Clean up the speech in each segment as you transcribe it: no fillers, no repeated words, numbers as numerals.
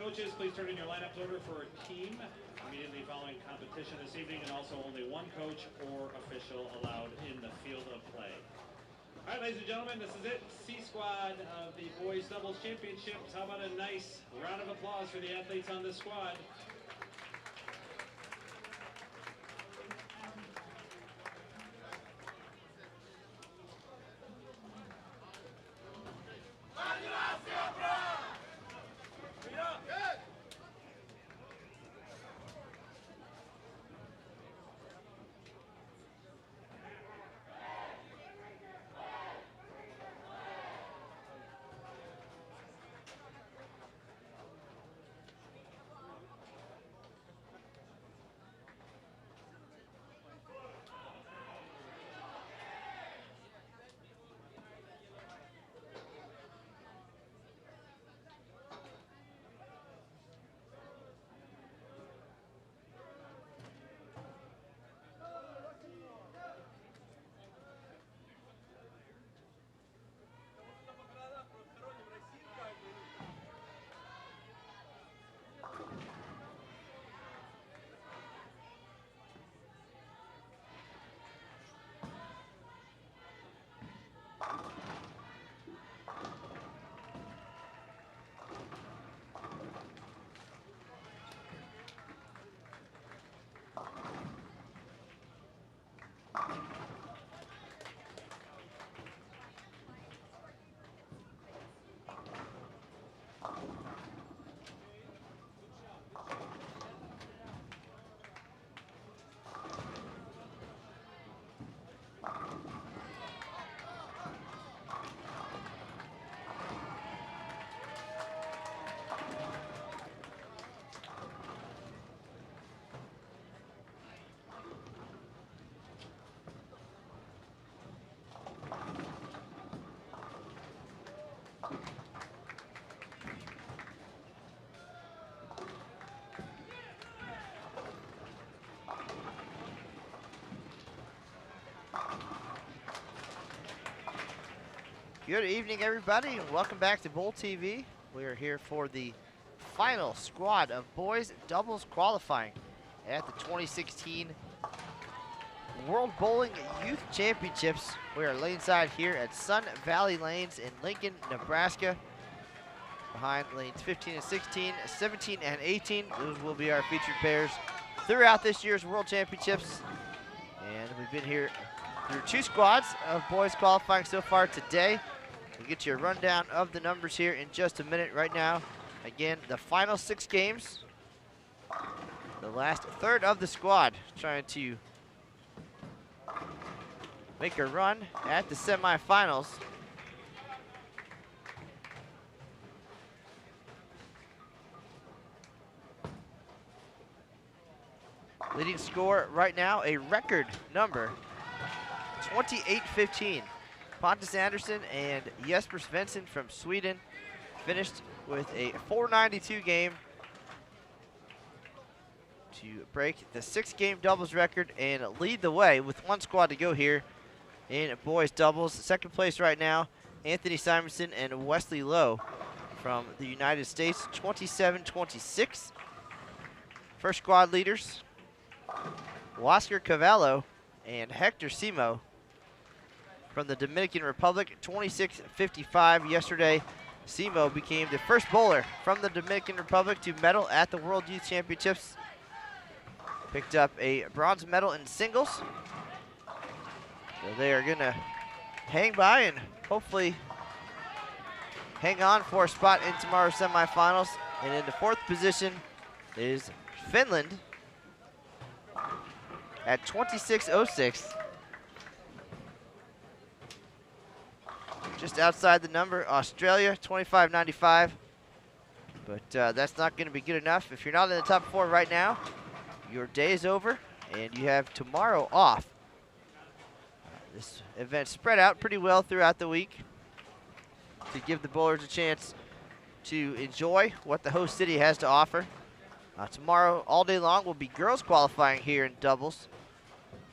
Coaches, please turn in your lineups order for a team immediately following competition this evening, and also only one coach or official allowed in the field of play. All right, ladies and gentlemen, this is it. C squad of the boys doubles championships. How about a nice round of applause for the athletes on this squad? Good evening, everybody, and welcome back to Bowl TV. We are here for the final squad of boys doubles qualifying at the 2016 World Bowling Youth Championships. We are laneside here at Sun Valley Lanes in Lincoln, Nebraska. Behind lanes 15 and 16, 17 and 18. Those will be our featured pairs throughout this year's World Championships. And we've been here through two squads of boys qualifying so far today. We'll get you a rundown of the numbers here in just a minute. Right now, again, the final 6 games. The last third of the squad trying to make a run at the semifinals. Leading score right now, a record number, 28-15. Pontus Anderson and Jesper Svensson from Sweden finished with a 492 game to break the 6-game doubles record and lead the way with one squad to go here in boys doubles. Second place right now, Anthony Simonson and Wesley Lowe from the United States, 27-26. First squad leaders, Oscar Cavallo and Hector Simo from the Dominican Republic, 26-55. Yesterday, Simo became the first bowler from the Dominican Republic to medal at the World Youth Championships. Picked up a bronze medal in singles. So they are gonna hang by and hopefully hang on for a spot in tomorrow's semifinals. And in the 4th position is Finland at 26-06. Just outside the number, Australia, 25-95. But that's not going to be good enough. If you're not in the top 4 right now, your day is over, and you have tomorrow off. This event spread out pretty well throughout the week to give the bowlers a chance to enjoy what the host city has to offer. Tomorrow, all day long, will be girls qualifying here in doubles.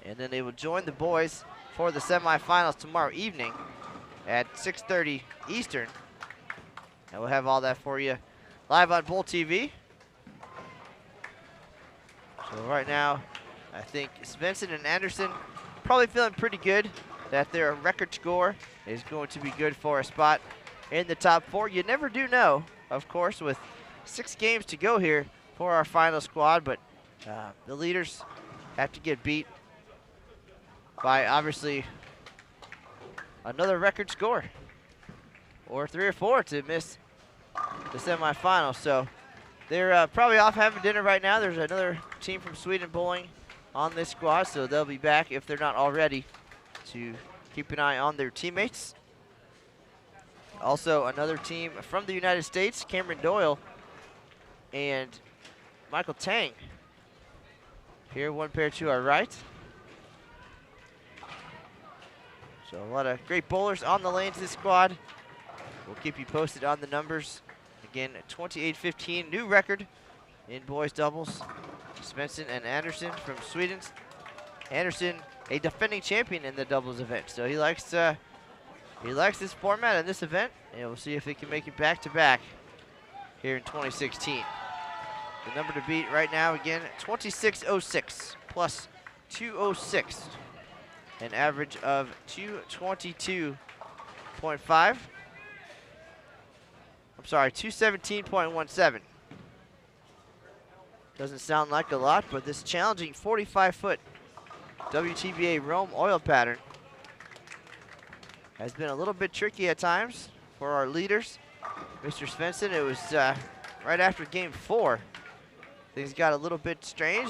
And then they will join the boys for the semifinals tomorrow evening at 6:30 Eastern. And we'll have all that for you live on Bowl TV. So right now, I think Svensson and Anderson probably feeling pretty good that their record score is going to be good for a spot in the top 4. You never do know, of course, with 6 games to go here for our final squad, but the leaders have to get beat by obviously another record score or 3 or 4 to miss the semifinals. So they're probably off having dinner right now. There's another team from Sweden bowling on this squad, so they'll be back if they're not already to keep an eye on their teammates. Also another team from the United States, Cameron Doyle and Michael Tang. Here, one pair to our right. So a lot of great bowlers on the lanes this squad. We'll keep you posted on the numbers. Again, 28-15, new record in boys doubles. Svensson and Anderson from Sweden. Anderson, a defending champion in the doubles event, so he likes this format and this event, and we'll see if he can make it back-to-back here in 2016. The number to beat right now, again, 2606 plus 206, an average of 222.5. I'm sorry, 217.17. Doesn't sound like a lot, but this challenging 45-foot WTBA Rome oil pattern has been a little bit tricky at times for our leaders. Mr. Svensson, it was right after game 4. Things got a little bit strange.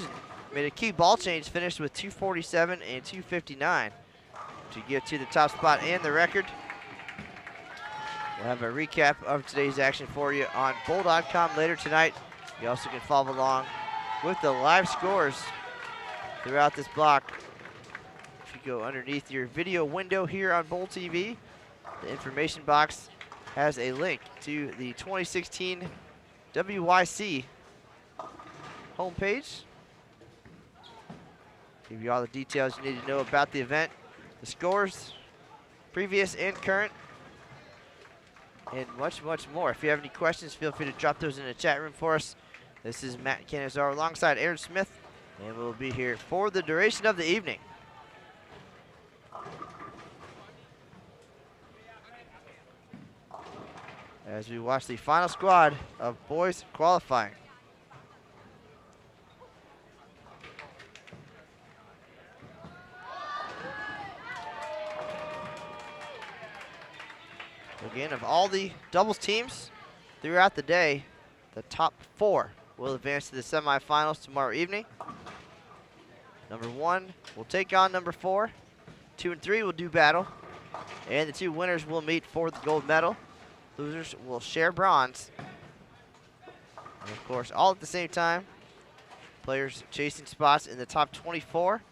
Made a key ball change, finished with 247 and 259 to get to the top spot and the record. We'll have a recap of today's action for you on bowl.com later tonight. You also can follow along with the live scores throughout this block. If you go underneath your video window here on Bowl TV, the information box has a link to the 2016 WYC homepage. Give you all the details you need to know about the event, the scores, previous and current, and much, much more. If you have any questions, feel free to drop those in the chat room for us. This is Matt Canizar alongside Aaron Smith, and we'll be here for the duration of the evening. As we watch the final squad of boys qualifying. Again, of all the doubles teams throughout the day, the top 4 will advance to the semifinals tomorrow evening. Number 1 will take on number 4. 2 and 3 will do battle. And the 2 winners will meet for the gold medal. Losers will share bronze. And of course, all at the same time, players chasing spots in the top 24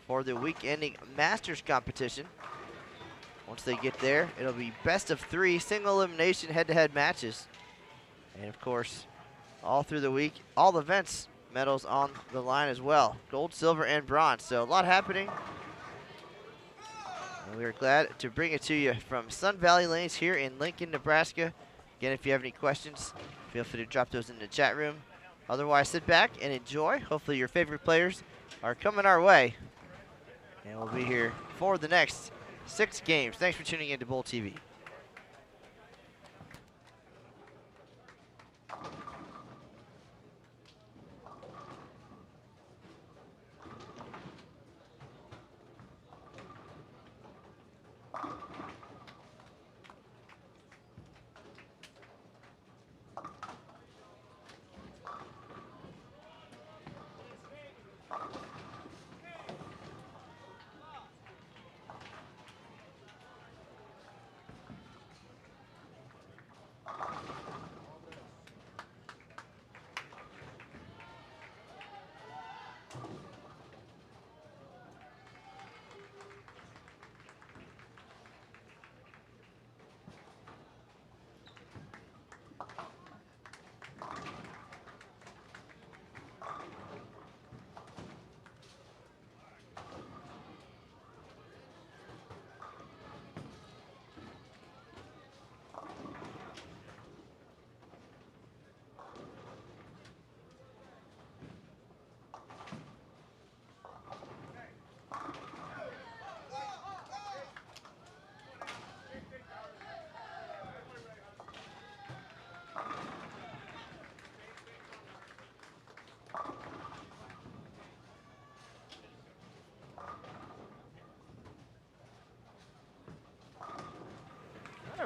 for the week-ending Masters competition. Once they get there, it'll be best of 3 single elimination head-to-head matches. And of course, all through the week, all events medals on the line as well. Gold, silver, and bronze. So a lot happening. And we are glad to bring it to you from Sun Valley Lanes here in Lincoln, Nebraska. Again, if you have any questions, feel free to drop those in the chat room. Otherwise, sit back and enjoy. Hopefully your favorite players are coming our way. And we'll be here for the next 6 games. Thanks for tuning in to Bowl TV.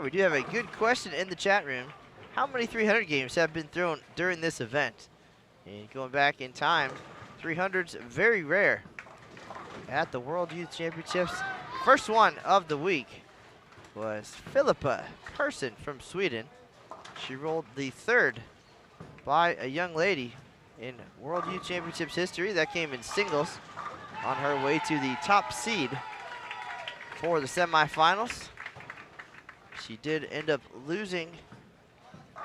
right, we do have a good question in the chat room. How many 300 games have been thrown during this event? And going back in time, 300's very rare at the World Youth Championships. First one of the week was Philippa Persson from Sweden. She rolled the third by a young lady in World Youth Championships history. That came in singles on her way to the top seed for the semifinals. She did end up losing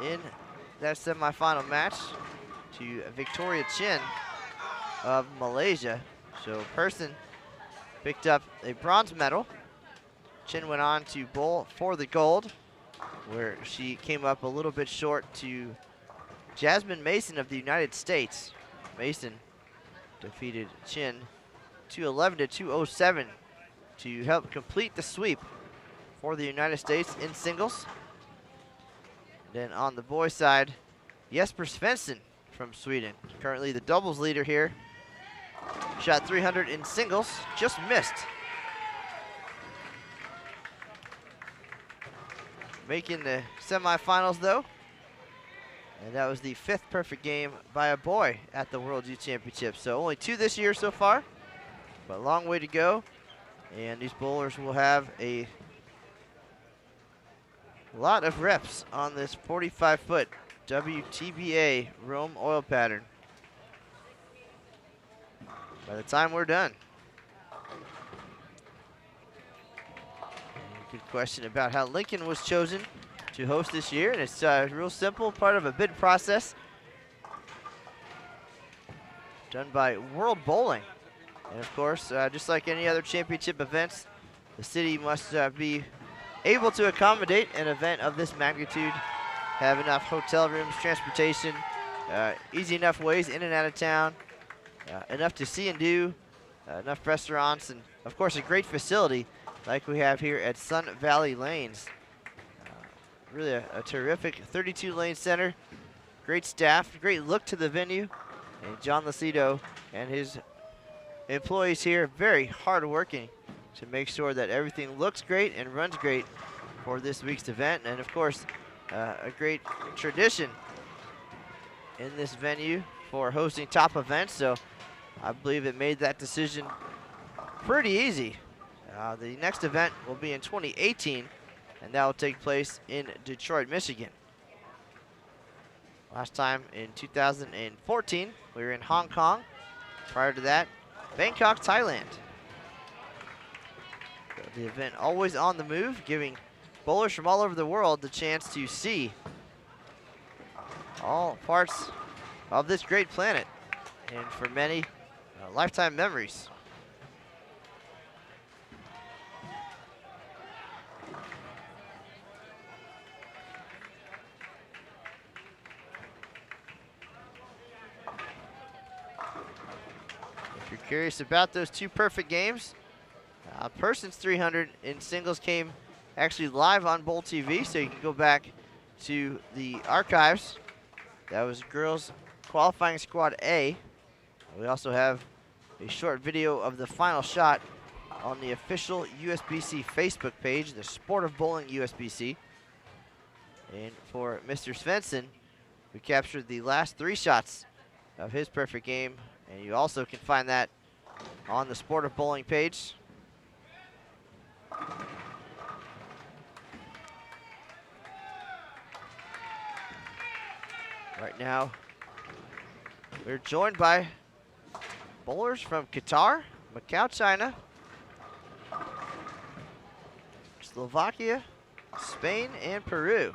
in that semifinal match to Victoria Chin of Malaysia. So Persson picked up a bronze medal. Chin went on to bowl for the gold, where she came up a little bit short to Jasmine Mason of the United States. Mason defeated Chin 211 to 207 to help complete the sweep for the United States in singles. Then on the boys' side, Jesper Svensson from Sweden, currently the doubles leader here. Shot 300 in singles, just missed. Making the semifinals though. And that was the 5th perfect game by a boy at the World Youth Championships. So only 2 this year so far, but a long way to go. And these bowlers will have a lot of reps on this 45-foot WTBA Rome oil pattern by the time we're done. Good question about how Lincoln was chosen to host this year, and it's real simple, part of a bid process done by World Bowling. And of course, just like any other championship events, the city must be able to accommodate an event of this magnitude, have enough hotel rooms, transportation, easy enough ways in and out of town, enough to see and do, enough restaurants, and of course a great facility like we have here at Sun Valley Lanes. Really a terrific 32-lane center, great staff, great look to the venue, and John Lucido and his employees here very hard-working to make sure that everything looks great and runs great for this week's event. And of course, a great tradition in this venue for hosting top events, so I believe it made that decision pretty easy. The next event will be in 2018, and that will take place in Detroit, Michigan. Last time in 2014, we were in Hong Kong. Prior to that, Bangkok, Thailand. So the event always on the move, giving bowlers from all over the world the chance to see all parts of this great planet, and for many, lifetime memories. If you're curious about those 2 perfect games, Person's 300 in singles came actually live on Bowl TV, so you can go back to the archives. That was girls qualifying squad A. We also have a short video of the final shot on the official USBC Facebook page, the Sport of Bowling USBC. And for Mr. Svensson, we captured the last 3 shots of his perfect game, and you also can find that on the Sport of Bowling page. Right now, we're joined by bowlers from Qatar, Macau, China, Slovakia, Spain, and Peru.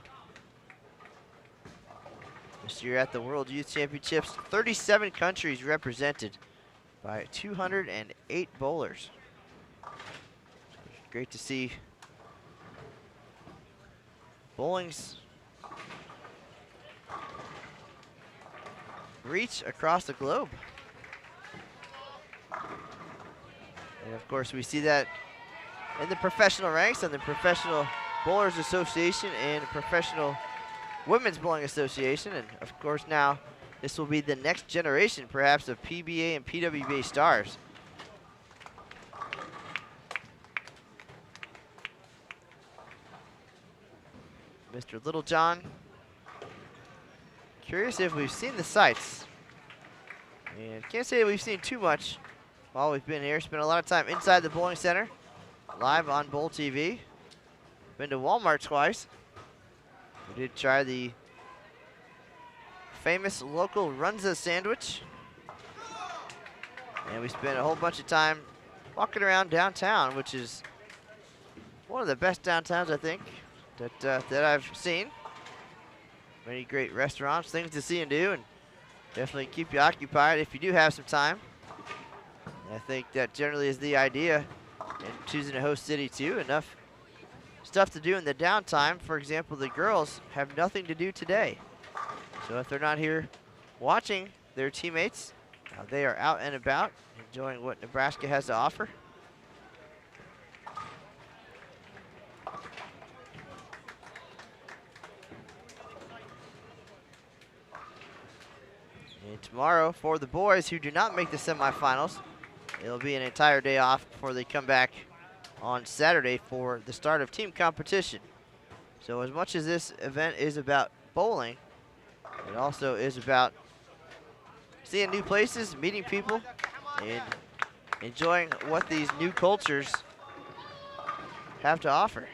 This year at the World Youth Championships, 37 countries represented by 208 bowlers. Great to see bowling's reach across the globe. And of course, we see that in the professional ranks and the Professional Bowlers Association and Professional Women's Bowling Association. And of course, now this will be the next generation, perhaps, of PBA and PWBA stars. Mr. Littlejohn. Curious if we've seen the sights. And can't say we've seen too much while we've been here. Spent a lot of time inside the bowling center, live on Bowl TV. Been to Walmart twice. We did try the famous local Runza sandwich. And we spent a whole bunch of time walking around downtown, which is one of the best downtowns, I think, that I've seen. Many great restaurants, things to see and do, and definitely keep you occupied if you do have some time. And I think that generally is the idea in choosing a host city too. Enough stuff to do in the downtime. For example, the girls have nothing to do today. So if they're not here watching their teammates, they are out and about, enjoying what Nebraska has to offer. And tomorrow, for the boys who do not make the semifinals, it'll be an entire day off before they come back on Saturday for the start of team competition. So as much as this event is about bowling, it also is about seeing new places, meeting people, and enjoying what these new cultures have to offer.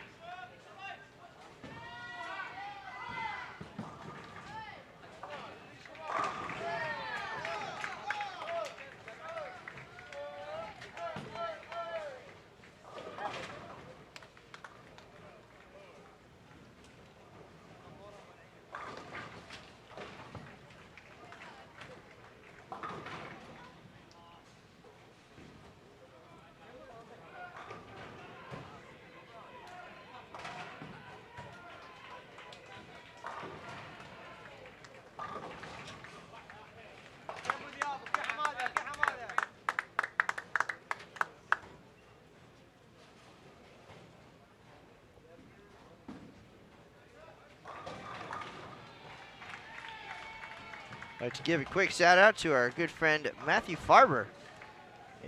I'd like to give a quick shout out to our good friend Matthew Farber,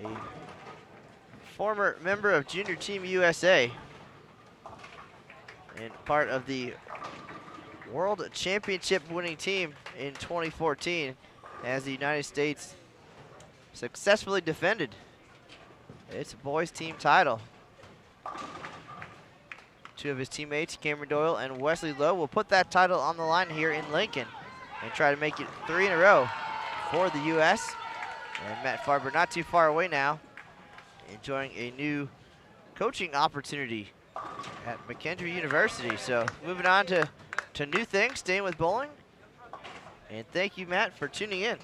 a former member of Junior Team USA and part of the World Championship winning team in 2014 as the United States successfully defended its boys team title. Two of his teammates, Cameron Doyle and Wesley Lowe, will put that title on the line here in Lincoln and try to make it 3 in a row for the U.S. And Matt Farber not too far away now, enjoying a new coaching opportunity at McKendree University. So moving on to new things, staying with bowling. And thank you, Matt, for tuning in.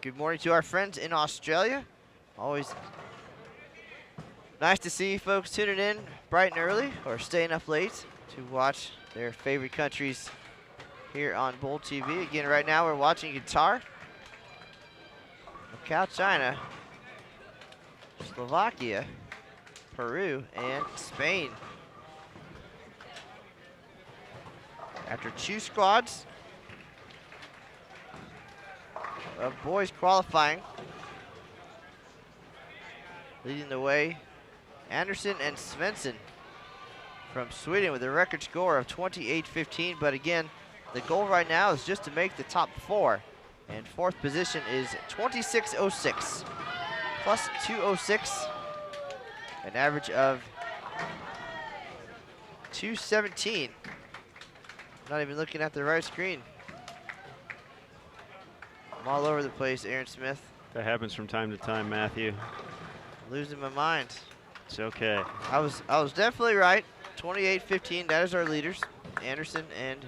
Good morning to our friends in Australia. Always nice to see folks tuning in bright and early or staying up late to watch their favorite countries here on Bowl TV. Again, right now we're watching Qatar, Macau, China, Slovakia, Peru, and Spain. After 2 squads of boys qualifying, leading the way, Anderson and Svensson from Sweden with a record score of 28-15. But again, the goal right now is just to make the top 4. And 4th position is 26.06, plus 2.06, an average of 2.17. Not even looking at the right screen. I'm all over the place, Aaron Smith. That happens from time to time, Matthew. Losing my mind. It's okay. I was definitely right. 28-15. That is our leaders, Anderson and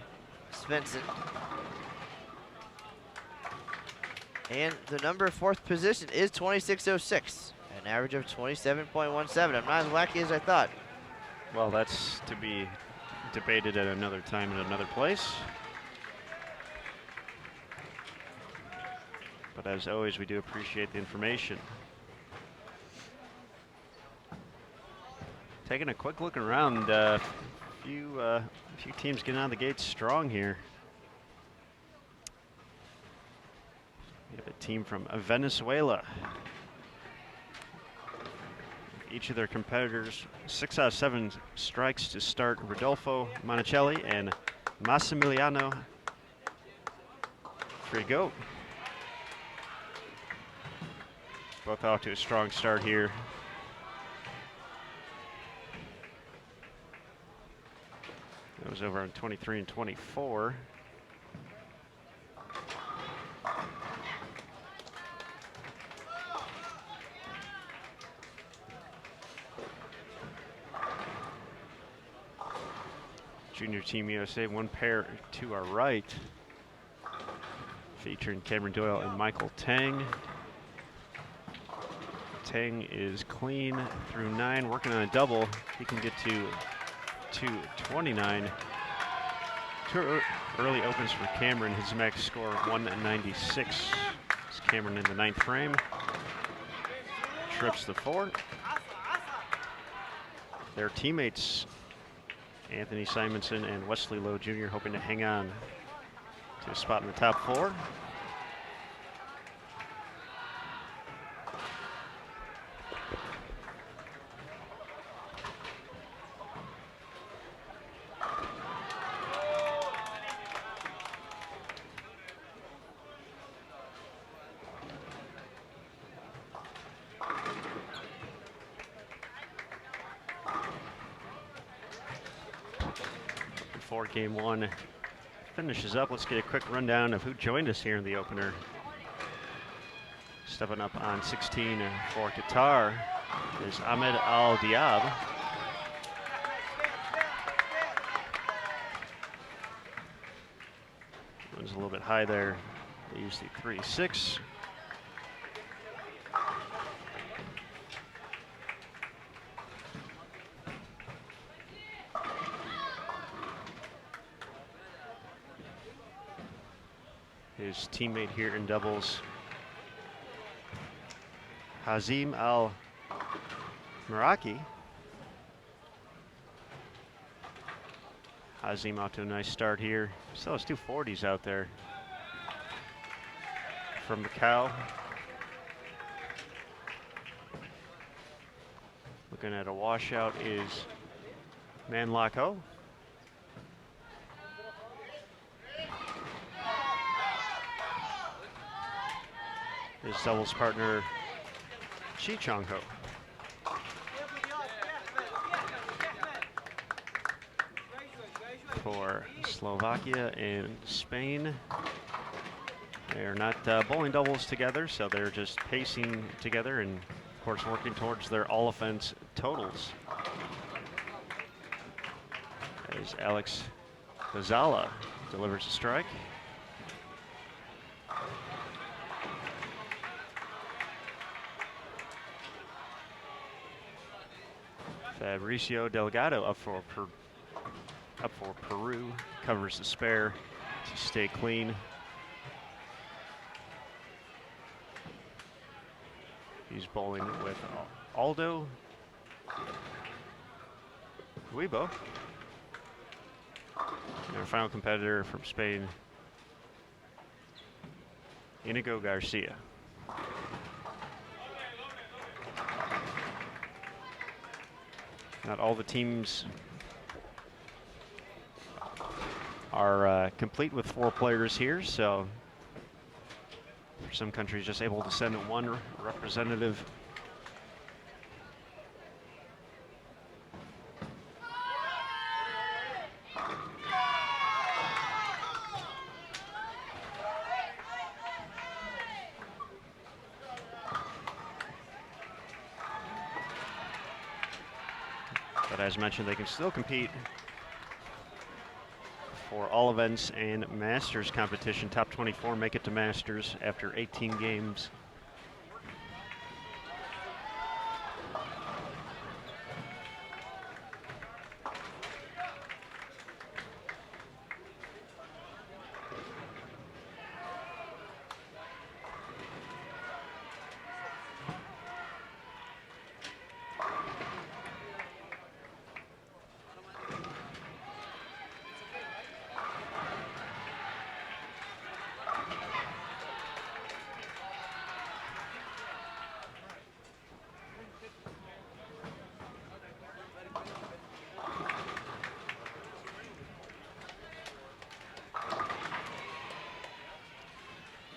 Svensson. And the number 4th position is 2606, an average of 27.17. I'm not as wacky as I thought. Well, that's to be debated at another time in another place. But as always, we do appreciate the information. Taking a quick look around, a few teams getting out of the gate strong here. We have a team from Venezuela. Each of their competitors, 6 out of 7 strikes to start Rodolfo Monticelli and Massimiliano Frigo. Both off to a strong start here. That was over on 23 and 24. Junior Team USA, one pair to our right, featuring Cameron Doyle and Michael Tang. Tang is clean through 9, working on a double. He can get to 229. Too early opens for Cameron. His max score 196. It's Cameron in the 9th frame. Trips the 4. Their teammates, Anthony Simonson and Wesley Lowe Jr., hoping to hang on to a spot in the top 4. Before game 1 finishes up, let's get a quick rundown of who joined us here in the opener. Stepping up on 16 for Qatar is Ahmed Al Diab. Runs a little bit high there. They use the 3-6. His teammate here in doubles, Hazim Al-Maraki. Hazim out to a nice start here. Still has 2 40s out there from Macau. Looking at a washout is Manlako. His doubles partner, Chi Chong Ho. For Slovakia and Spain, they're not bowling doubles together, so they're just pacing together and, of course, working towards their all-offense totals. As Alex Gonzala delivers a strike. Fabricio Delgado up for Peru, covers the spare to stay clean. He's bowling with Aldo Huibo. And our final competitor from Spain, Inigo Garcia. Not all the teams are complete with 4 players here, so for some countries just able to send 1 representative. But as mentioned, they can still compete for all events and Masters competition. Top 24 make it to Masters after 18 games.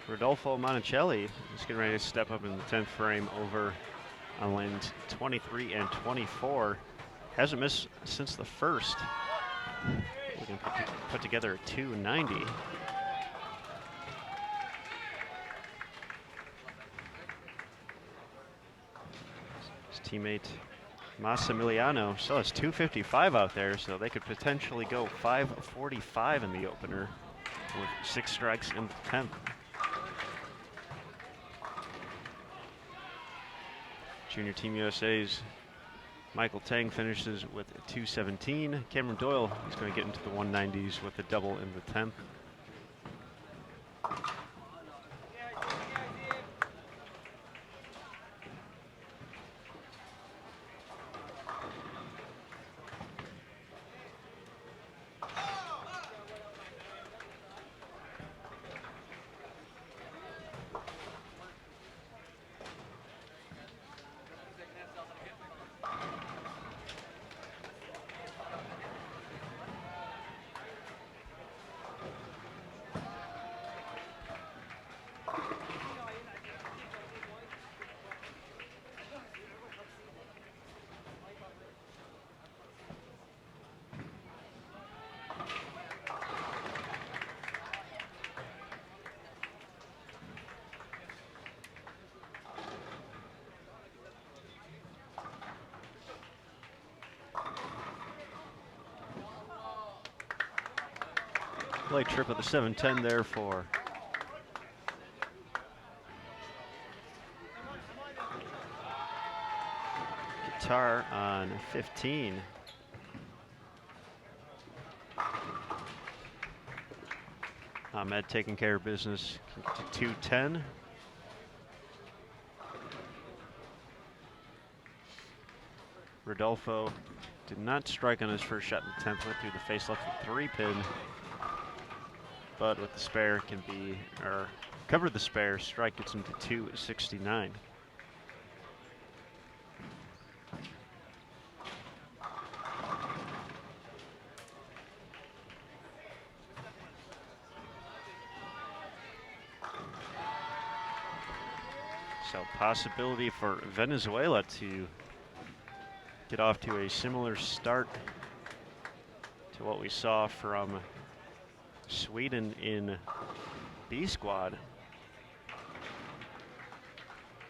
Rodolfo Monticelli is getting ready to step up in the 10th frame over on lanes 23 and 24. Hasn't missed since the first. We can put together a 290. His teammate Massimiliano still has 255 out there, so they could potentially go 545 in the opener with 6 strikes in the 10th. Junior Team USA's Michael Tang finishes with 217. Cameron Doyle is going to get into the 190s with a double in the 10th. Late trip of the 710 there for Guitar on 15. Ahmed taking care of business to 210. Rodolfo did not strike on his first shot in the 10th, went through the face left with 3-pin. But with the spare can be, or covered the spare, strike gets him to 269. So possibility for Venezuela to get off to a similar start to what we saw from Sweden in B squad.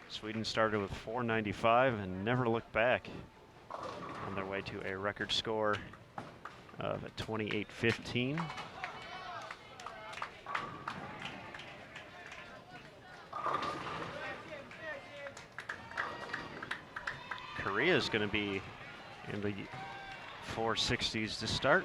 Sweden started with 495 and never looked back on their way to a record score of 28-15. Korea is going to be in the 460s to start.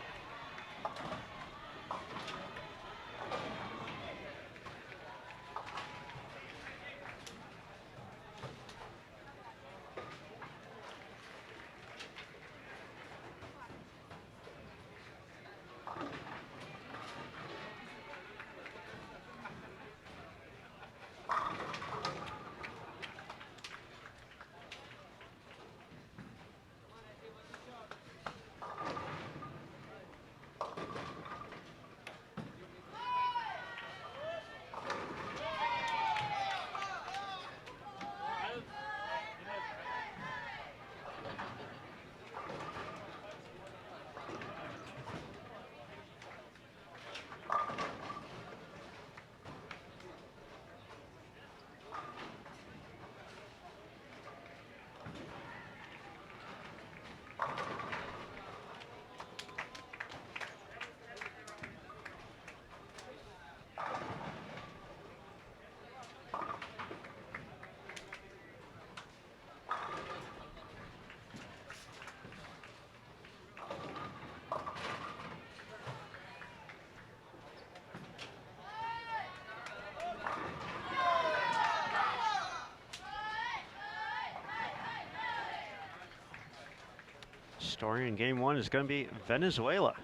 story in game one is going to be Venezuela.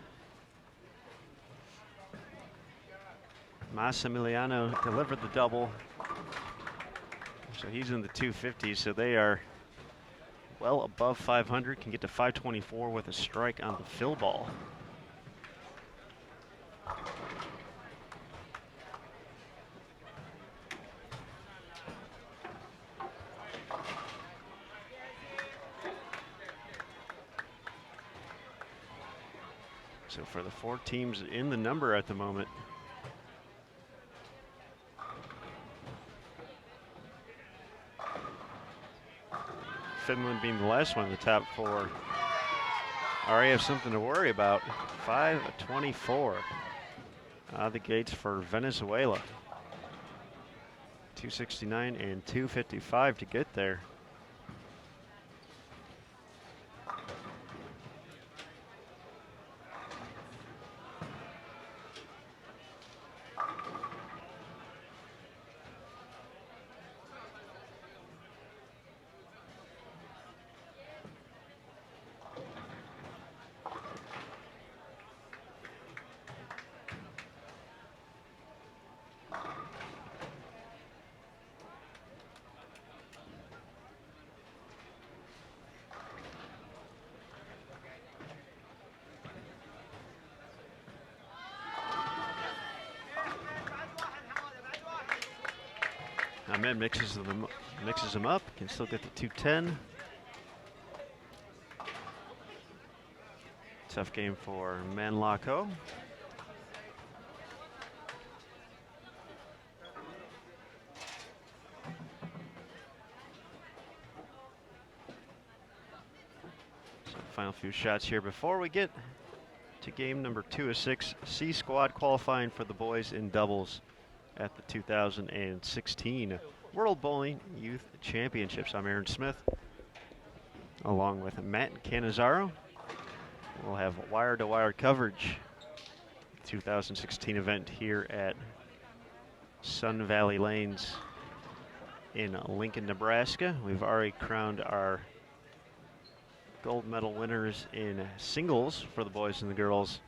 Massimiliano delivered the double. So he's in the 250s, so they are well above 500, can get to 524 with a strike on the fill ball. So for the 4 teams in the number at the moment, Finland being the last one in the top 4, already have something to worry about. 524 out of the gates for Venezuela. 269 and 255 to get there. Ahmed mixes them up, can still get the 210. Tough game for Manlako. So final few shots here before we get to game number 2 of 6. C squad qualifying for the boys in doubles at the 2016 World Bowling Youth Championships. I'm Aaron Smith, along with Matt Cannizzaro. We'll have wire-to-wire coverage. 2016 event here at Sun Valley Lanes in Lincoln, Nebraska. We've already crowned our gold medal winners in singles for the boys and the girls.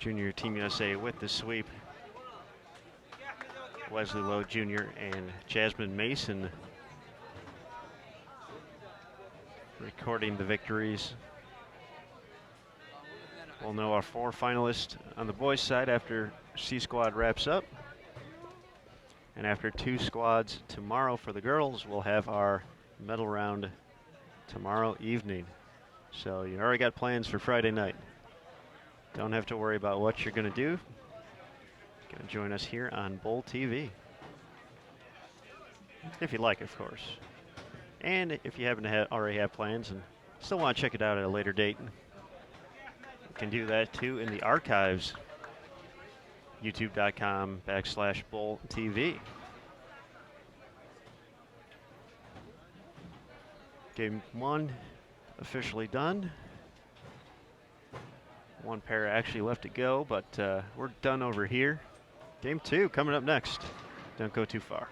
Junior Team USA with the sweep. Wesley Lowe Jr. and Jasmine Mason recording the victories. We'll know our 4 finalists on the boys' side after C squad wraps up. And after 2 squads tomorrow for the girls, we'll have our medal round tomorrow evening. So you already got plans for Friday night. Don't have to worry about what you're going to do. Going to join us here on Bowl TV. If you like, of course. And if you happen to already have plans and still want to check it out at a later date, you can do that too in the archives. YouTube.com/Bowl TV. Game 1 officially done. 1 pair actually left to go, but we're done over here. Game 2 coming up next. Don't go too far.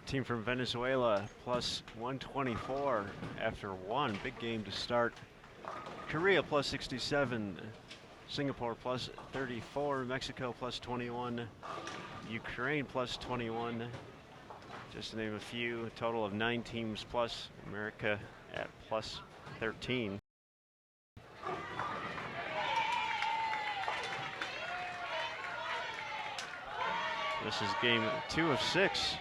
Team from Venezuela plus 124 after one. Big game to start. Korea plus 67. Singapore plus 34. Mexico plus 21. Ukraine plus 21. Just to name a few. A total of 9 teams plus. America at plus 13. This is game 2 of 6.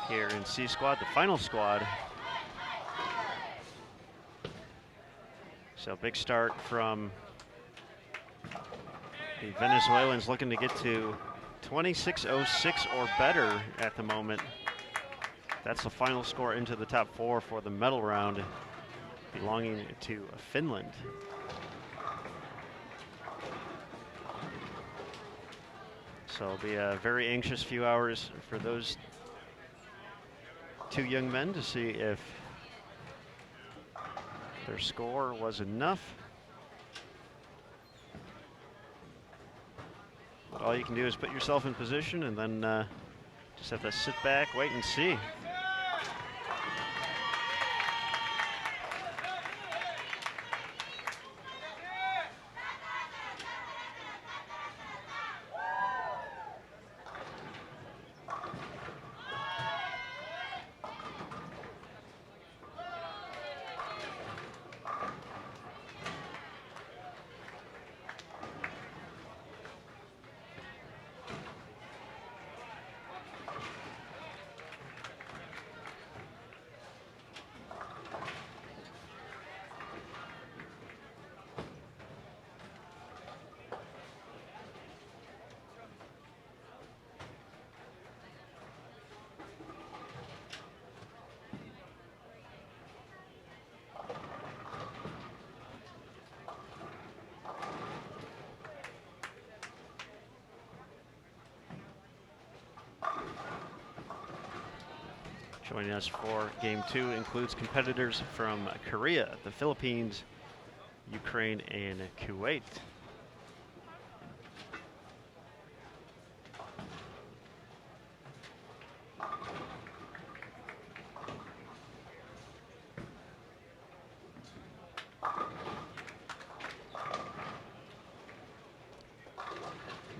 Here in C squad, the final squad. So big start from the Venezuelans, looking to get to 26:06 or better at the moment. That's the final score into the top 4 for the medal round, belonging to Finland. So it'll be a very anxious few hours for those 2 young men to see if their score was enough. But all you can do is put yourself in position and then just have to sit back, wait and see. Joining us for game 2 includes competitors from Korea, the Philippines, Ukraine, and Kuwait.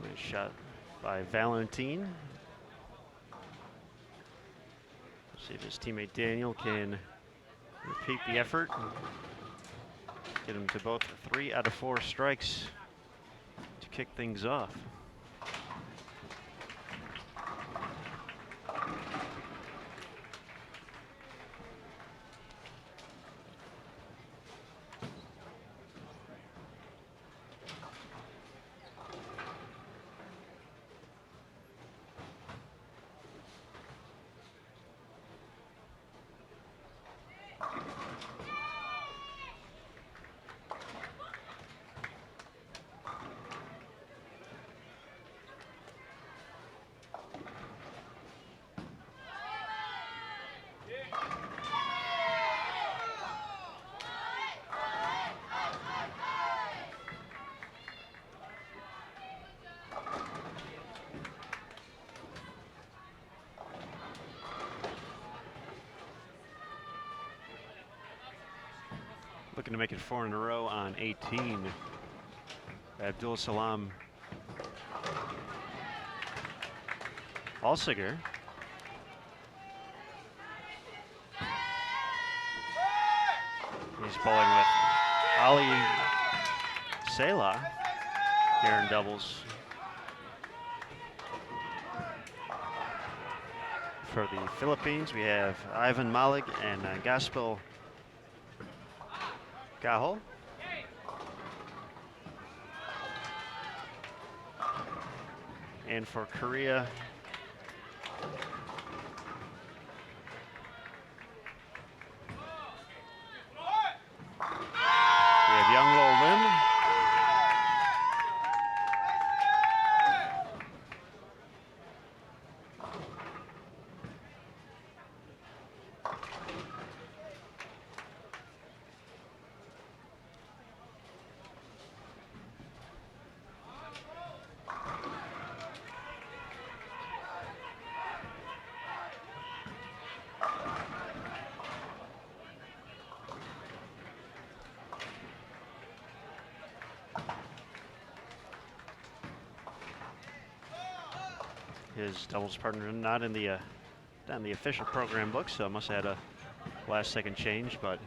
Nice shot by Valentine. See if his teammate Daniel can repeat the effort. Get him to both 3 out of 4 strikes to kick things off. Looking to make it 4 in a row on 18. Abdul Salam Alsiger. He's bowling with Ali Sela here in doubles. For the Philippines, we have Ivan Malig and Gaspil Gaho. And for Korea, we have Young Lo Lim. his doubles partner, not in the official program book, so must have had a last-second change, but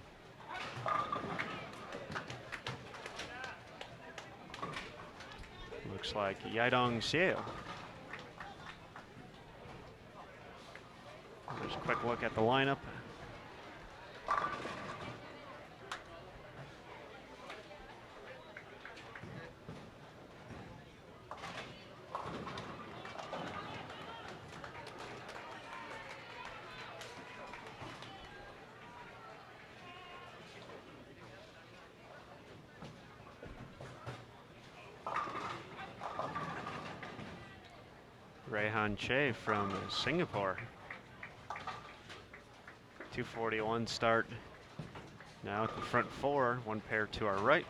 looks like Yidong Seo. There's a quick look at the lineup. Rehan Che from Singapore. 241 start. Now at the front four, one pair to our right.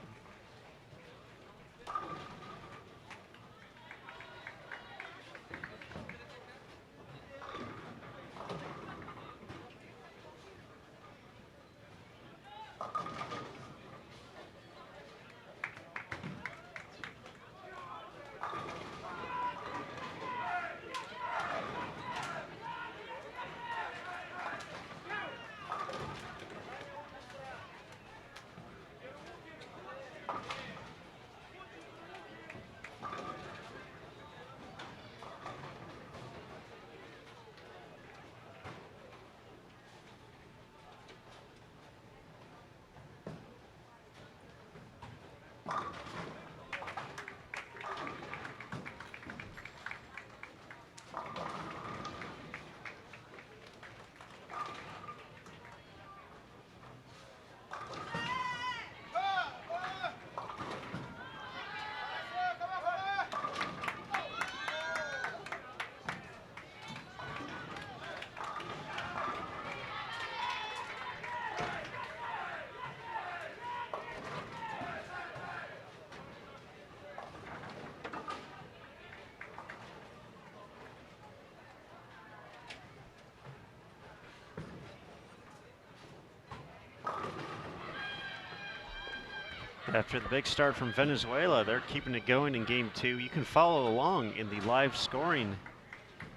After the big start from Venezuela, they're keeping it going in game two. You can follow along in the live scoring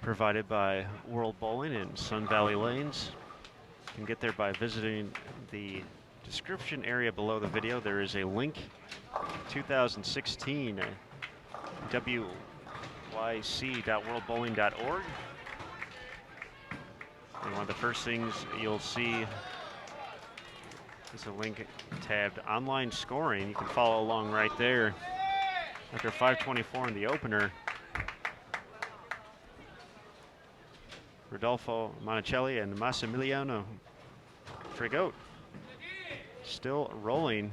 provided by World Bowling in Sun Valley Lanes. You can get there by visiting the description area below the video. There is a link, 2016 wyc.worldbowling.org. And one of the first things you'll see is a link tabbed online scoring. You can follow along right there. After 5:24 in the opener, Rodolfo Monticelli and Massimiliano Frigote still rolling.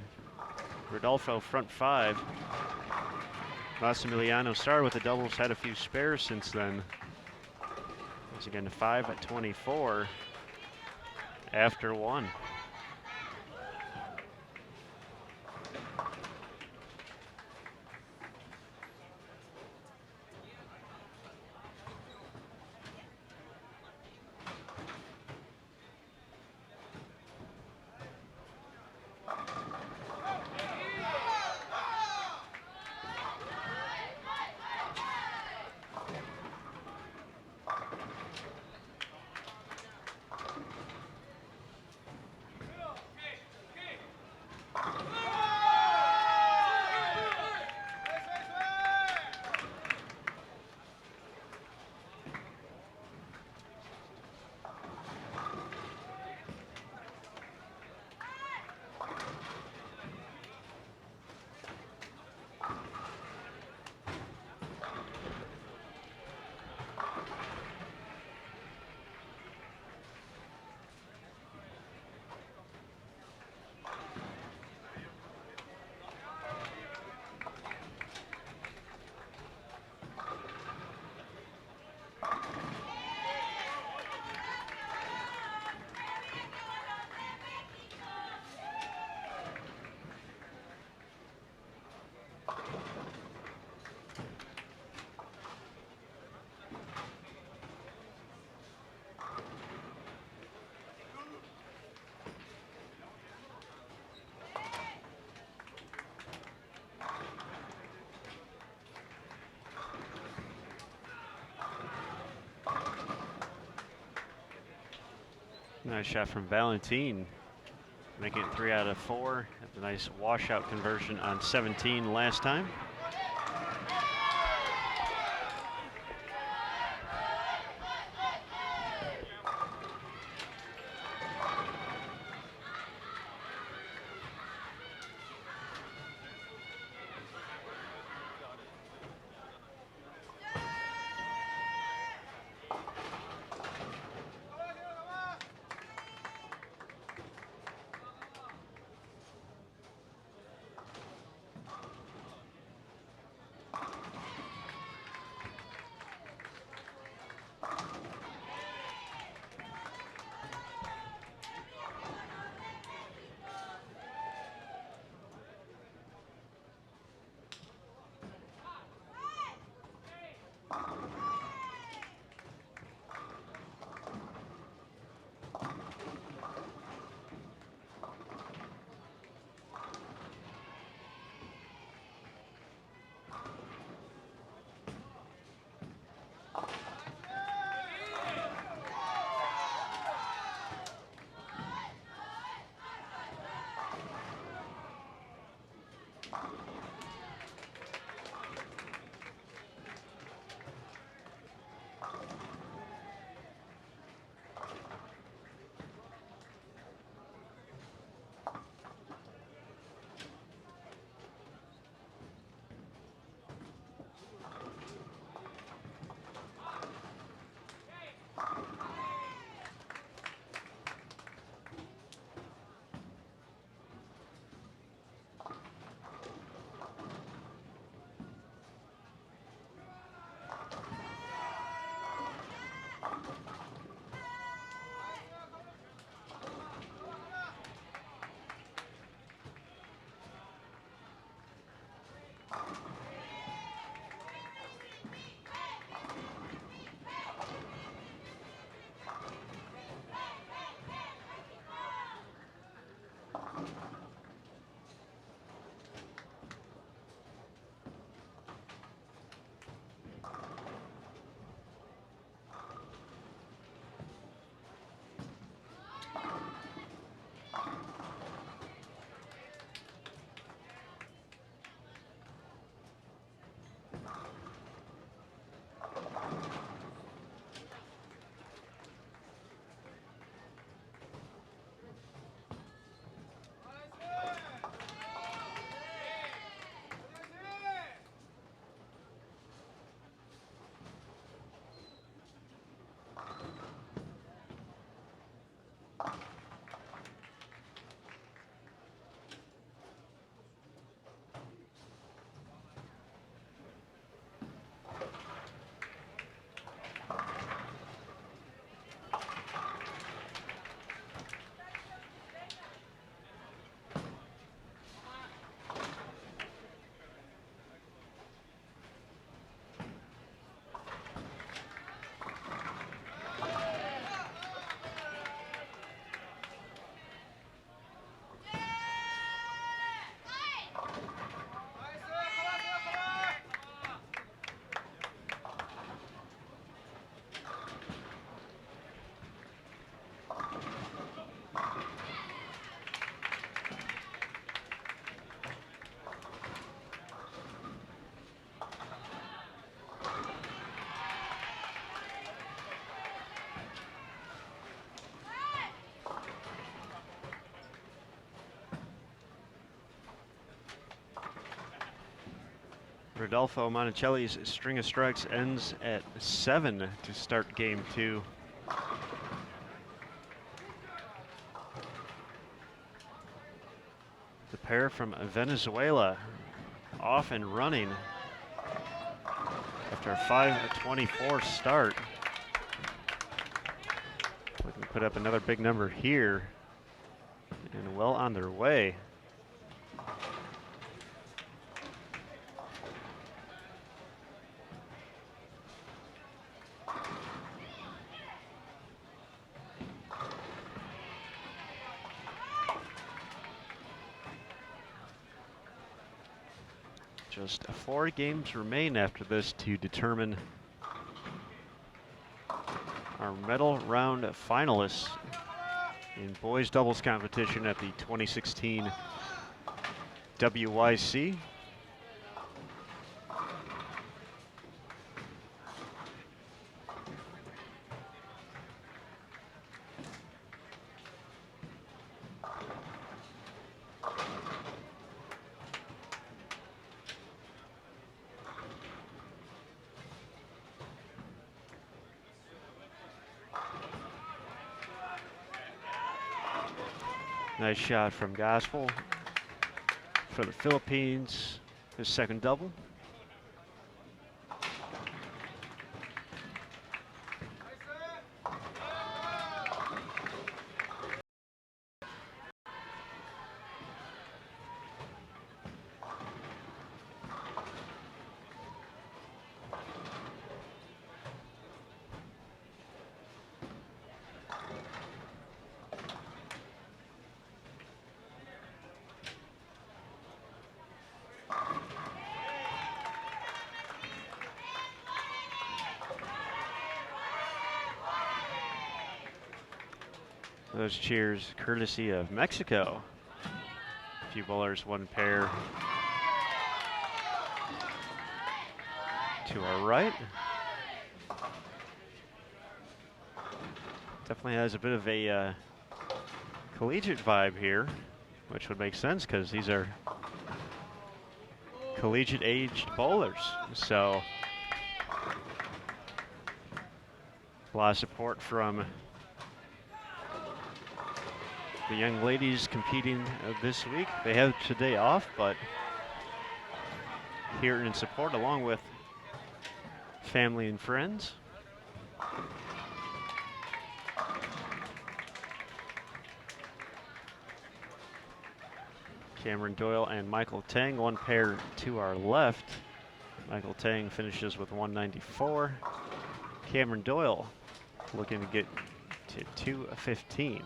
Rodolfo front five. Massimiliano started with the doubles, had a few spares since then. Once again, 5:24 after one. Nice shot from Valentine, making it 3 out of 4. A nice washout conversion on 17 last time. Rodolfo Monticelli's string of strikes ends at 7 to start game 2. The pair from Venezuela off and running after a 5:24 start. Looking to put up another big number here and well on their way. Just 4 games remain after this to determine our medal round finalists. in boys doubles competition at the 2016 WYC. Nice shot from Gospel for the Philippines, his second double. Those cheers courtesy of Mexico. A few bowlers, one pair to our right. Definitely has a bit of a collegiate vibe here, which would make sense because these are collegiate aged bowlers. So a lot of support from the young ladies competing this week. They have today off, but here in support along with family and friends. Cameron Doyle and Michael Tang, one pair to our left. Michael Tang finishes with 194. Cameron Doyle looking to get to 215.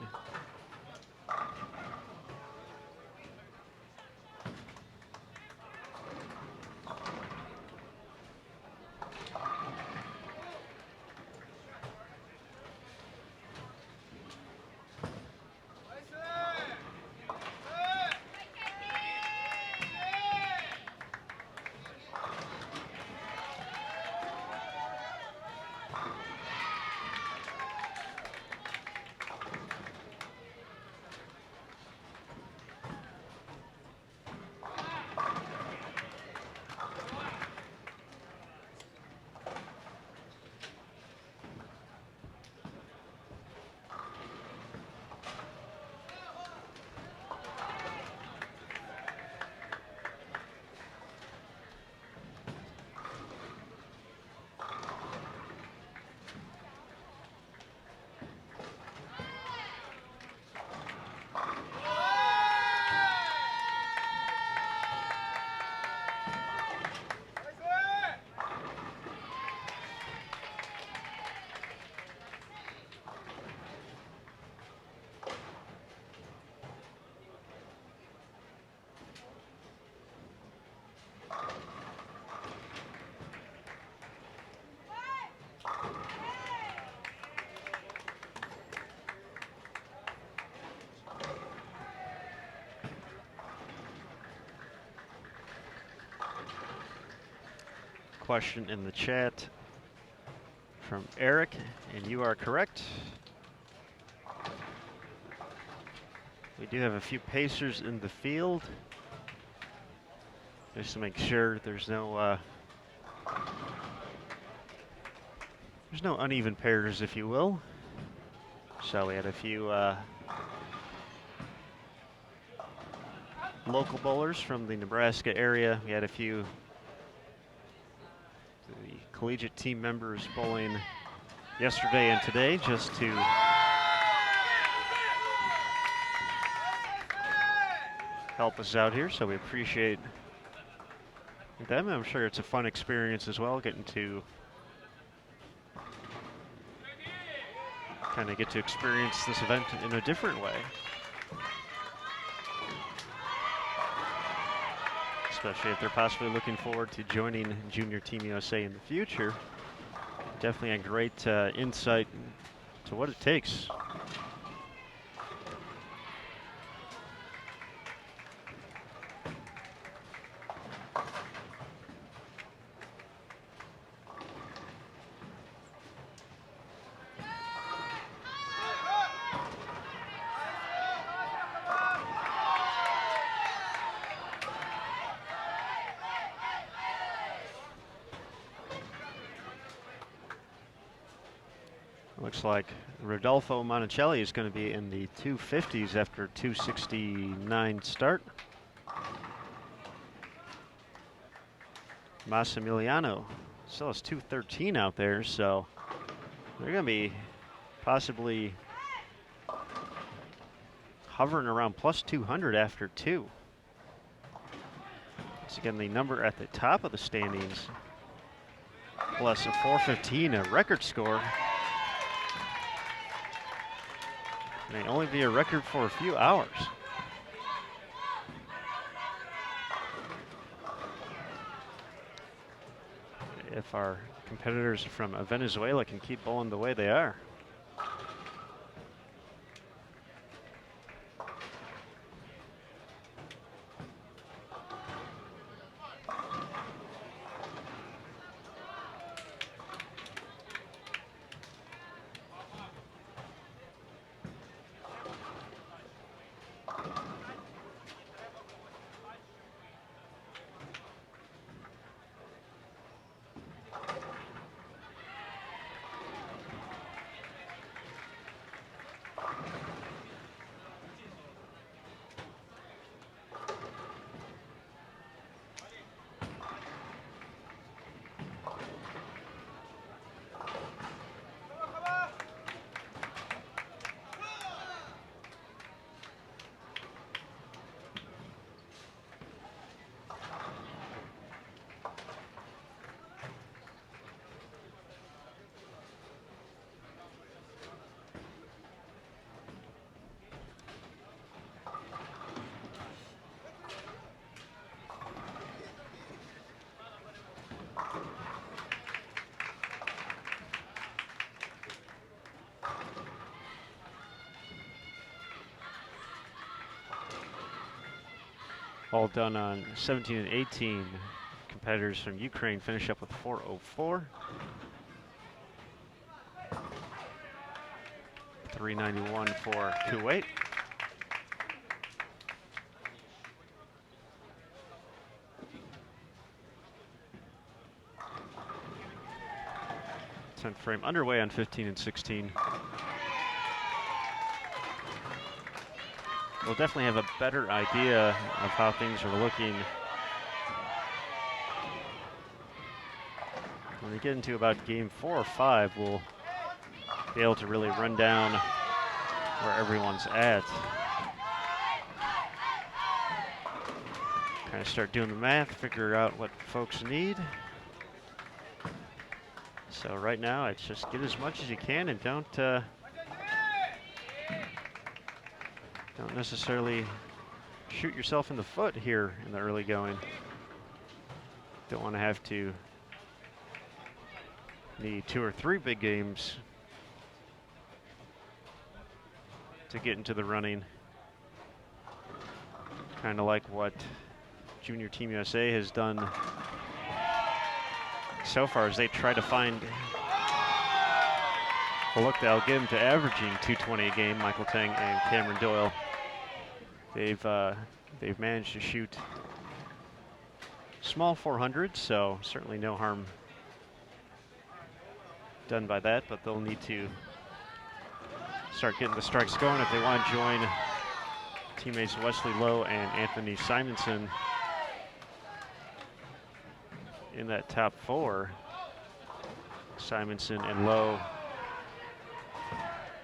Question in the chat from Eric, and you are correct. We do have a few pacers in the field, just to make sure there's no uneven pairs, if you will. So we had a few local bowlers from the Nebraska area. We had a few the collegiate team members bowling yesterday and today, just to help us out here. So we appreciate them. I'm sure it's a fun experience as well, getting to kind of get to experience this event in a different way. Especially if they're possibly looking forward to joining Junior Team USA in the future. Definitely a great insight to what it takes Looks like Rodolfo Monticelli is going to be in the 250s after 269 start. Massimiliano still has 213 out there, so they're going to be possibly hovering around plus 200 after 2. Once again, the number at the top of the standings, plus a 415, a record score. May only be a record for a few hours. If our competitors from Venezuela can keep bowling the way they are. All done on 17 and 18. Competitors from Ukraine finish up with 404. 391 for Kuwait. Tenth frame underway on 15 and 16. We'll definitely have a better idea of how things are looking when we get into about game 4 or 5. We'll be able to really run down where everyone's at. Kind of start doing the math, figure out what folks need. So right now, it's just get as much as you can and don't necessarily shoot yourself in the foot here in the early going. Don't want to have to need 2 or 3 big games to get into the running. Kind of like what Junior Team USA has done so far, as they try to find the look that'll get them to averaging 220 a game. Michael Tang and Cameron Doyle. They've managed to shoot small 400s, so certainly no harm done by that, but they'll need to start getting the strikes going if they want to join teammates Wesley Lowe and Anthony Simonson in that top 4. Simonson and Lowe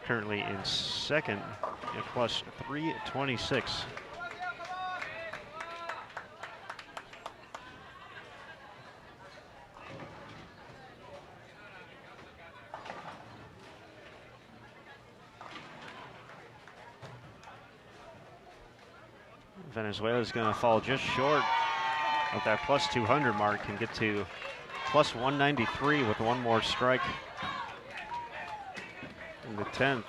currently in second at plus 326. Venezuela is going to fall just short of that plus 200 mark and get to plus 193 with one more strike in the 10th.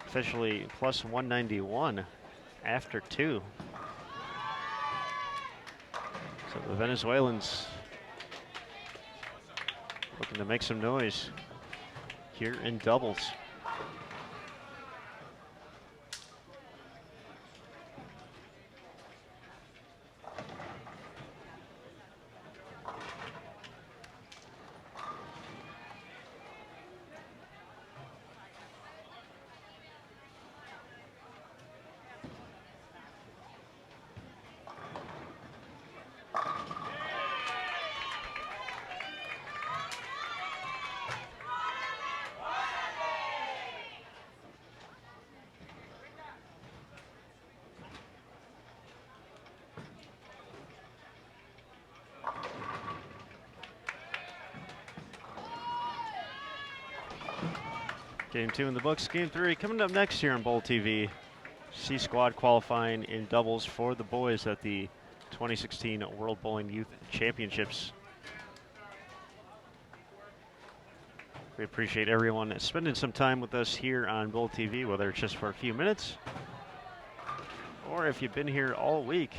Officially plus 191 after 2. So the Venezuelans looking to make some noise here in doubles. Game 2 in the books. Game 3 coming up next here on Bowl TV. C Squad qualifying in doubles for the boys at the 2016 World Bowling Youth Championships. We appreciate everyone spending some time with us here on Bowl TV, whether it's just for a few minutes or if you've been here all week.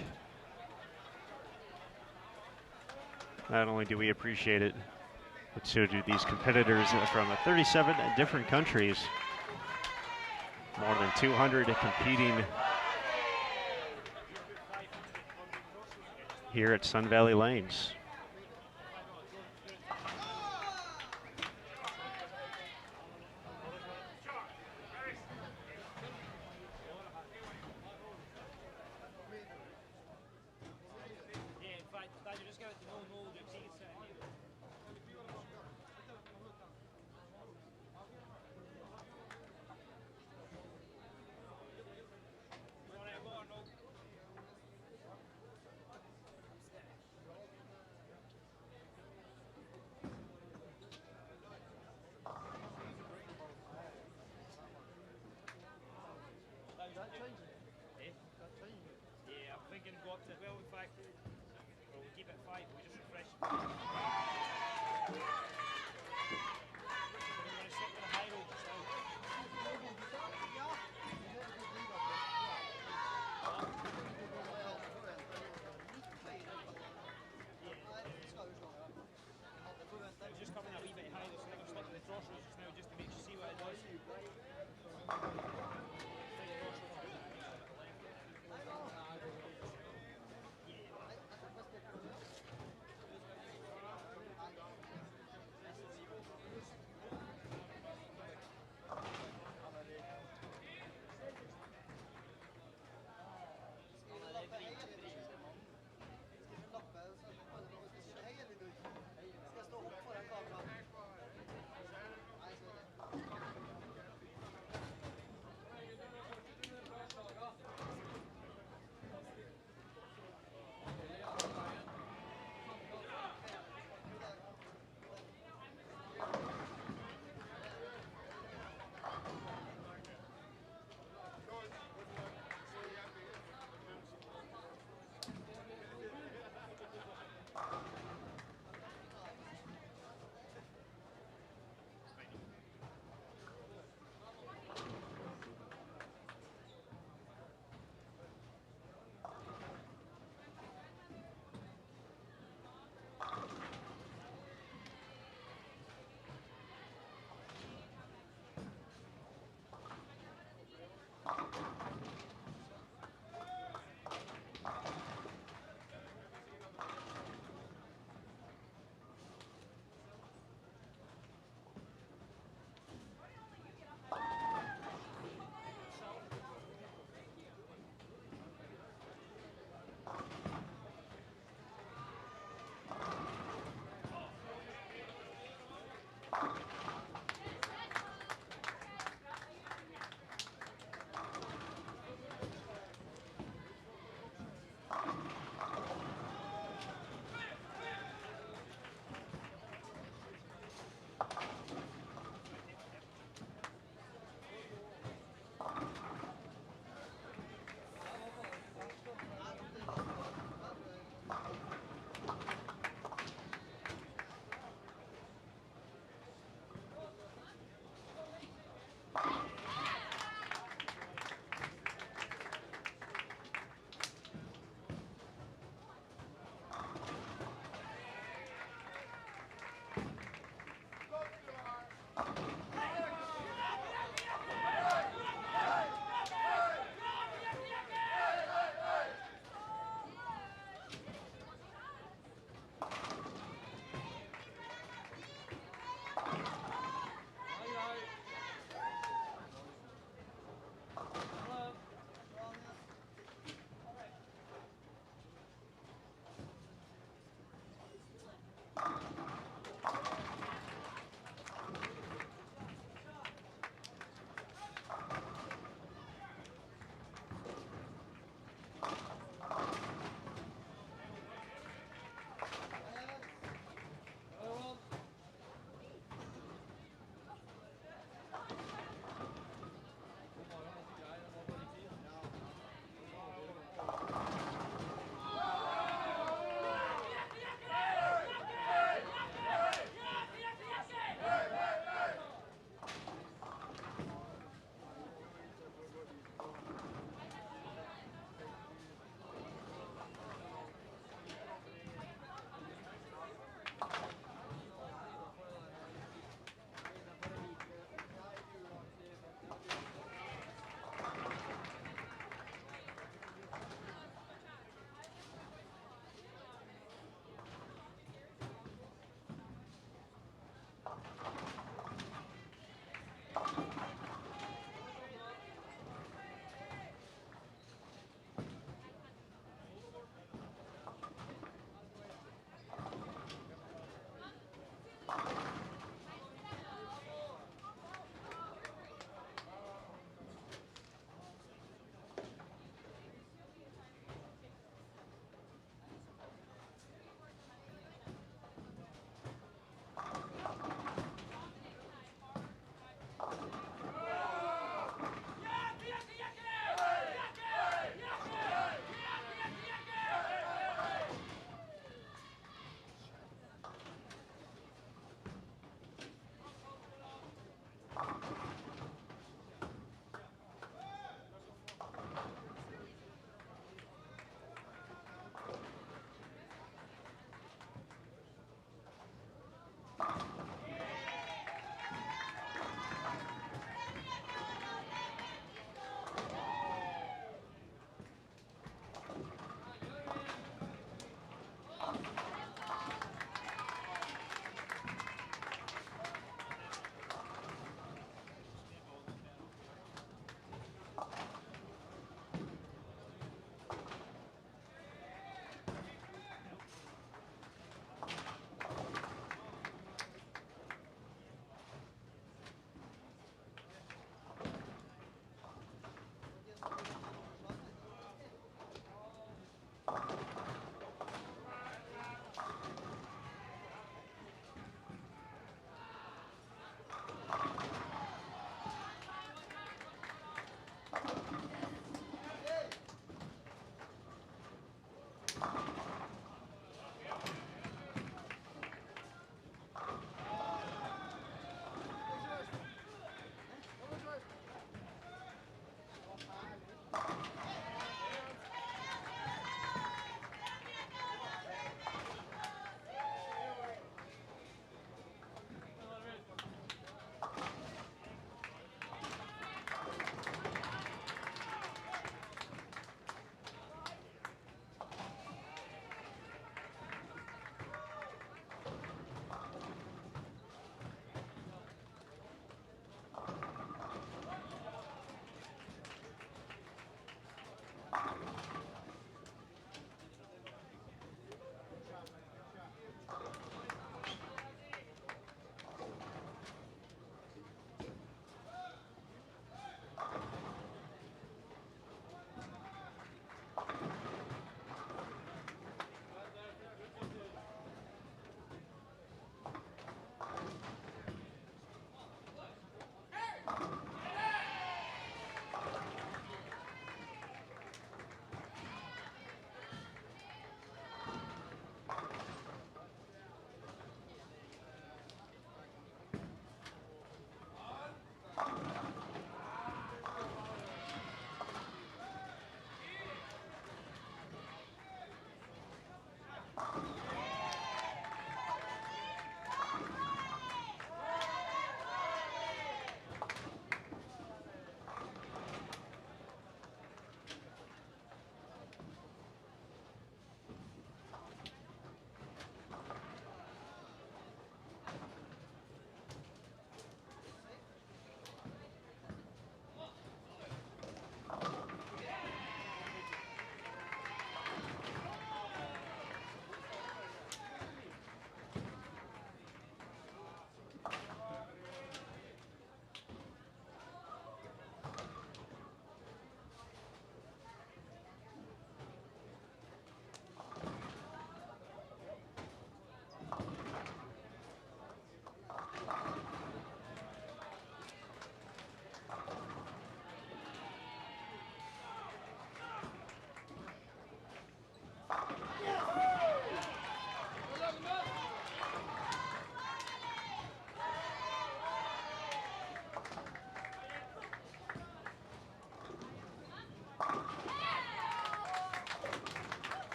Not only do we appreciate it, but so do these competitors from 37 different countries. More than 200 competing here at Sun Valley Lanes.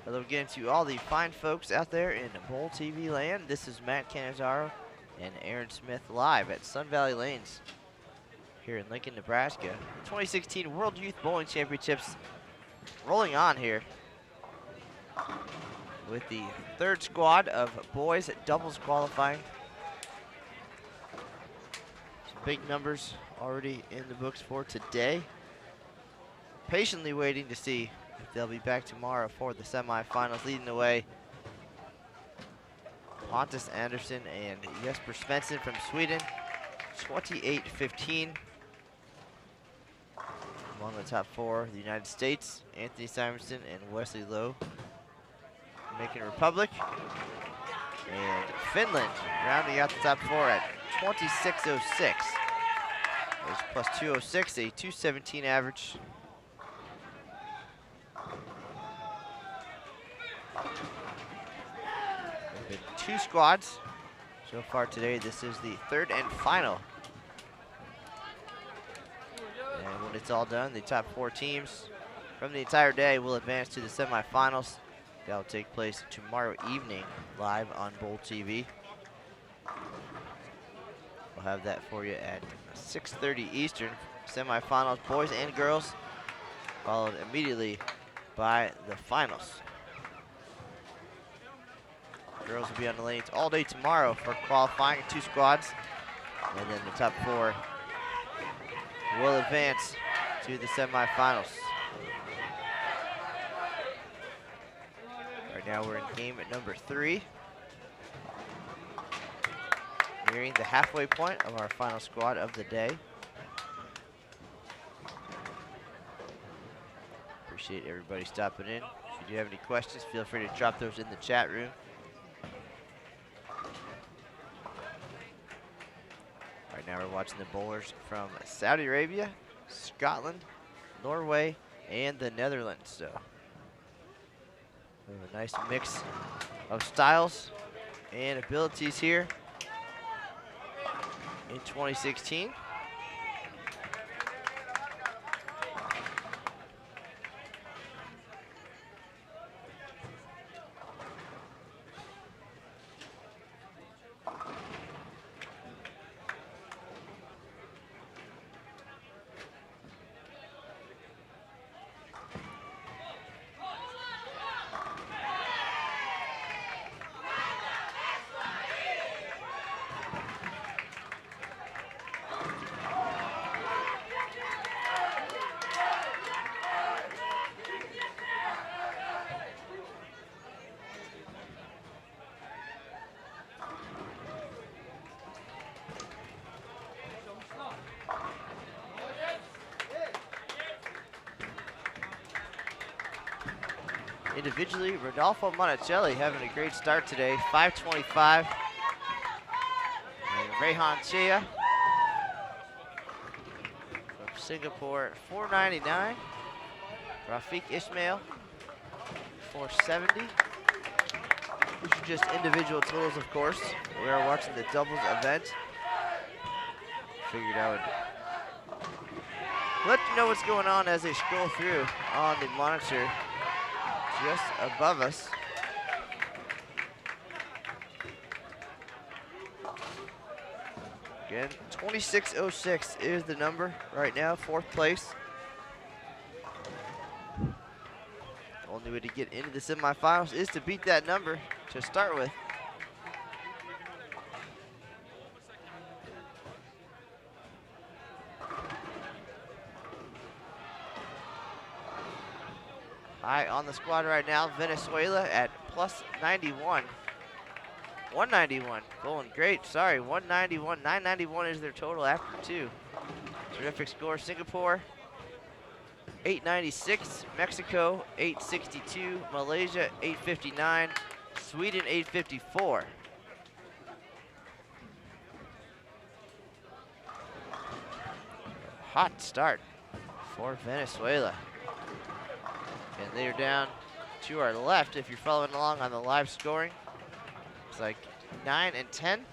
Hello again to all the fine folks out there in Bowl TV land. This is Matt Canizaro and Aaron Smith live at Sun Valley Lanes here in Lincoln, Nebraska. 2016 World Youth Bowling Championships rolling on here with the third squad of boys doubles qualifying. Some big numbers already in the books for today. Patiently waiting to see if they'll be back tomorrow for the semifinals. Leading the way, Pontus Andersson and Jesper Svensson from Sweden, 28-15. Among the top four, the United States, Anthony Simonson and Wesley Lowe. Dominican Republic and Finland rounding out the top four at 26.06. There's plus 206, a 217 average. There have been two squads so far today. This is the third and final. And when it's all done, the top four teams from the entire day will advance to the semifinals. That will take place tomorrow evening live on Bowl TV. We'll have that for you at 6:30 Eastern. Semifinals, boys and girls, followed immediately by the finals. Girls will be on the lanes all day tomorrow for qualifying, two squads. And then the top four will advance to the semifinals. Right now we're in game at number 3. Nearing the halfway point of our final squad of the day. Appreciate everybody stopping in. If you do have any questions, feel free to drop those in the chat room. Right now we're watching the bowlers from Saudi Arabia, Scotland, Norway, and the Netherlands. So we have a nice mix of styles and abilities here in 2016. Individually, Rodolfo Monticelli having a great start today, 525. And Rehan Chia from Singapore, 499. Rafiq Ismail, 470. These are just individual totals, of course. We are watching the doubles event. Figured I would let you know what's going on as they scroll through on the monitor just above us. Again, 26.06 is the number right now, 4th place. Only way to get into the semifinals is to beat that number to start with. High on the squad right now, Venezuela at plus 91. 191, bowling great, sorry, 191. 991 is their total after 2. Terrific score, Singapore, 896, Mexico, 862, Malaysia, 859, Sweden, 854. Hot start for Venezuela. And they are down to our left if you're following along on the live scoring. It's like 9 and 10.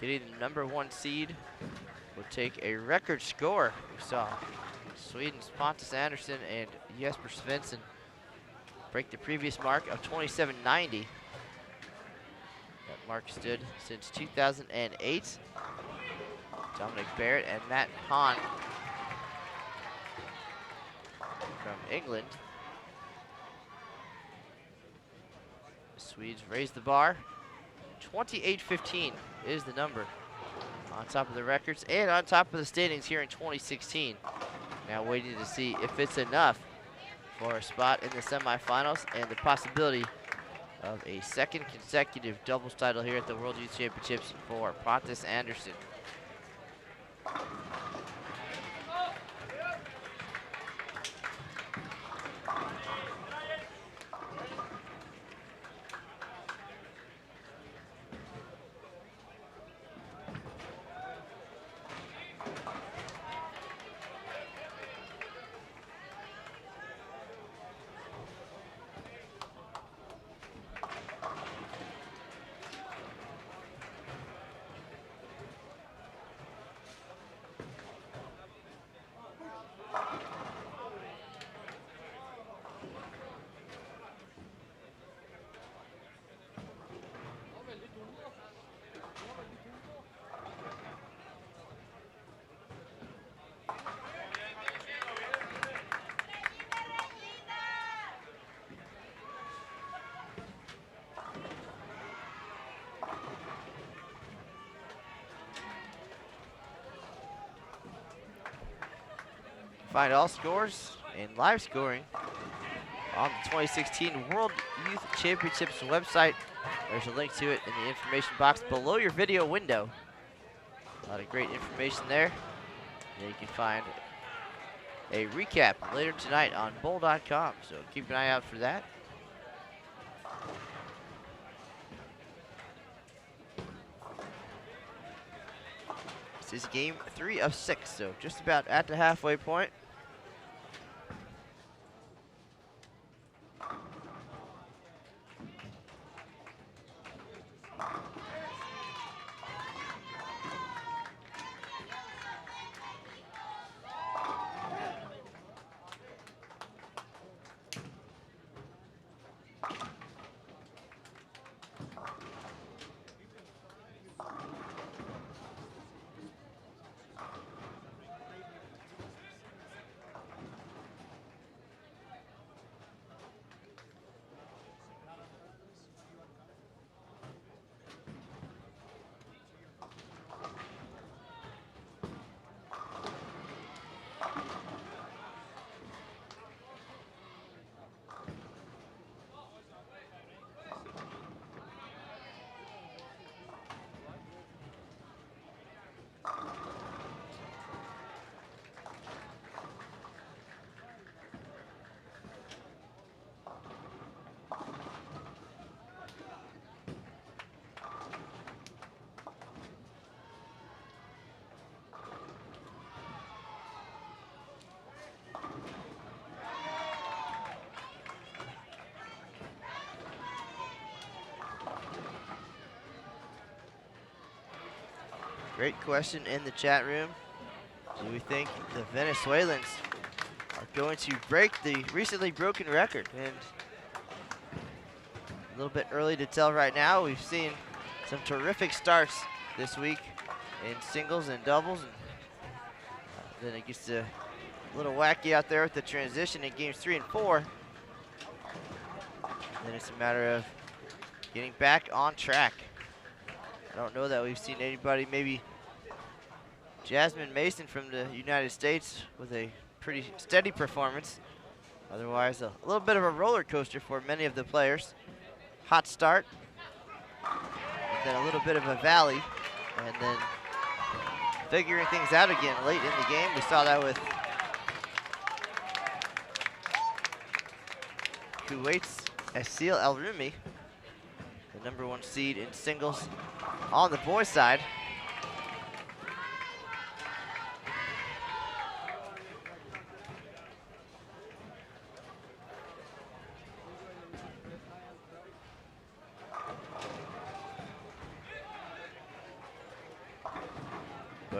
getting the #1 seed will take a record score. We saw Sweden's Pontus Andersson and Jesper Svensson break the previous mark of 27.90. That mark stood since 2008. Dominic Barrett and Matt Hahn from England. The Swedes raised the bar. 28.15 is the number on top of the records and on top of the standings here in 2016. Now waiting to see if it's enough for a spot in the semifinals and the possibility of a second consecutive doubles title here at the World Youth Championships for Pontus Andersson. Find all scores and live scoring on the 2016 World Youth Championships website. There's a link to it in the information box below your video window. A lot of great information there. And you can find a recap later tonight on bowl.com, so keep an eye out for that. This is game 3 of 6, so just about at the halfway point. Great question in the chat room. Do we think the Venezuelans are going to break the recently broken record? And a little bit early to tell right now. We've seen some terrific starts this week in singles and doubles. And then it gets a little wacky out there with the transition in games 3 and 4. Then it's a matter of getting back on track. I don't know that we've seen anybody, maybe Jasmine Mason from the United States with a pretty steady performance. Otherwise, a little bit of a roller coaster for many of the players. Hot start, and then a little bit of a valley, and then figuring things out again late in the game. We saw that with Kuwait's Asil El-Rumi, the #1 seed in singles on the boys' side.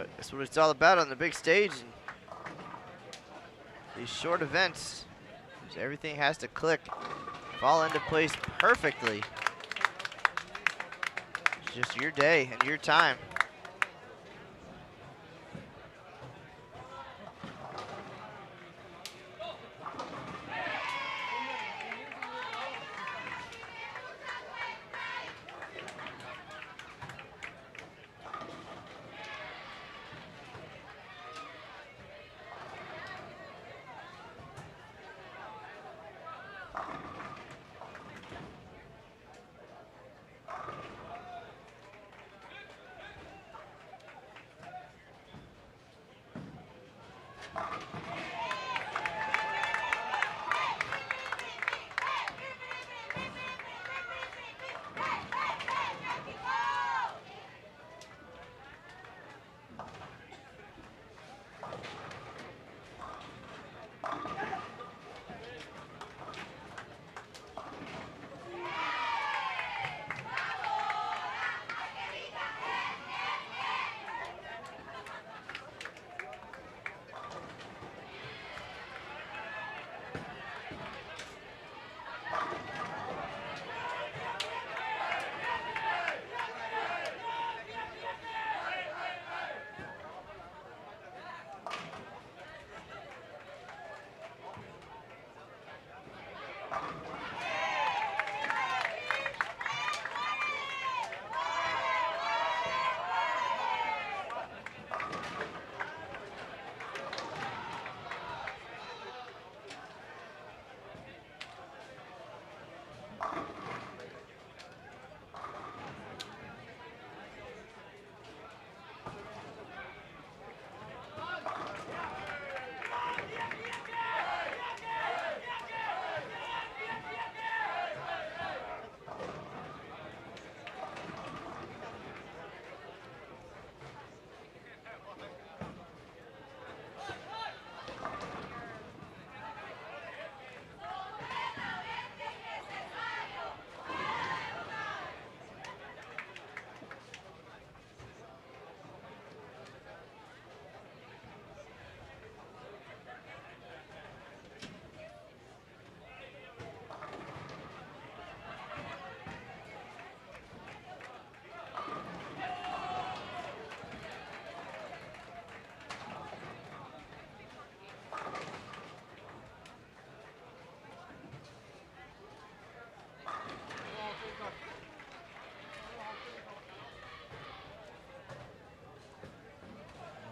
But that's what it's all about on the big stage. And these short events, everything has to click, fall into place perfectly. It's just your day and your time.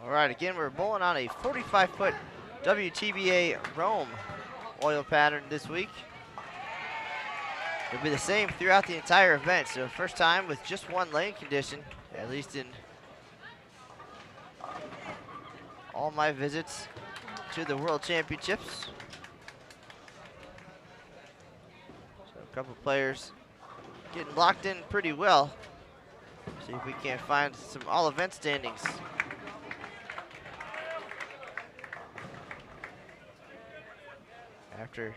All right, again, we're bowling on a 45-foot WTBA Rome oil pattern this week. It'll be the same throughout the entire event. So first time with just one lane condition, at least in all my visits to the World Championships. So a couple players getting locked in pretty well. See if we can't find some all event standings. After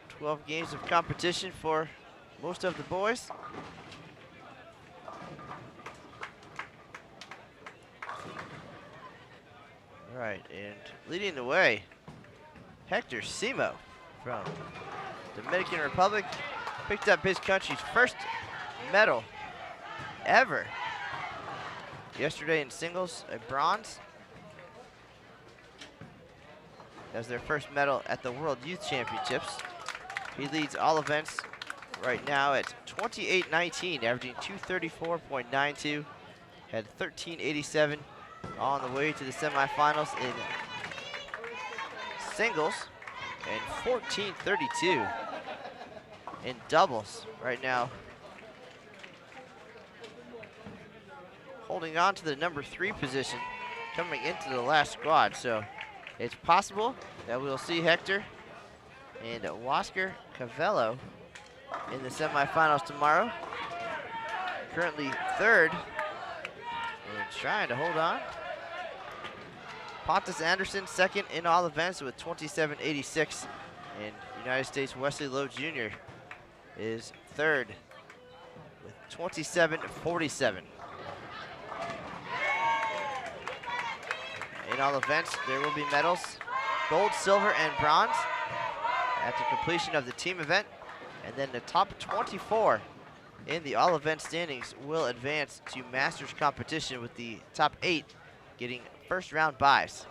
12 games of competition for most of the boys. All right, and leading the way, Hector Simo from Dominican Republic picked up his country's first medal ever yesterday in singles, a bronze. As their first medal at the World Youth Championships. He leads all events right now at 28.19, averaging 234.92. Had 13.87 on the way to the semifinals in singles and 14.32 in doubles right now. Holding on to the number 3 position coming into the last squad. So it's possible that we'll see Hector and Wasker Cavello in the semifinals tomorrow. Currently 3rd and trying to hold on. Pontus Anderson 2nd in all events with 27.86, and United States Wesley Lowe Jr. is 3rd with 27.47. In all events, there will be medals, gold, silver, and bronze at the completion of the team event. And then the top 24 in the all event standings will advance to Masters competition, with the top 8 getting first round byes.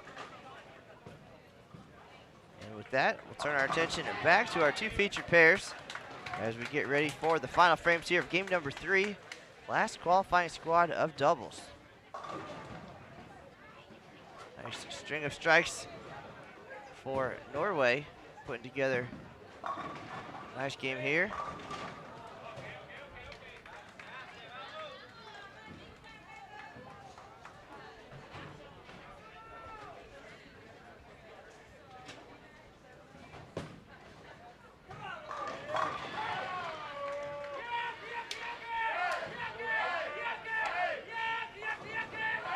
And with that, we'll turn our attention back to our 2 featured pairs as we get ready for the final frames here of game number 3, last qualifying squad of doubles. Nice string of strikes for Norway, putting together a nice game here.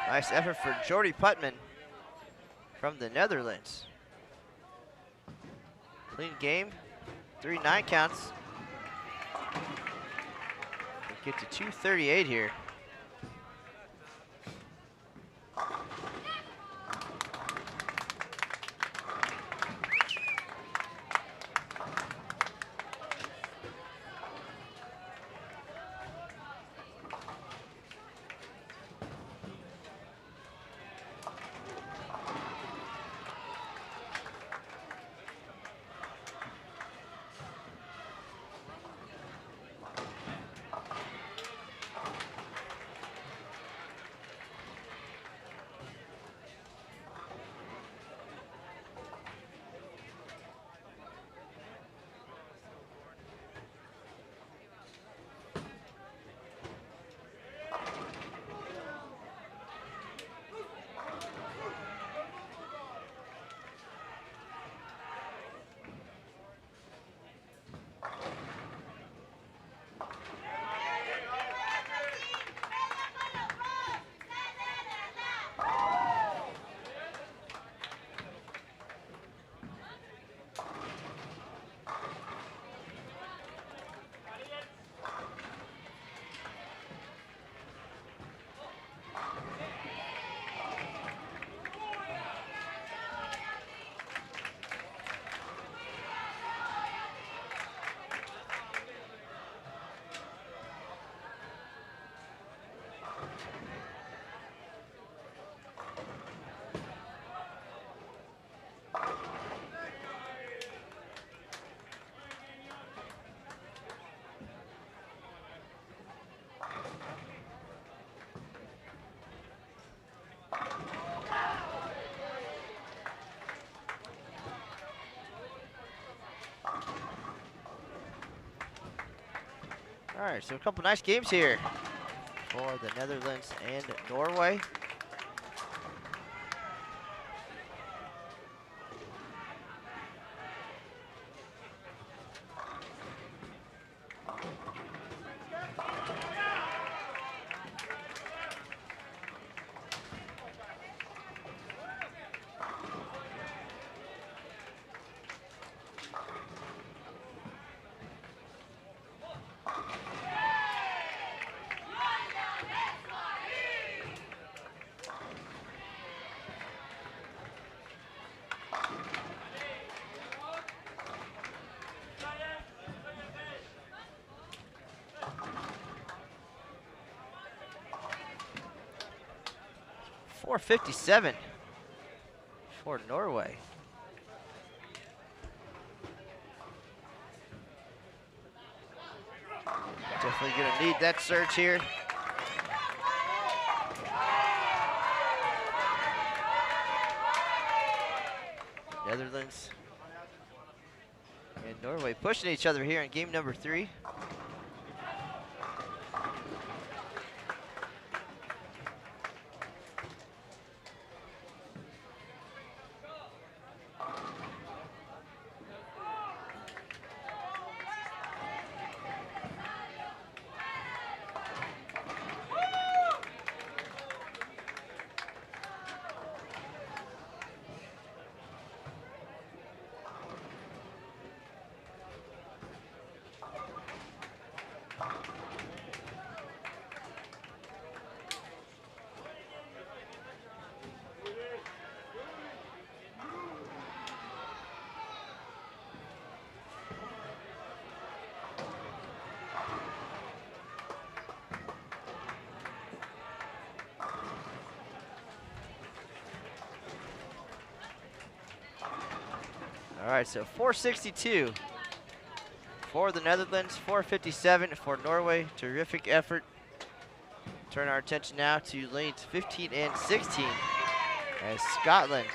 Nice effort for Jordy Putman from the Netherlands. Clean game, 3 9 counts. We'll get to 238 here. All right, so a couple nice games here for the Netherlands and Norway. .457 for Norway. Definitely going to need that surge here. Netherlands and Norway pushing each other here in game number 3. All right, so 462 for the Netherlands, 457 for Norway. Terrific effort. Turn our attention now to lanes 15 and 16 as Scotland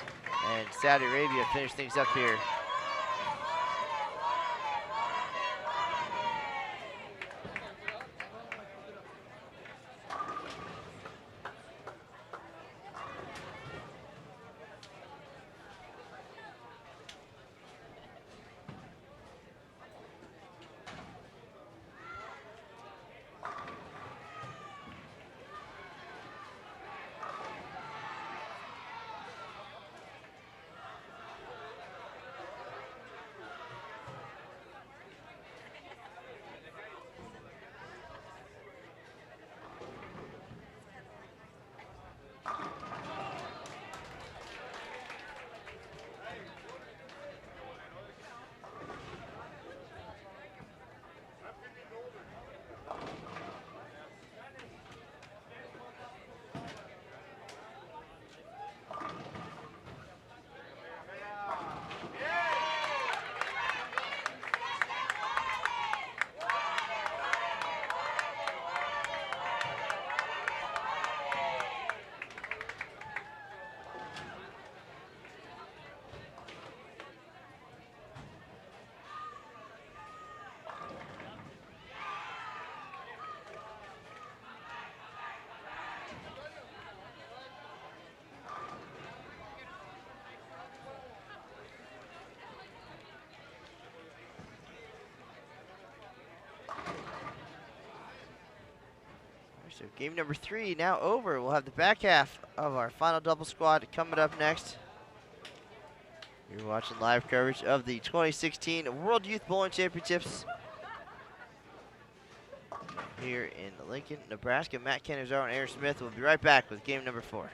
and Saudi Arabia finish things up here. So game number 3 now over. We'll have the back half of our final double squad coming up next. You're watching live coverage of the 2016 World Youth Bowling Championships here in Lincoln, Nebraska. Matt Canizaro and Aaron Smith will be right back with game number 4.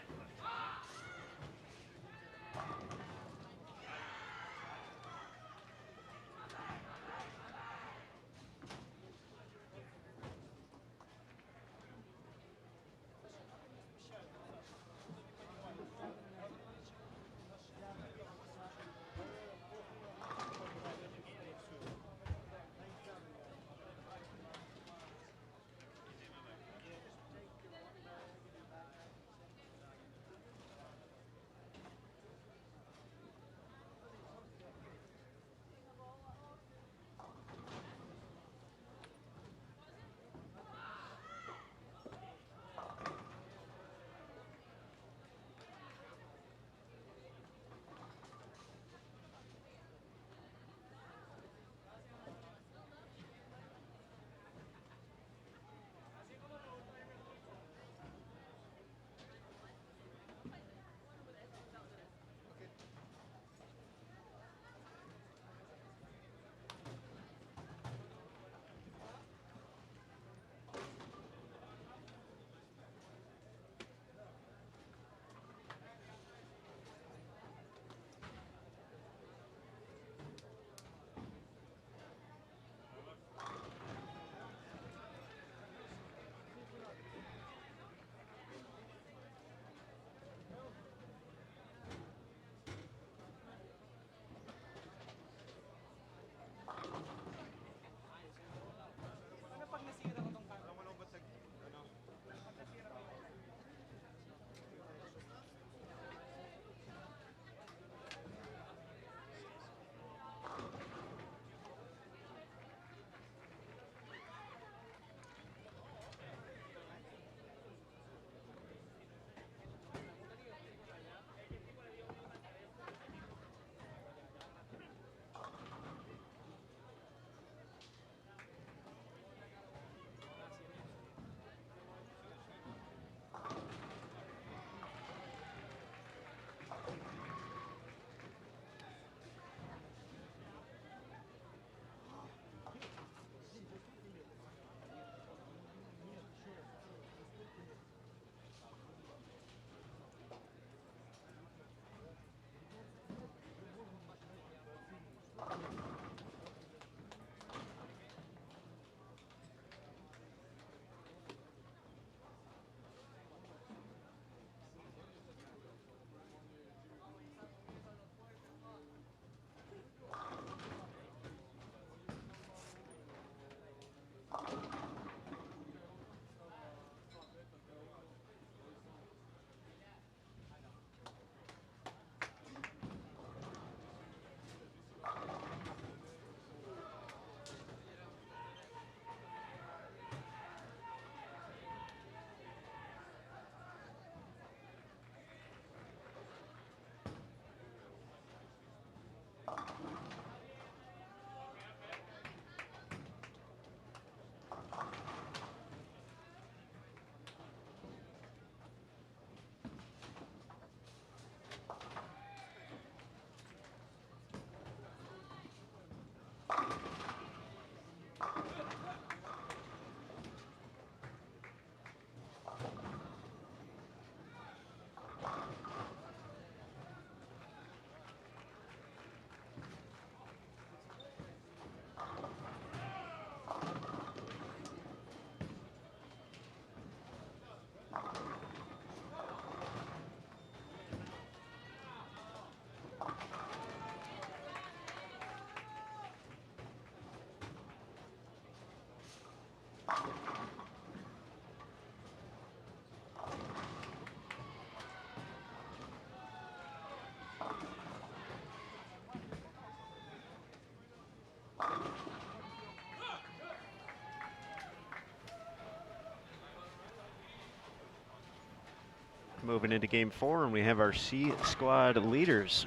Moving into game 4, and we have our C squad leaders.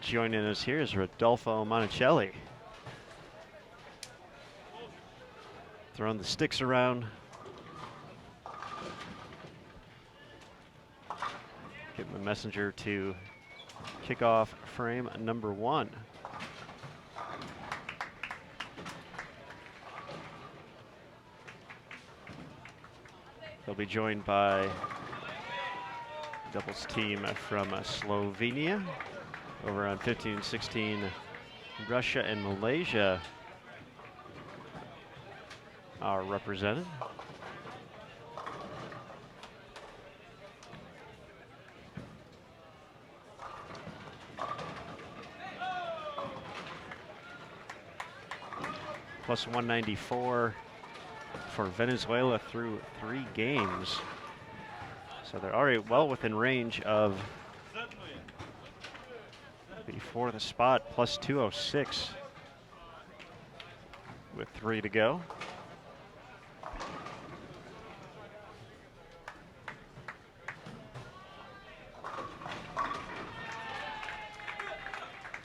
Joining us here is Rodolfo Monticelli. Throwing the sticks around. Getting the messenger to kick off frame number 1. They'll be joined by doubles team from Slovenia. Over on 15 and 16, Russia and Malaysia are represented. Plus 194 for Venezuela through 3 games. So they're already well within range of before the spot, plus 206 with 3 to go.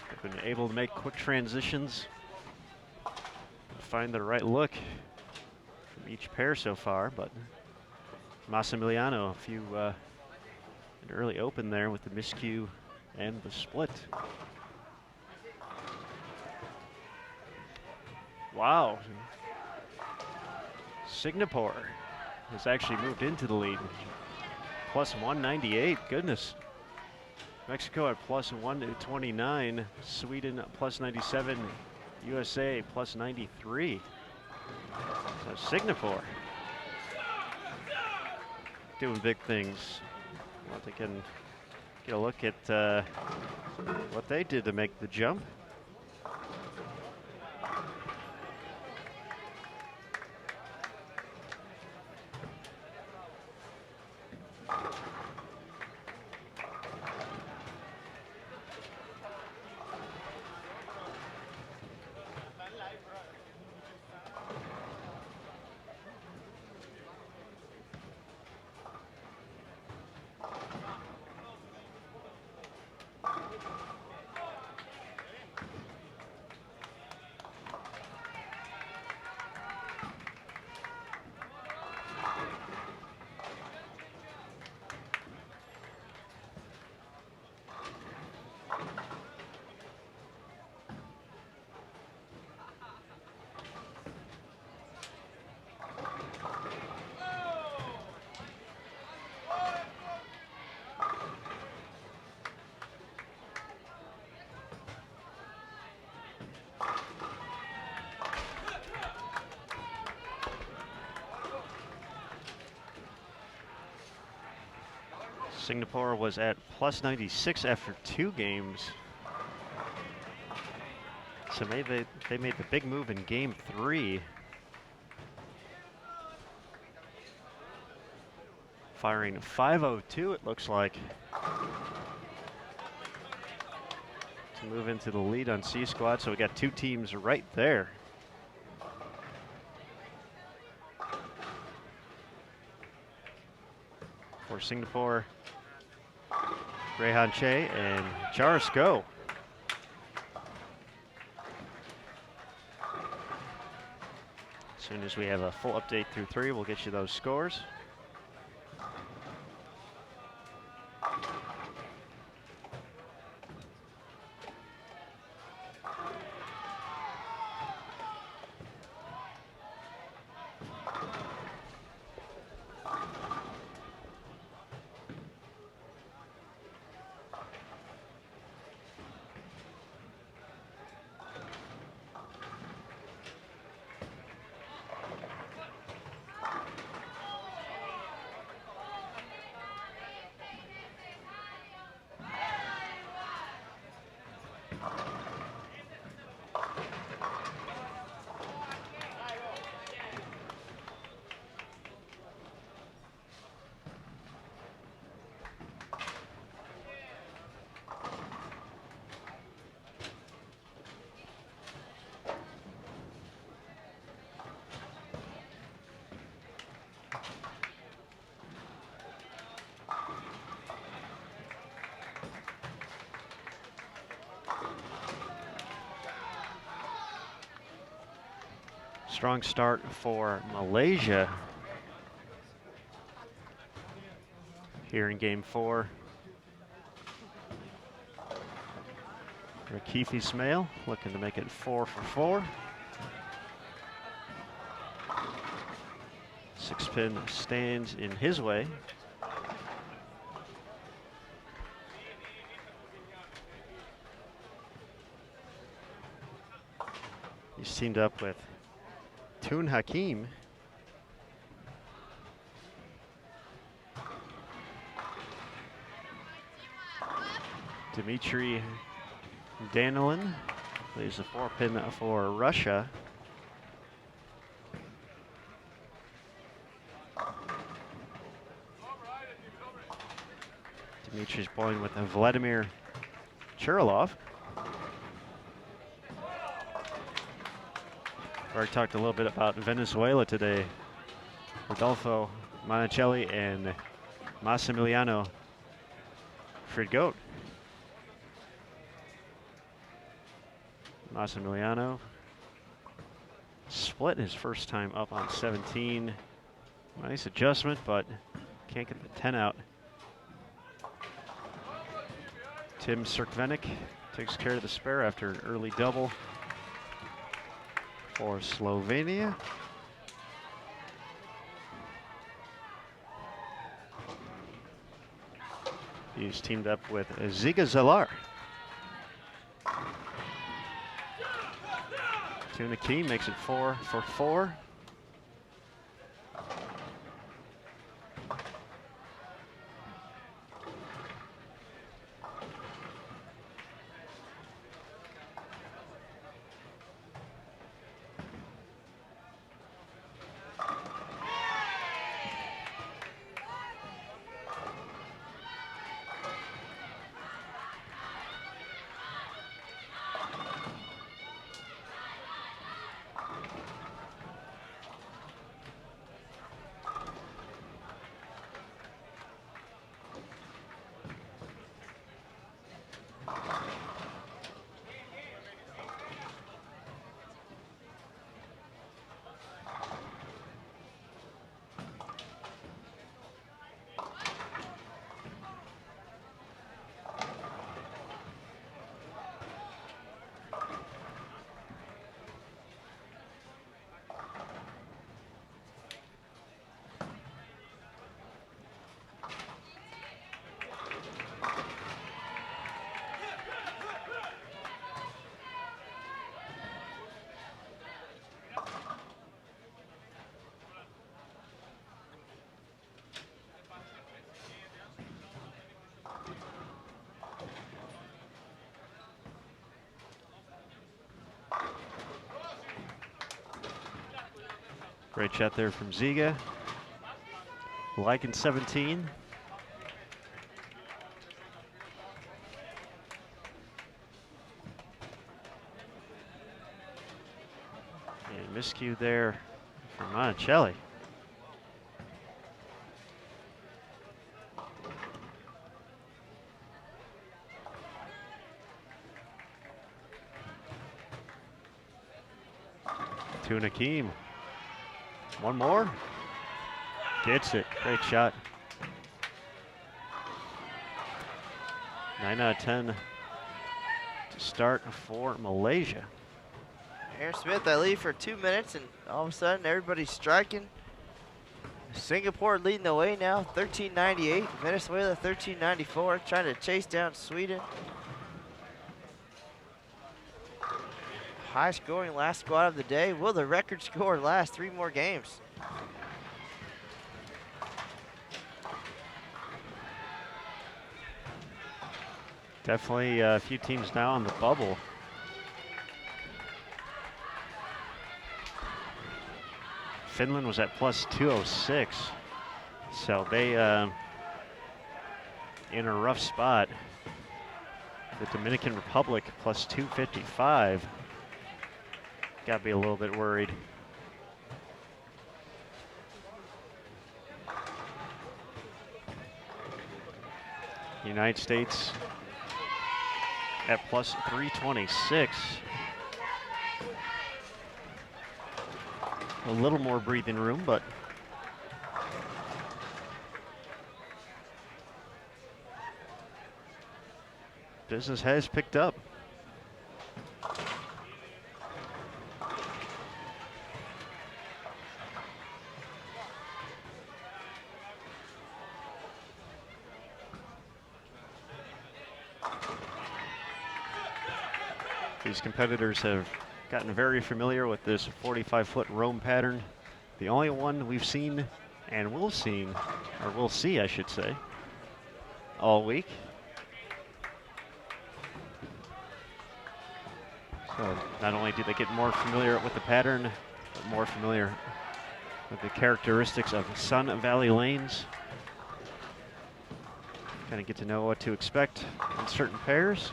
They've been able to make quick transitions, find the right look from each pair so far, but Massimiliano, a few an early open there with the miscue and the split. Wow. Singapore has actually moved into the lead. Plus 198, goodness. Mexico at plus 129, Sweden plus 97, USA plus 93. So Singapore doing big things. Well, they can get a look at what they did to make the jump. Singapore was at plus 96 after 2 games. So maybe they made the big move in game 3. Firing 502, it looks like, to move into the lead on C squad. So we got 2 teams right there. For Singapore, Rehan Che and Charis Go. As soon as we have a full update through 3, we'll get you those scores. Strong start for Malaysia here in game 4. Rakife Ismail looking to make it 4 for 4. 6-pin stands in his way. He's teamed up with Tun Hakim. Dmitry Danilin plays the 4-pin for Russia. Dmitry's bowling with Vladimir Churilov. We already talked a little bit about Venezuela today. Rodolfo Monicelli and Massimiliano Frigote. Massimiliano split his first time up on 17. Nice adjustment, but can't get the 10 out. Tim Srkvenik takes care of the spare after an early double for Slovenia. He's teamed up with Ziga Zalar. Tun Hakim makes it 4 for 4. Great shot there from Ziga. Like in 17. And miscue there from Monticelli. Tun Hakim. One more. Gets it. Great shot. 9 out of 10 to start for Malaysia. Aaron Smith, I lead for 2 minutes, and all of a sudden everybody's striking. Singapore leading the way now, 13.98. Venezuela 13.94, trying to chase down Sweden. High scoring last squad of the day. Will the record score last 3 more games? Definitely a few teams now on the bubble. Finland was at plus 206. So they in a rough spot. The Dominican Republic plus 255. Got to be a little bit worried. United States at plus 326. a little more breathing room, but business has picked up. These competitors have gotten very familiar with this 45-foot roam pattern. The only one we've seen and will see, I should say, all week. So not only do they get more familiar with the pattern, but more familiar with the characteristics of Sun Valley lanes. Kind of get to know what to expect in certain pairs.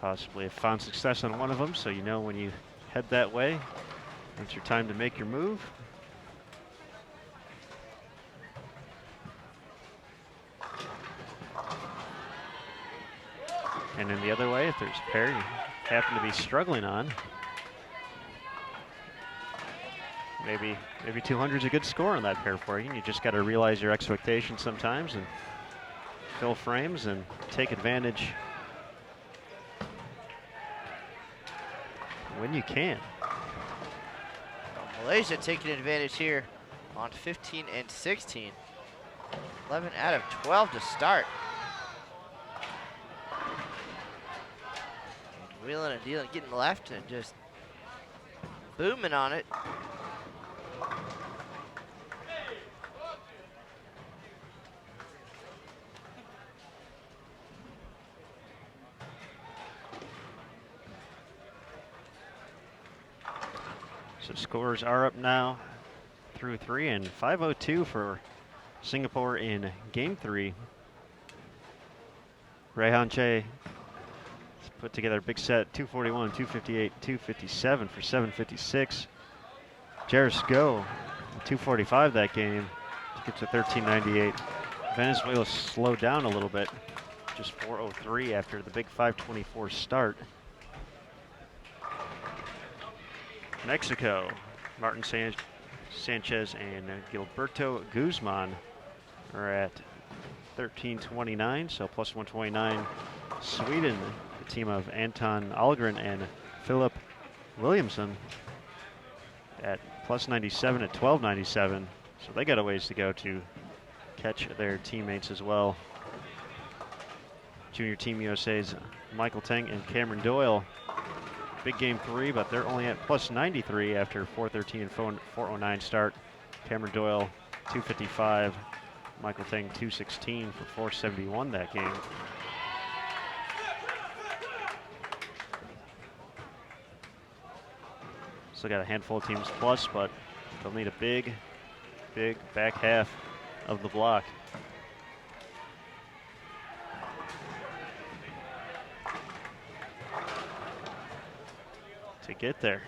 Possibly have found success on one of them, so you know when you head that way, it's your time to make your move. And then the other way, if there's a pair you happen to be struggling on, maybe 200 is a good score on that pair for you. And you just got to realize your expectations sometimes and fill frames and take advantage when you can. Malaysia taking advantage here on 15 and 16. 11 out of 12 to start. And wheeling and dealing, getting left and just booming on it. So scores are up now through 3, and 5:02 for Singapore in game 3. Rehan Che put together a big set, 241, 258, 257 for 756. Jairus Go, 245 that game to get to 1398. Venezuela slowed down a little bit, just 403 after the big 524 start. Mexico, Martin Sanchez and Gilberto Guzman are at 1329, so plus 129. Sweden, the team of Anton Algren and Philip Williamson at plus 97 at 1297. So they got a ways to go to catch their teammates as well. Junior Team USA's Michael Teng and Cameron Doyle. Big game 3, but they're only at plus 93 after 413 and 409 start. Cameron Doyle 255, Michael Teng 216 for 471 that game. Still got a handful of teams plus, but they'll need a big back half of the block. To get there.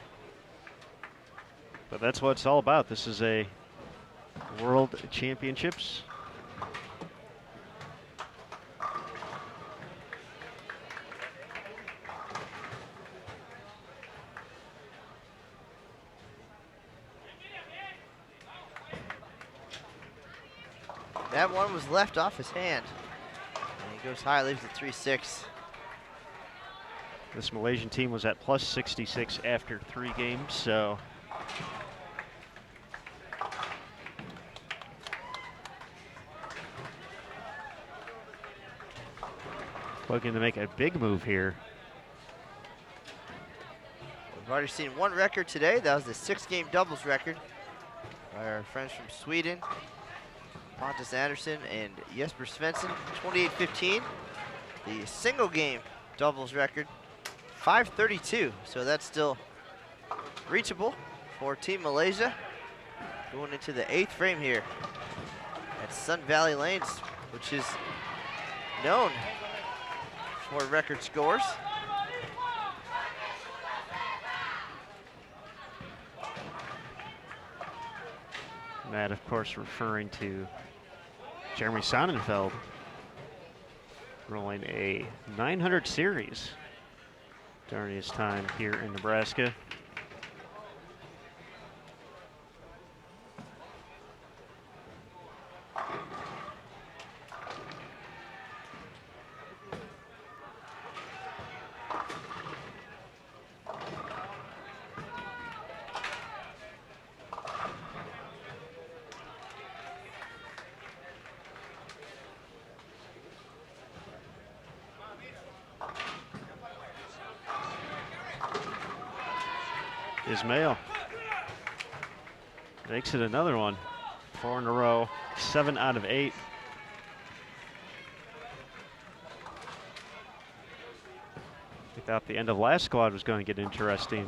But that's what it's all about. This is a World Championships. That one was left off his hand. And he goes high, leaves it 3-6. This Malaysian team was at plus 66 after 3 games, so looking to make a big move here. We've already seen one record today. That was the 6-game doubles record by our friends from Sweden, Pontus Andersson and Jesper Svensson, 28-15. The single game doubles record, 5:32. So that's still reachable for Team Malaysia. Going into the 8th frame here at Sun Valley Lanes, which is known for record scores. And that, of course, referring to Jeremy Sonnenfeld rolling a 900 series during his time here in Nebraska. Ismail makes it another one. 4 in a row, 7 out of 8. We thought the end of last squad was going to get interesting.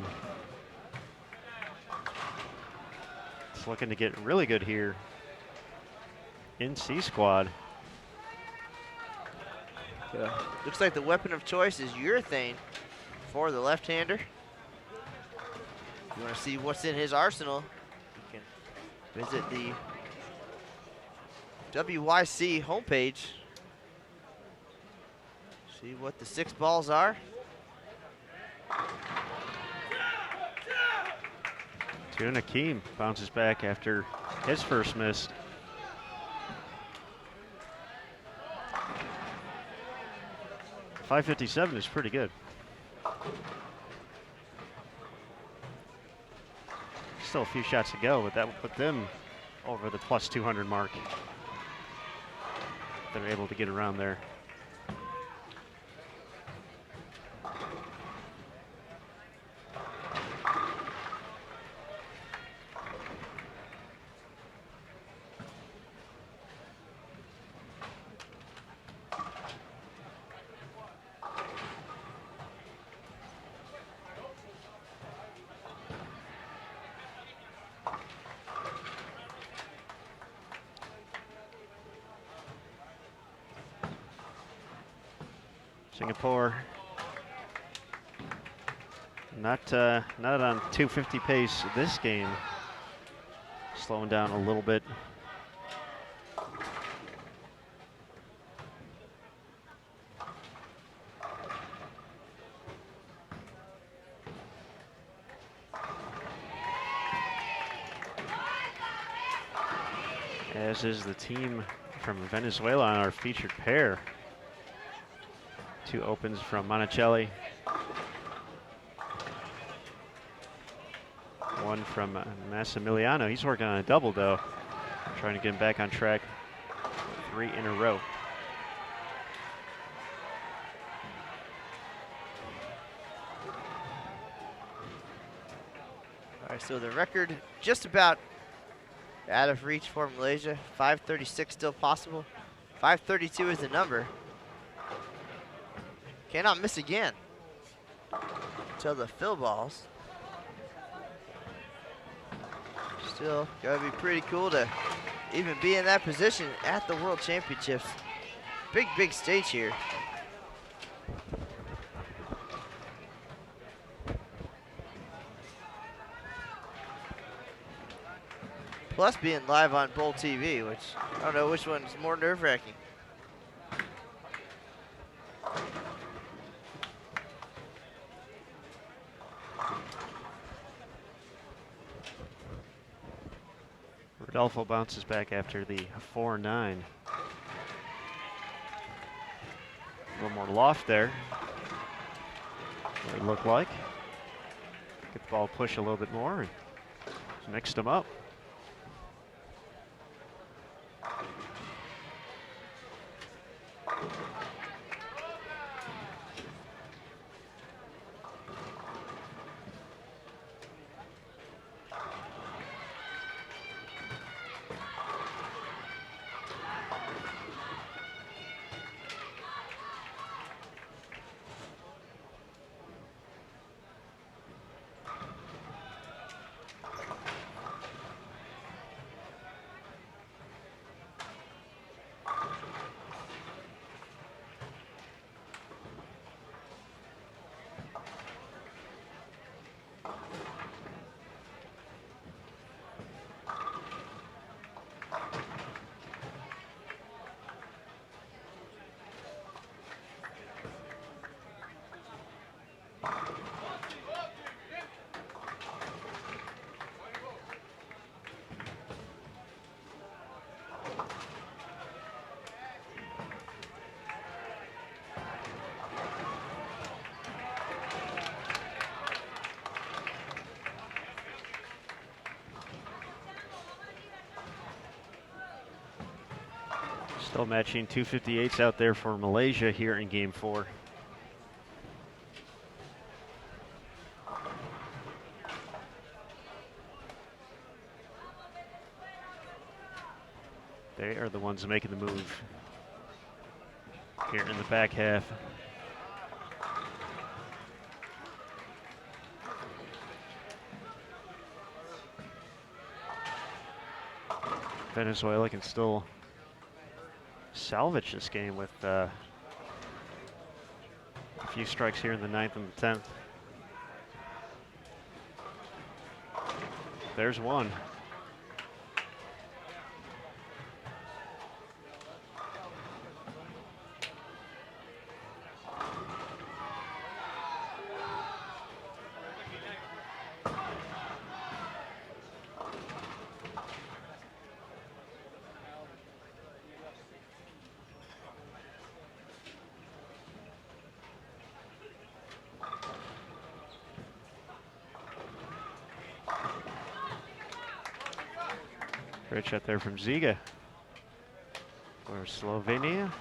It's looking to get really good here in C squad. Yeah. Looks like the weapon of choice is urethane for the left-hander. If you want to see what's in his arsenal, you can visit the WYC homepage. See what the 6 balls are. Tuna Keem bounces back after his first miss. .557 is pretty good. Still a few shots to go, but that will put them over the plus 200 mark. They're able to get around there. Singapore not on 250 pace this game, slowing down a little bit. As is the team from Venezuela on our featured pair. 2 opens from Monticelli. 1 from Massimiliano. He's working on a double though, trying to get him back on track. 3 in a row. All right, so the record just about out of reach for Malaysia. 536 still possible. 532 is the number. Cannot miss again until the fill balls. Still gotta be pretty cool to even be in that position at the World Championships. Big stage here. Plus being live on Bowl TV, which I don't know which one's more nerve-wracking. Rodolfo bounces back after the 4-9. A little more loft there. What it looked like. Get the ball push a little bit more and mixed them up. Still matching 258s out there for Malaysia here in game 4. They are the ones making the move here in the back half. Venezuela can still salvage this game with a few strikes here in the 9th and the 10th. There's one. Great shot there from Ziga for Slovenia.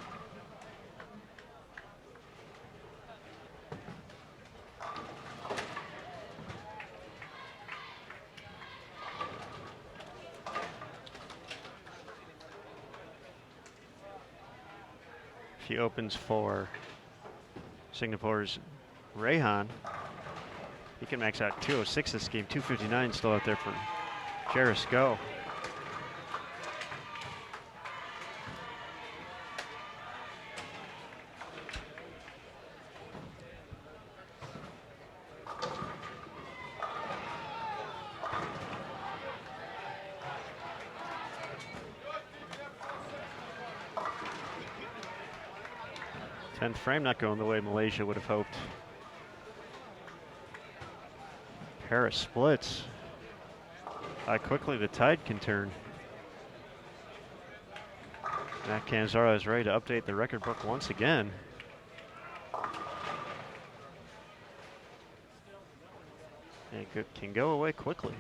She opens for Singapore's Rehan. He can max out 206 this game. 259 still out there for Jairus Go. Frame not going the way Malaysia would have hoped. Paris splits. How quickly the tide can turn. Matt Canzaro is ready to update the record book once again. And it can go away quickly.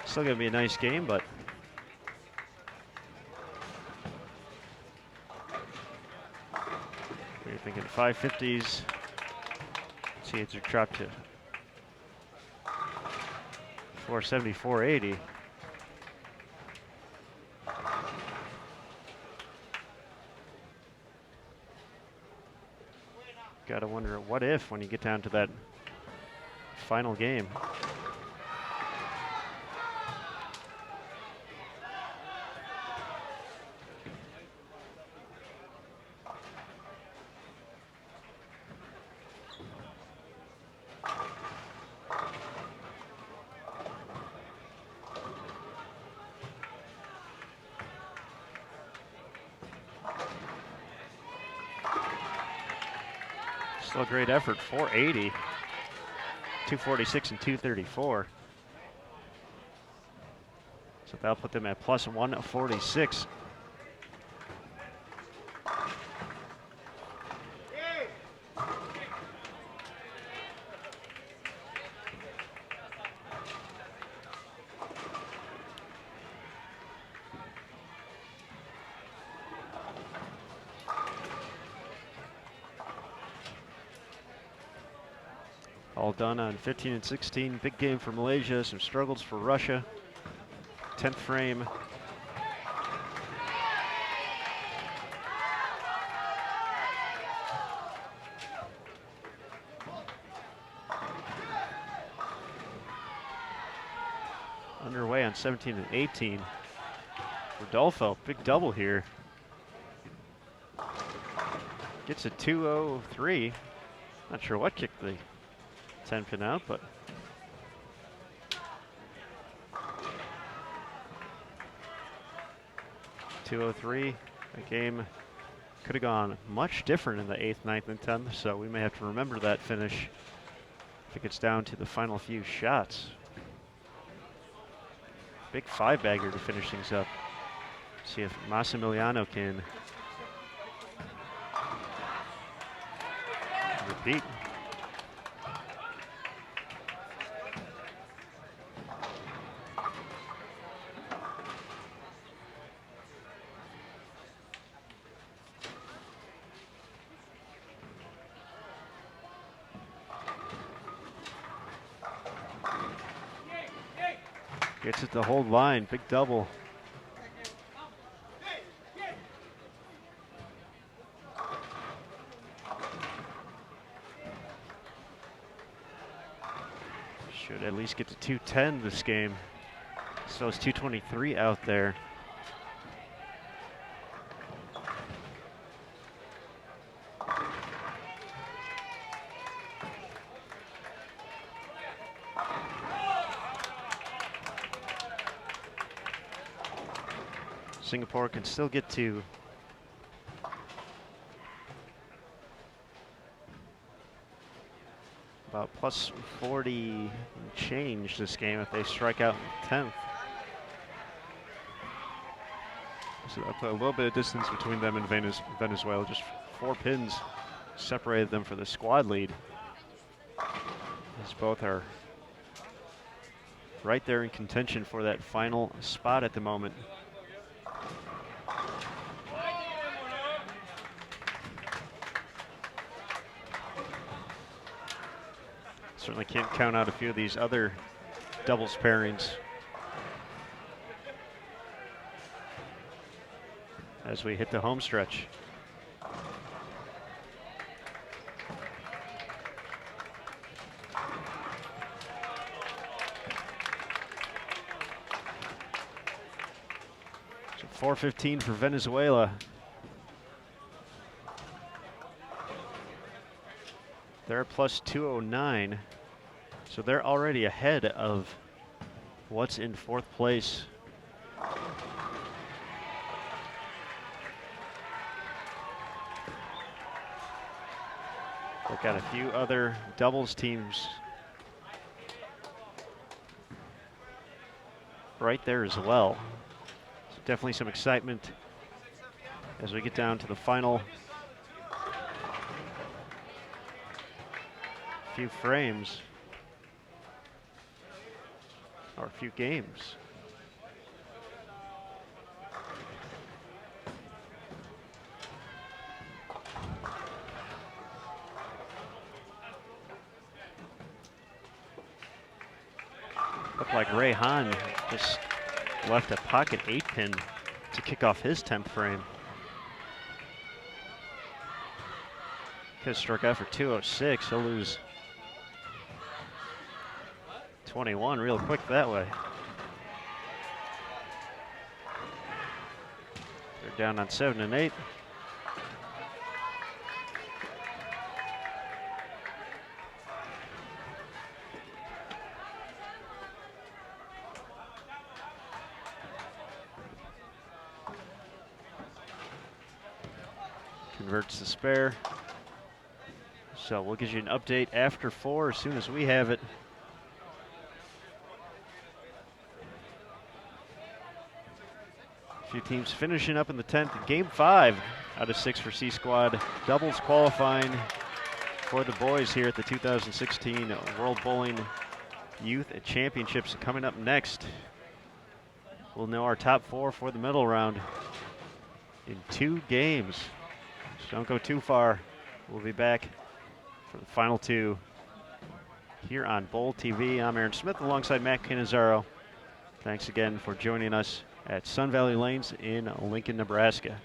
Still gonna be a nice game, but we're thinking 550s. See, it's dropped to 470, 480. Gotta wonder what if when you get down to that final game. Still a great effort, 480, 246 and 234. So that'll put them at plus 146. All done on 15 and 16. Big game for Malaysia, some struggles for Russia. 10th frame. Underway on 17 and 18. Rodolfo, big double here. Gets a 203. Not sure what kicked the 10 pin out, but .203. The game could have gone much different in the 8th, 9th, and 10th, so we may have to remember that finish if it gets down to the final few shots. Big 5-bagger to finish things up. See if Massimiliano can repeat. Gets it to hold line, big double. Should at least get to 210 this game. So it's 223 out there. Singapore can still get to about plus 40 and change this game if they strike out in 10th. So that put a little bit of distance between them and Venezuela. Just 4 pins separated them for the squad lead. As both are right there in contention for that final spot at the moment. Certainly can't count out a few of these other doubles pairings as we hit the home stretch. So 415 for Venezuela. They're plus 209. So they're already ahead of what's in 4th place. They've got a few other doubles teams right there as well. So definitely some excitement as we get down to the final few frames. Or a few games. Looked like Ray Han just left a pocket 8-pin to kick off his 10th frame. Could have struck out for 206. He'll lose 21 real quick that way. They're down on 7 and 8. Converts the spare. So we'll give you an update after 4 as soon as we have it. A few teams finishing up in the 10th. Game 5 out of 6 for C Squad. Doubles qualifying for the boys here at the 2016 World Bowling Youth Championships. Coming up next, we'll know our top 4 for the medal round in 2 games. So don't go too far. We'll be back for the final 2 here on Bowl TV. I'm Aaron Smith alongside Matt Cannizzaro. Thanks again for joining us at Sun Valley Lanes in Lincoln, Nebraska.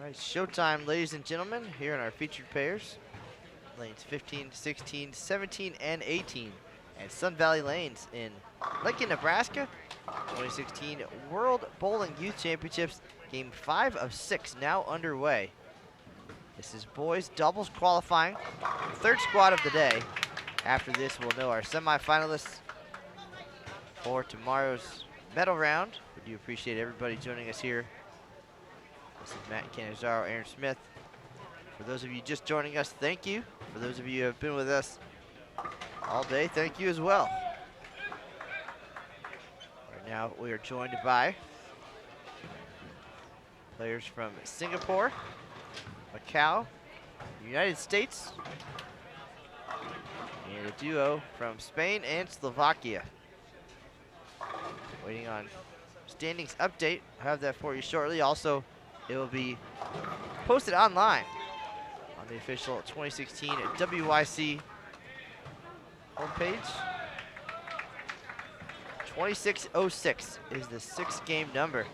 All right, showtime, ladies and gentlemen, here in our featured pairs. Lanes 15, 16, 17, and 18 at Sun Valley Lanes in Lincoln, Nebraska. 2016 World Bowling Youth Championships, game 5 of 6 now underway. This is boys doubles qualifying, third squad of the day. After this, we'll know our semifinalists for tomorrow's medal round. We do appreciate everybody joining us here. This is Matt Canizaro, Aaron Smith. For those of you just joining us, thank you. For those of you who have been with us all day, thank you as well. Right now, we are joined by players from Singapore, Macau, United States, and a duo from Spain and Slovakia. Waiting on standings update. I'll have that for you shortly. Also, it will be posted online on the official 2016 WYC homepage. 2606 is the 6-game number.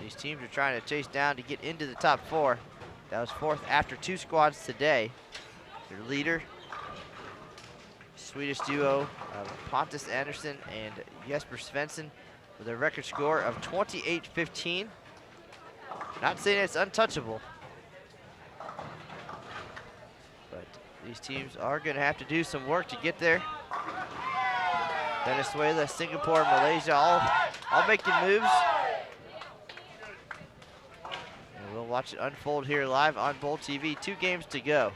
These teams are trying to chase down to get into the top 4. That was 4th after 2 squads today. Their leader, Swedish duo of Pontus Andersson and Jesper Svensson, with a record score of 28-15. Not saying it's untouchable, but these teams are going to have to do some work to get there. Venezuela, Singapore, Malaysia, all making moves. And we'll watch it unfold here live on Bowl TV. 2 games to go.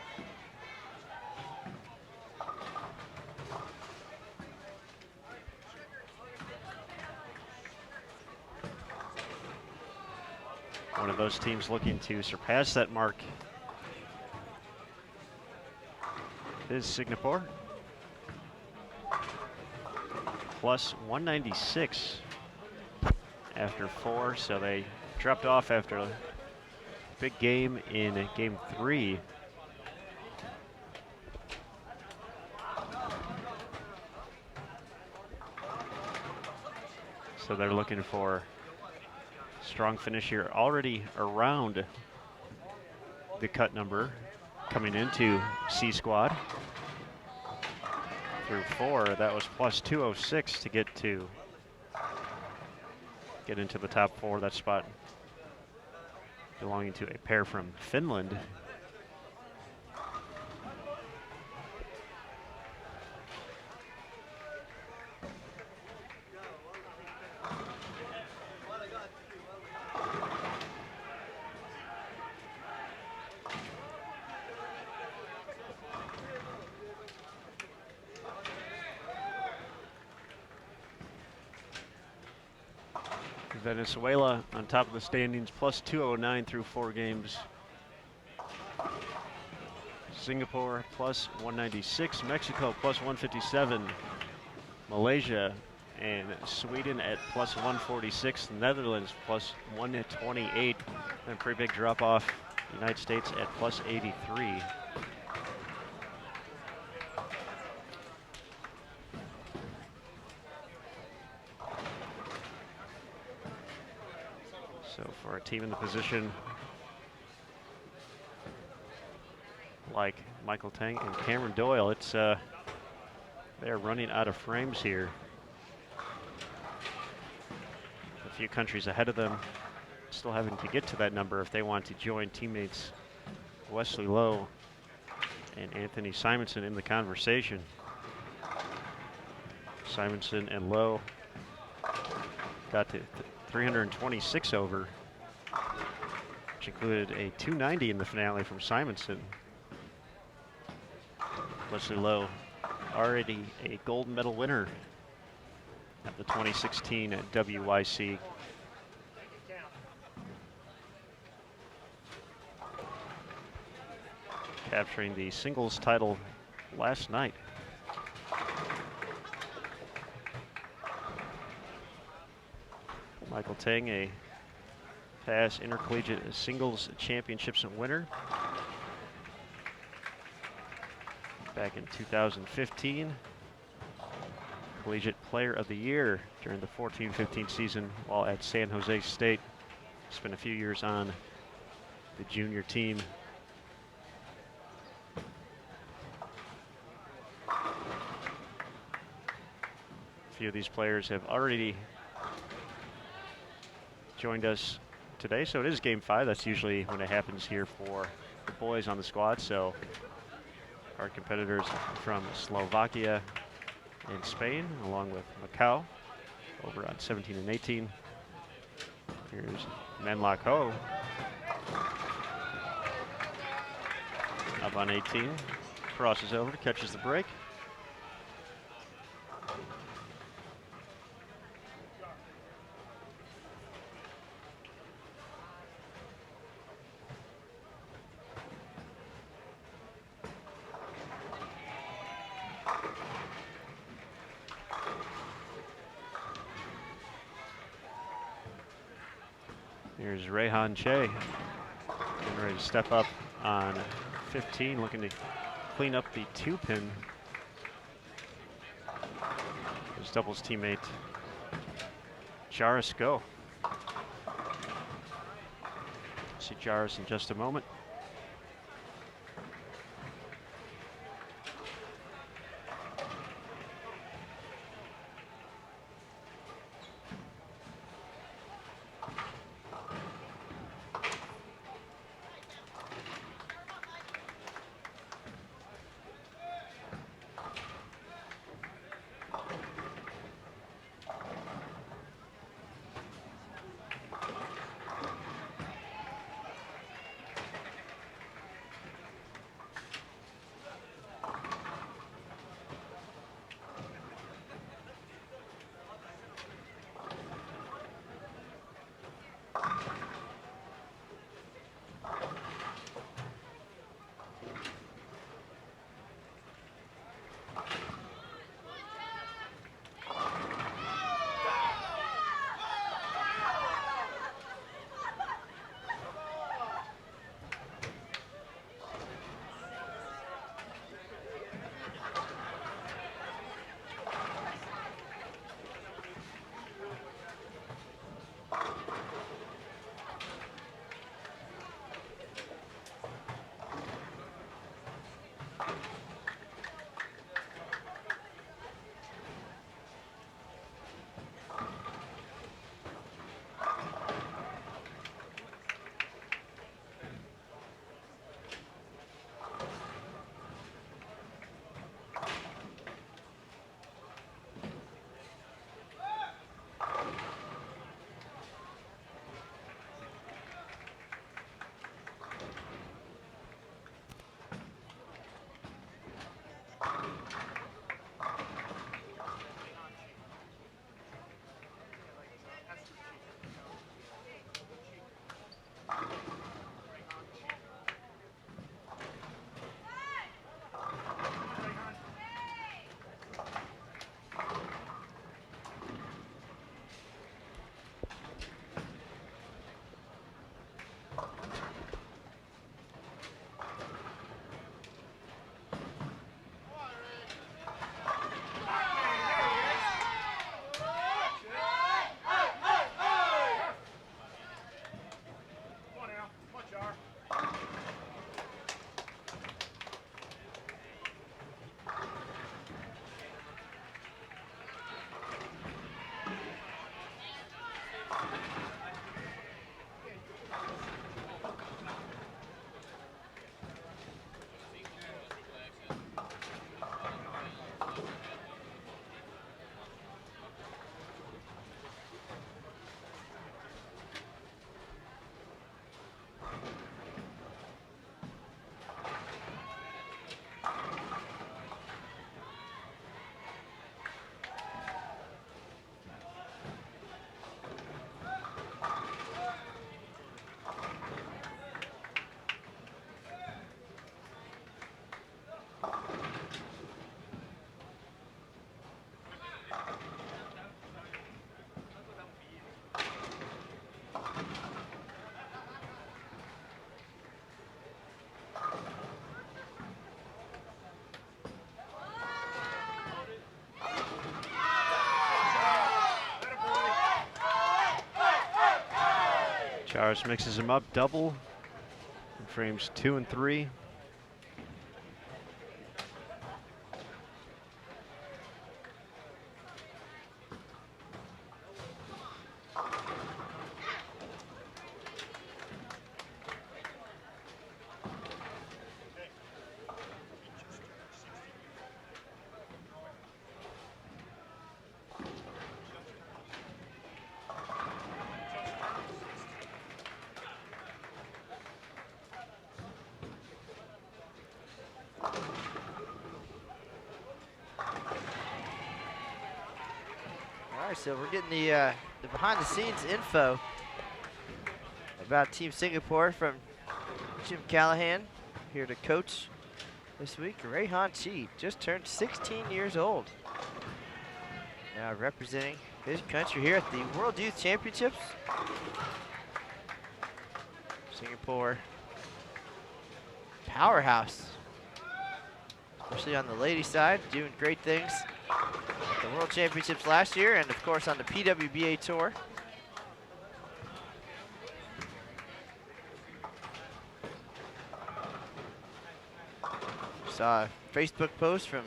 One of those teams looking to surpass that mark is Singapore. Plus 196 after 4, so they dropped off after a big game in game 3. So they're looking for strong finish here, already around the cut number coming into C squad. Through 4, that was plus 206 to get into the top 4. That spot belonging to a pair from Finland. Venezuela on top of the standings, plus 209 through 4 games. Singapore plus 196, Mexico plus 157, Malaysia and Sweden at plus 146, the Netherlands plus 128, and a pretty big drop off, United States at plus 83. So for a team in the position like Michael Tang and Cameron Doyle, it's they're running out of frames here. A few countries ahead of them still having to get to that number if they want to join teammates Wesley Lowe and Anthony Simonson in the conversation. Simonson and Lowe got to 326 over, which included a 290 in the finale from Simonson. Wesley Lowe, already a gold medal winner at the 2016 WYC. Capturing the singles title last night. Michael Tang, a past intercollegiate singles championships winner back in 2015. Collegiate Player of the Year during the 14-15 season while at San Jose State. Spent a few years on the junior team. A few of these players have already joined us today, so it is game 5. That's usually when it happens here for the boys on the squad. So our competitors from Slovakia and Spain, along with Macau over on 17 and 18. Here's Menlak Ho up on 18, crosses over, catches the break. Here's Rehan Che, getting ready to step up on 15, looking to clean up the 2-pin. His doubles teammate, Jaris go. See Jaris in just a moment. Jaris mixes him up, double in frames 2 and 3. So we're getting the behind-the-scenes info about Team Singapore from Jim Callahan, here to coach this week. Raihan Chi just turned 16 years old. Now representing his country here at the World Youth Championships. Singapore powerhouse, especially on the ladies' side, doing great things. The World Championships last year, and of course on the PWBA Tour. Saw a Facebook post from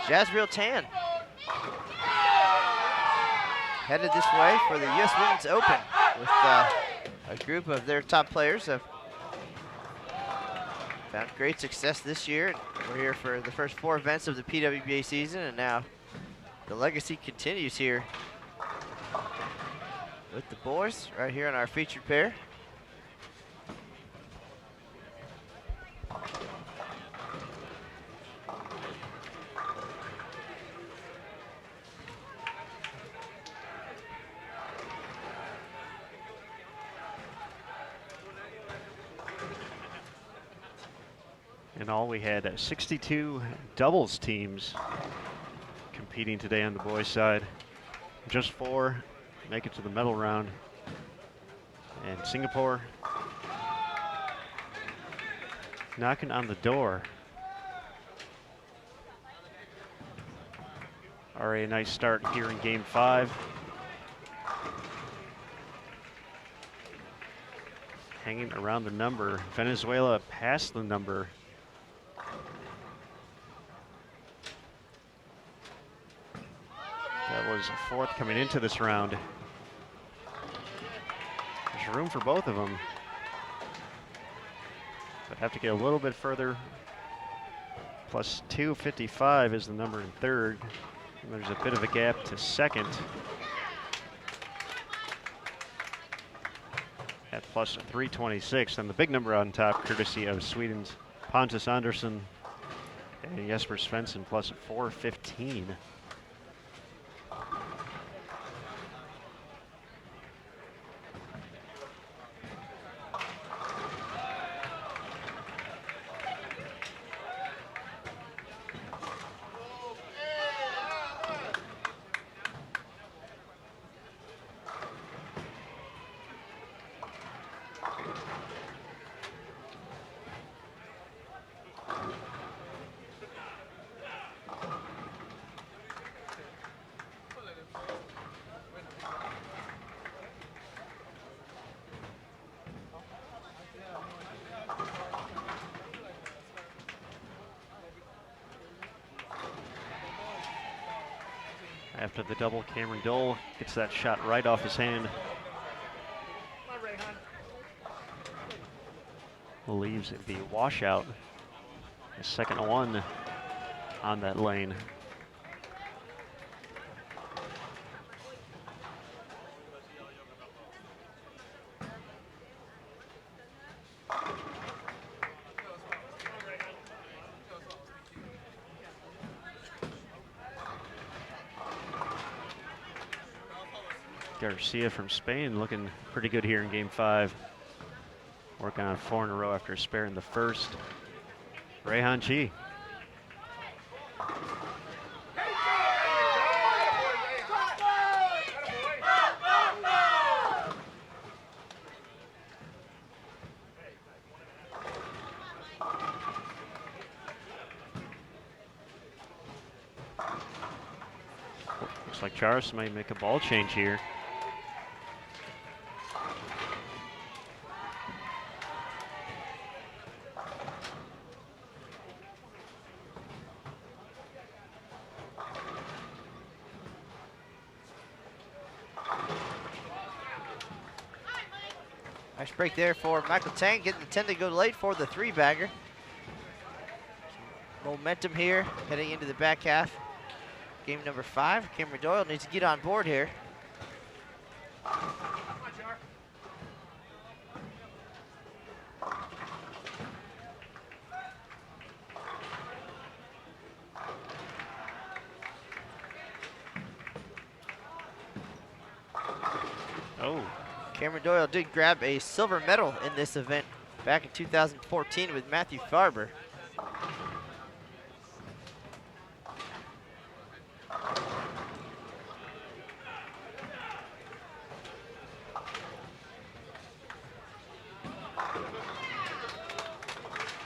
Jazreel Tan, headed this way for the U.S. Women's Open with a group of their top players. Have found great success this year. We're here for the first 4 events of the PWBA season, and now the legacy continues here with the boys right here on our featured pair. In all, we had 62 doubles teams competing today on the boys' side. Just 4 make it to the medal round. And Singapore knocking on the door. Already a nice start here in game 5. Hanging around the number. Venezuela passed the number. That was 4th coming into this round. There's room for both of them. But have to get a little bit further. Plus 255 is the number in 3rd. And there's a bit of a gap to 2nd. At plus 326. And the big number on top, courtesy of Sweden's Pontus Andersson and Jesper Svensson, plus 415. After the double, Cameron Dole gets that shot right off his hand. Leaves the washout. The second one on that lane. Garcia from Spain looking pretty good here in game 5. Working on 4 in a row after sparing the first. Raihan Chi. Looks like Charis might make a ball change here. Nice break there for Michael Tang, getting the 10 to go late for the 3-bagger. Momentum here, heading into the back half. Game number 5. Cameron Doyle needs to get on board here. Oh. Cameron Doyle did grab a silver medal in this event back in 2014 with Matthew Farber.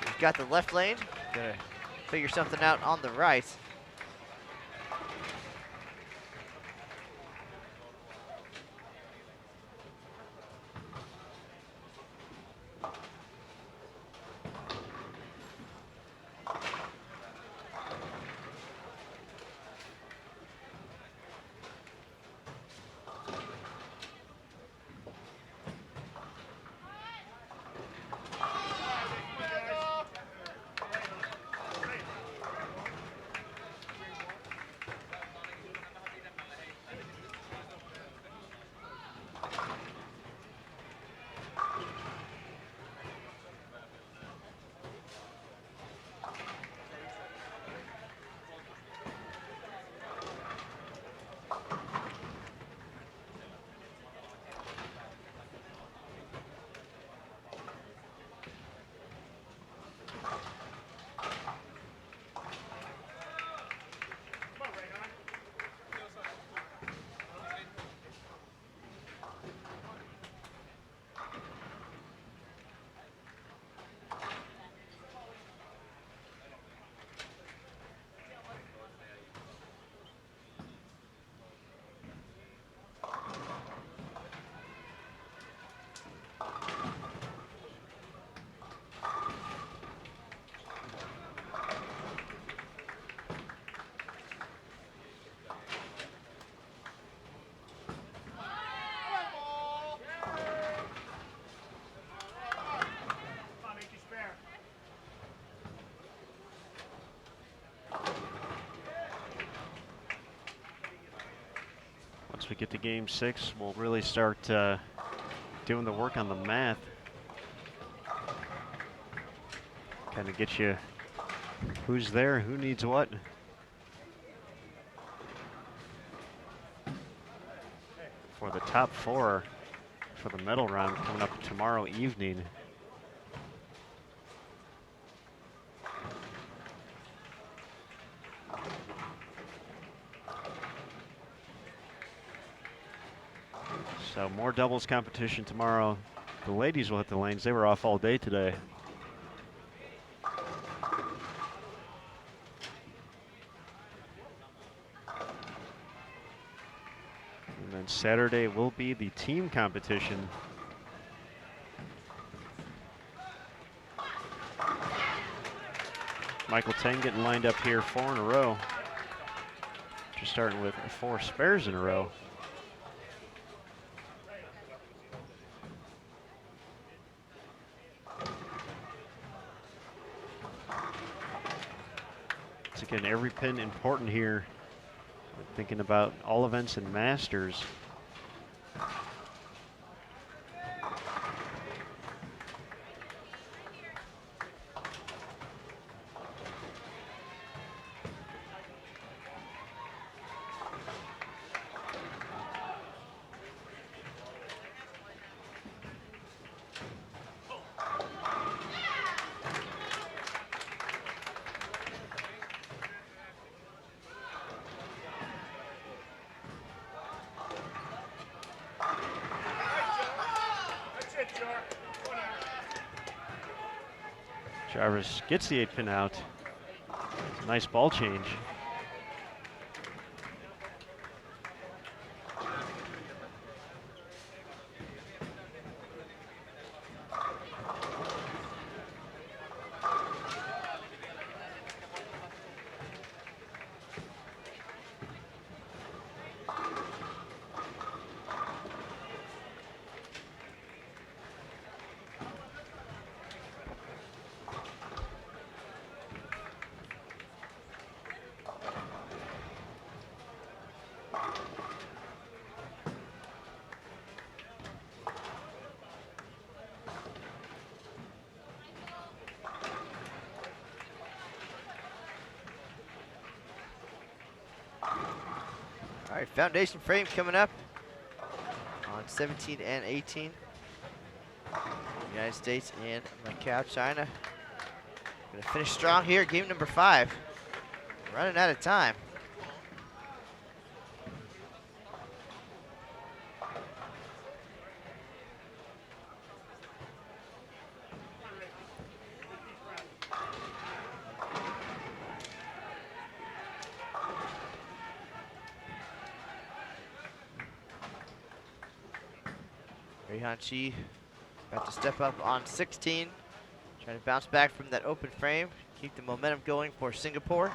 We've got the left lane. Gonna figure something out on the right. Once we get to game 6, we'll really start doing the work on the math. Kind of get you who's there, who needs what. For the top 4 for the medal round coming up tomorrow evening. So more doubles competition tomorrow. The ladies will hit the lanes. They were off all day today. And then Saturday will be the team competition. Michael Tang getting lined up here 4 in a row. Just starting with 4 spares in a row. Again, every pin important here. Thinking about all events and masters. Jarvis gets the 8-pin out. Nice ball change. right, foundation frame coming up on 17 and 18. United States and Macau, China. Gonna finish strong here, game number 5. Running out of time. Raihan Chi about to step up on 16. Trying to bounce back from that open frame. Keep the momentum going for Singapore.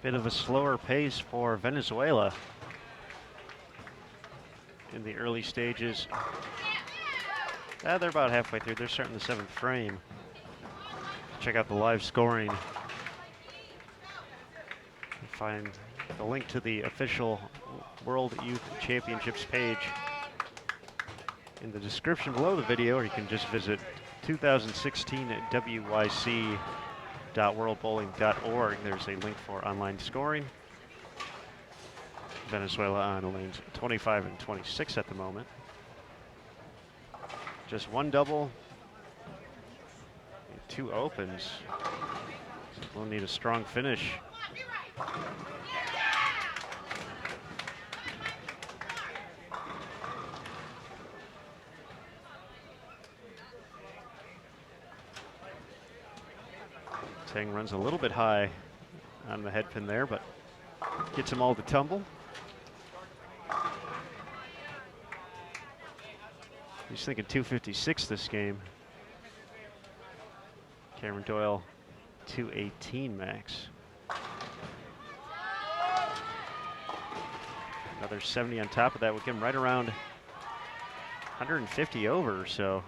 Bit of a slower pace for Venezuela in the early stages. They're about halfway through. They're starting the 7th frame. Check out the live scoring. Find the link to the official World Youth Championships page in the description below the video, or you can just visit 2016 WYC.worldbowling.org. There's a link for online scoring. Venezuela on lanes 25 and 26 at the moment. Just one double, and 2 opens. So we'll need a strong finish. Tang runs a little bit high on the head pin there, but gets them all to tumble. He's thinking 256 this game. Cameron Doyle, 218 max. Another 70 on top of that would get him right around 150 over or so.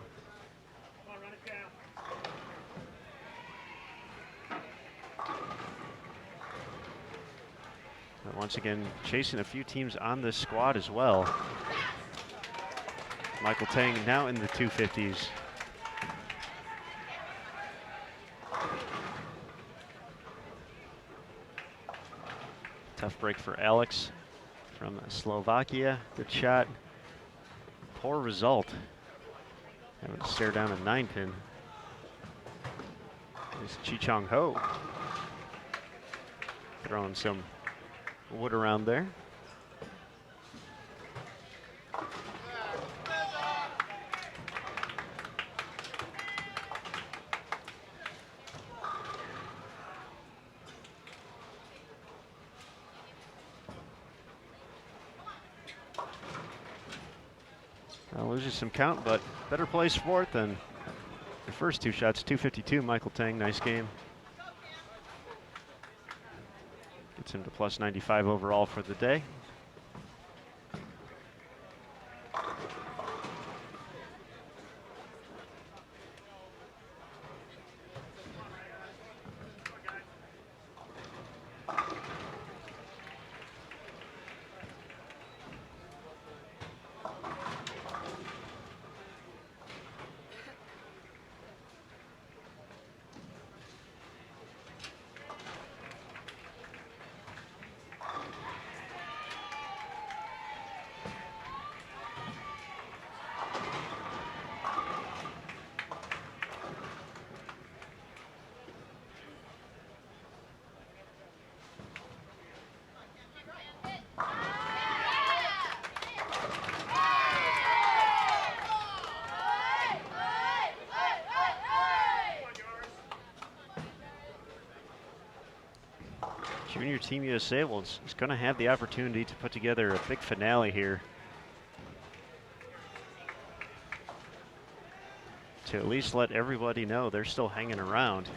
But once again, chasing a few teams on this squad as well. Michael Tang now in the 250s. Tough break for Alex from Slovakia. Good shot. Poor result. Having to stare down a 9-pin. There's Chi Chong Ho throwing some wood around there. Loses some count, but better place for it than the first 2 shots. 252, Michael Tang, nice game. Gets him to plus 95 overall for the day. Junior Team USA is going to have the opportunity to put together a big finale here, to at least let everybody know they're still hanging around.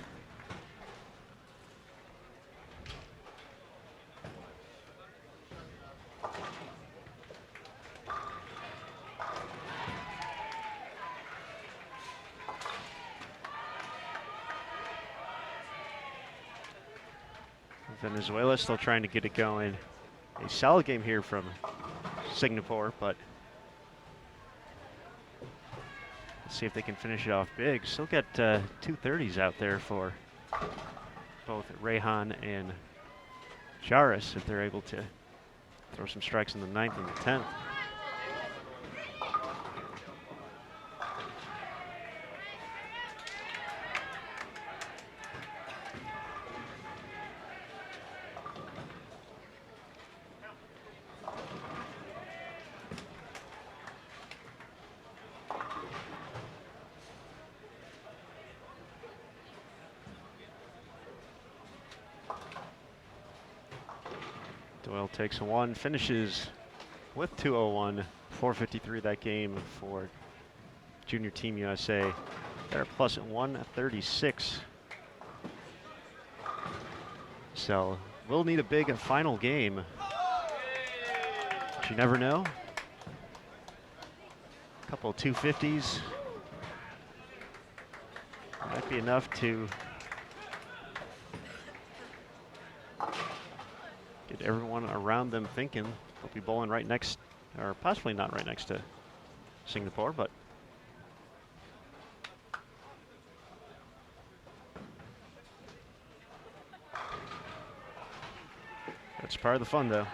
Venezuela still trying to get it going. A solid game here from Singapore, but let's see if they can finish it off big. Still got 230s out there for both Rehan and Jairus if they're able to throw some strikes in the 9th and the 10th. Doyle takes a one, finishes with 201, 453 that game for Junior Team USA. They're plus 136. So we'll need a big final game. But you never know. A couple of 250s might be enough to get everyone around them thinking they'll be bowling right next, or possibly not right next to Singapore, but that's part of the fun, though.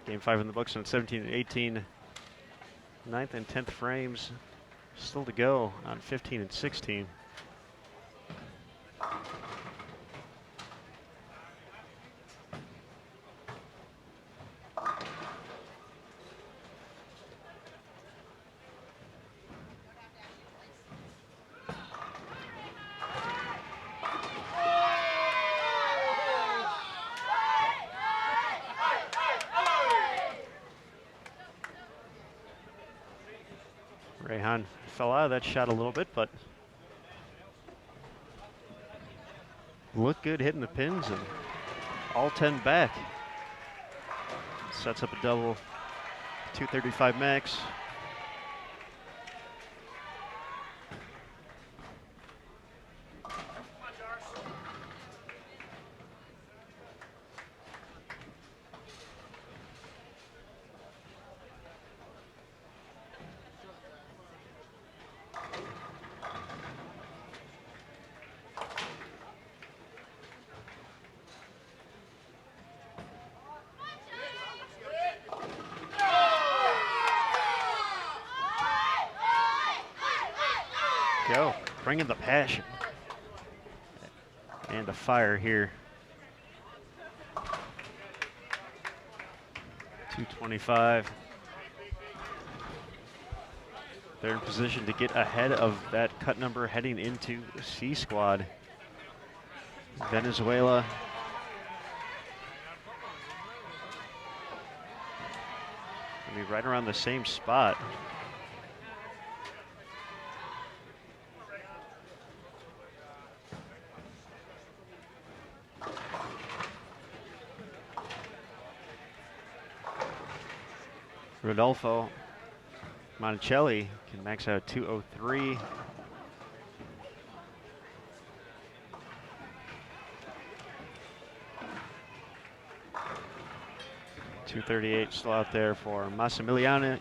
Game 5 in the books on 17 and 18. 9th and 10th frames still to go on 15 and 16. Rehan fell out of that shot a little bit, but looked good hitting the pins and all 10 back. Sets up a double, 235 max. Go, bringing the passion and the fire here. 225. They're in position to get ahead of that cut number heading into C squad. Venezuela gonna be right around the same spot. Rodolfo Monticelli can max out 203. .238 still out there for Massimiliano.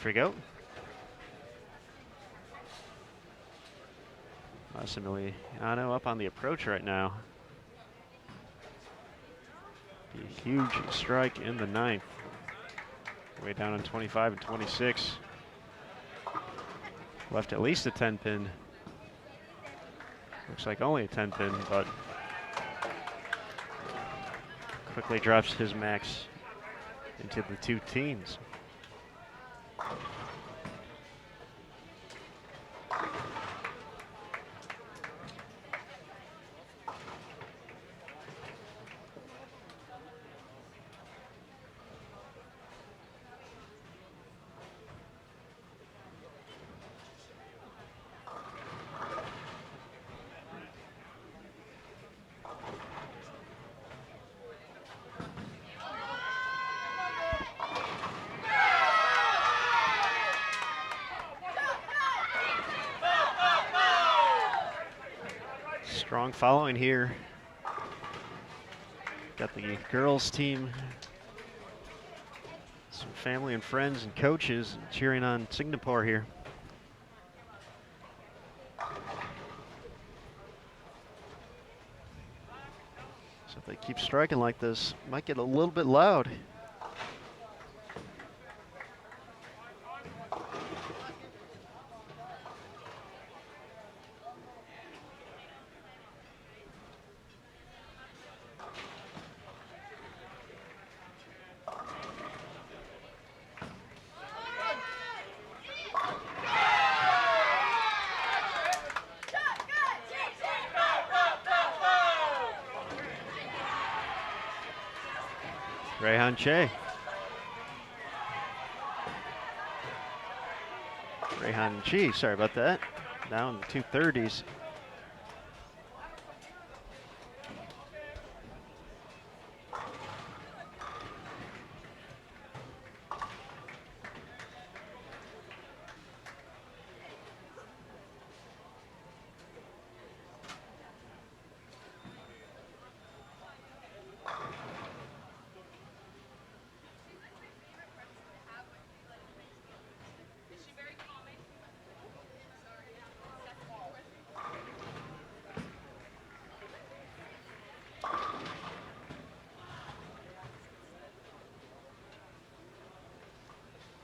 Frigo. Massimiliano up on the approach right now. A huge strike in the 9th. Way down on 25 and 26. Left at least a 10 pin. Looks like only a 10 pin, but quickly drops his max into the two teams. Strong following here. Got the girls team, some family and friends and coaches cheering on Singapore here. So if they keep striking like this, might get a little bit loud. Rayhan Che. Rayhan Chi, sorry about that. Now in the 230s.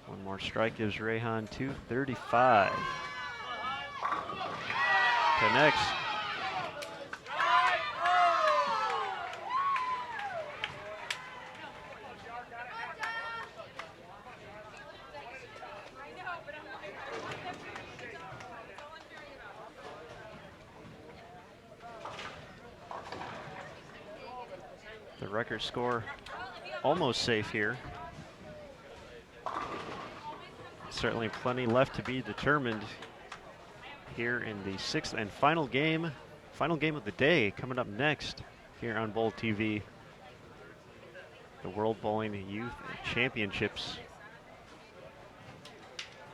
One more strike gives Rayhan 235. Connects. The record score almost safe here. Certainly plenty left to be determined here in the sixth and final game of the day coming up next here on Bowl TV. The World Bowling Youth Championships.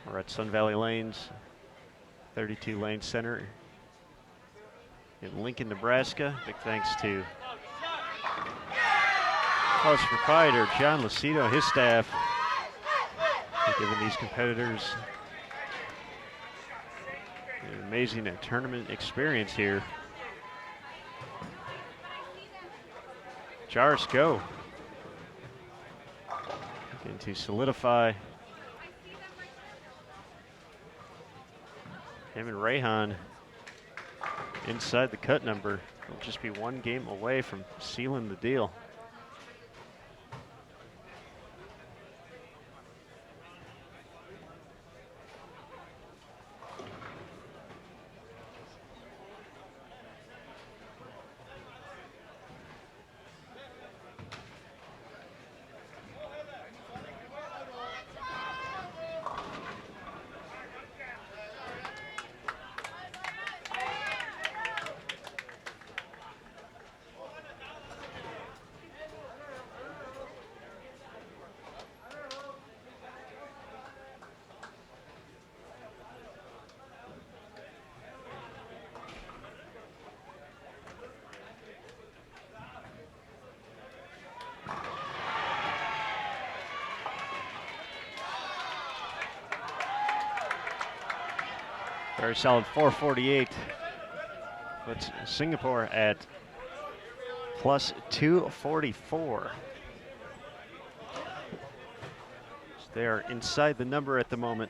We're at Sun Valley Lanes, 32 Lane Center in Lincoln, Nebraska. Big thanks to house proprietor John Lucido, his staff, giving these competitors an amazing tournament experience here. Jars go. Looking to solidify him and Rayhan inside the cut number. He'll just be one game away from sealing the deal. Very solid 448. Puts Singapore at plus 244. So they are inside the number at the moment.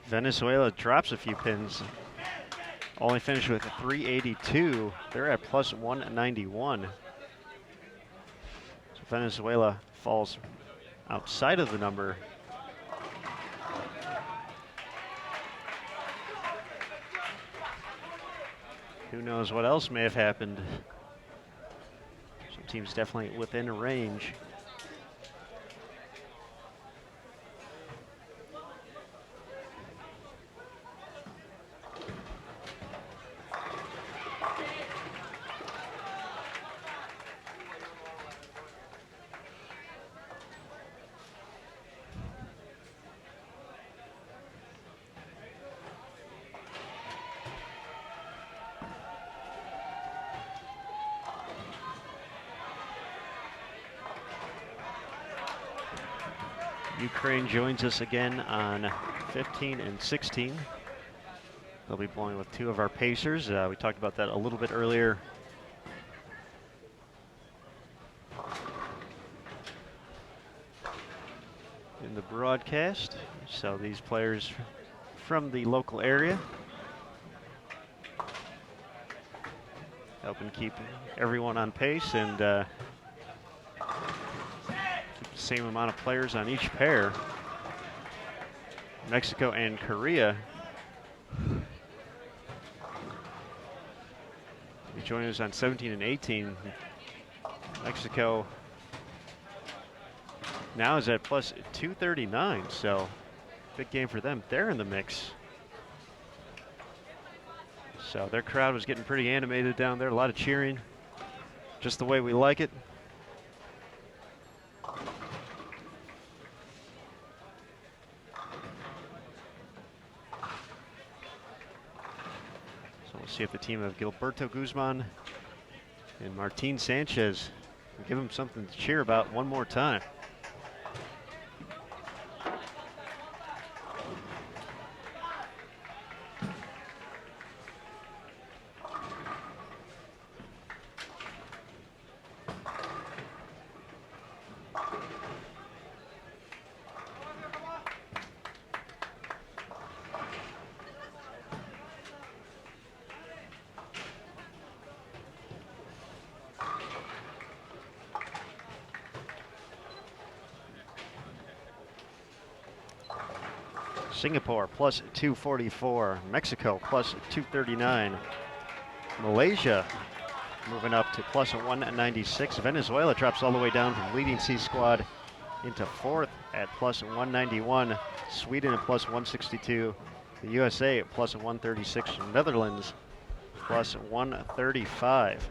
Venezuela drops a few pins. Only finished with a 382. They're at plus 191. So Venezuela falls outside of the number. Who knows what else may have happened. Some teams definitely within range. Ukraine joins us again on 15 and 16. They'll be playing with two of our Pacers. We talked about that a little bit earlier. In the broadcast. So these players from the local area helping keep everyone on pace and same amount of players on each pair. Mexico and Korea. They join us on 17 and 18. Mexico now is at plus 239, so big game for them. They're in the mix. So their crowd was getting pretty animated down there, a lot of cheering, just the way we like it. See if the team of Gilberto Guzman and Martin Sanchez can give them something to cheer about one more time. Singapore plus 244, Mexico plus 239, Malaysia moving up to plus 196. Venezuela drops all the way down from leading C squad into fourth at plus 191. Sweden at plus 162. The USA at plus 136. Netherlands plus 135.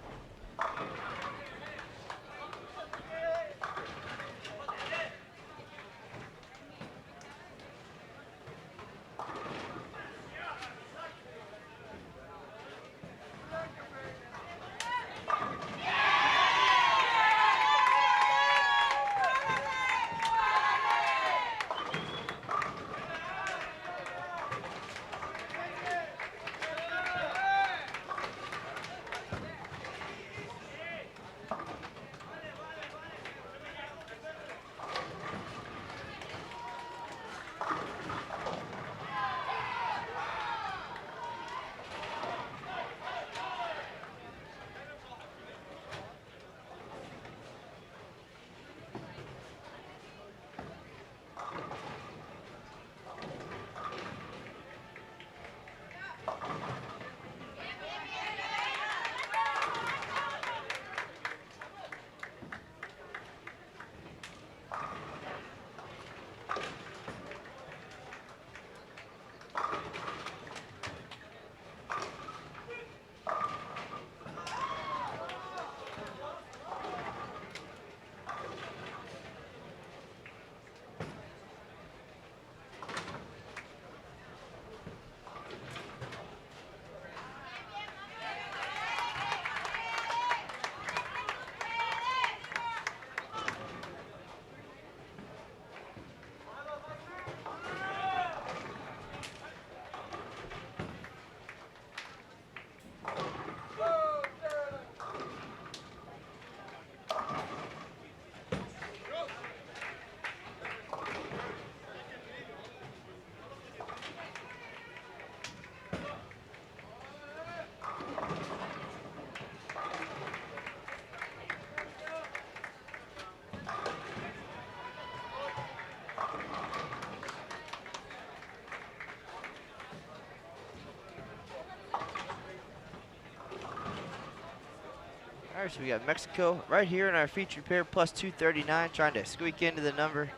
semifinals. We got Mexico right here in our featured pair, plus 239, trying to squeak into the number.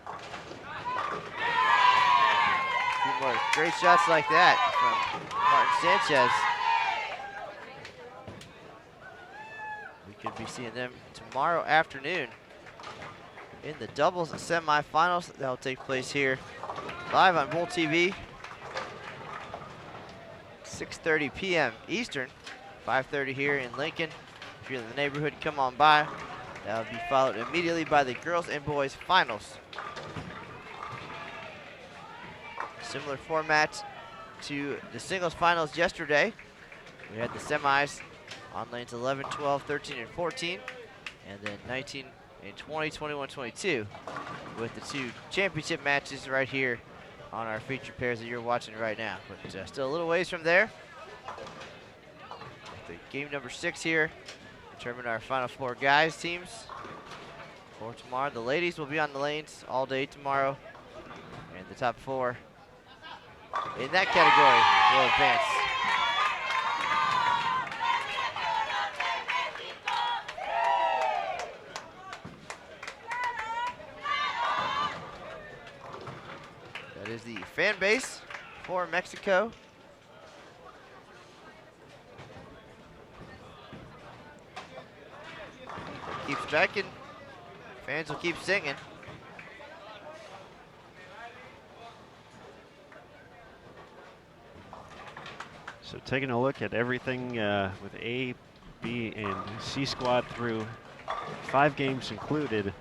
A few more great shots like that from Martin Sanchez. We could be seeing them tomorrow afternoon in the doubles semifinals. That'll take place here live on Bull TV. 6:30 p.m. Eastern, 5:30 here in Lincoln. If you're in the neighborhood, come on by. That'll be followed immediately by the girls and boys finals. Similar format to the singles finals yesterday. We had the semis on lanes 11, 12, 13, and 14, and then 19 and 20, 21, 22, with the two championship matches right here on our featured pairs that you're watching right now. But still a little ways from there. The game number 6 here, determine our final 4 guys teams for tomorrow. The ladies will be on the lanes all day tomorrow, and the top 4 in that category will advance. That is the fan base for Mexico. Keep striking, fans will keep singing. So taking a look at everything with A, B, and C squad through 5 games included.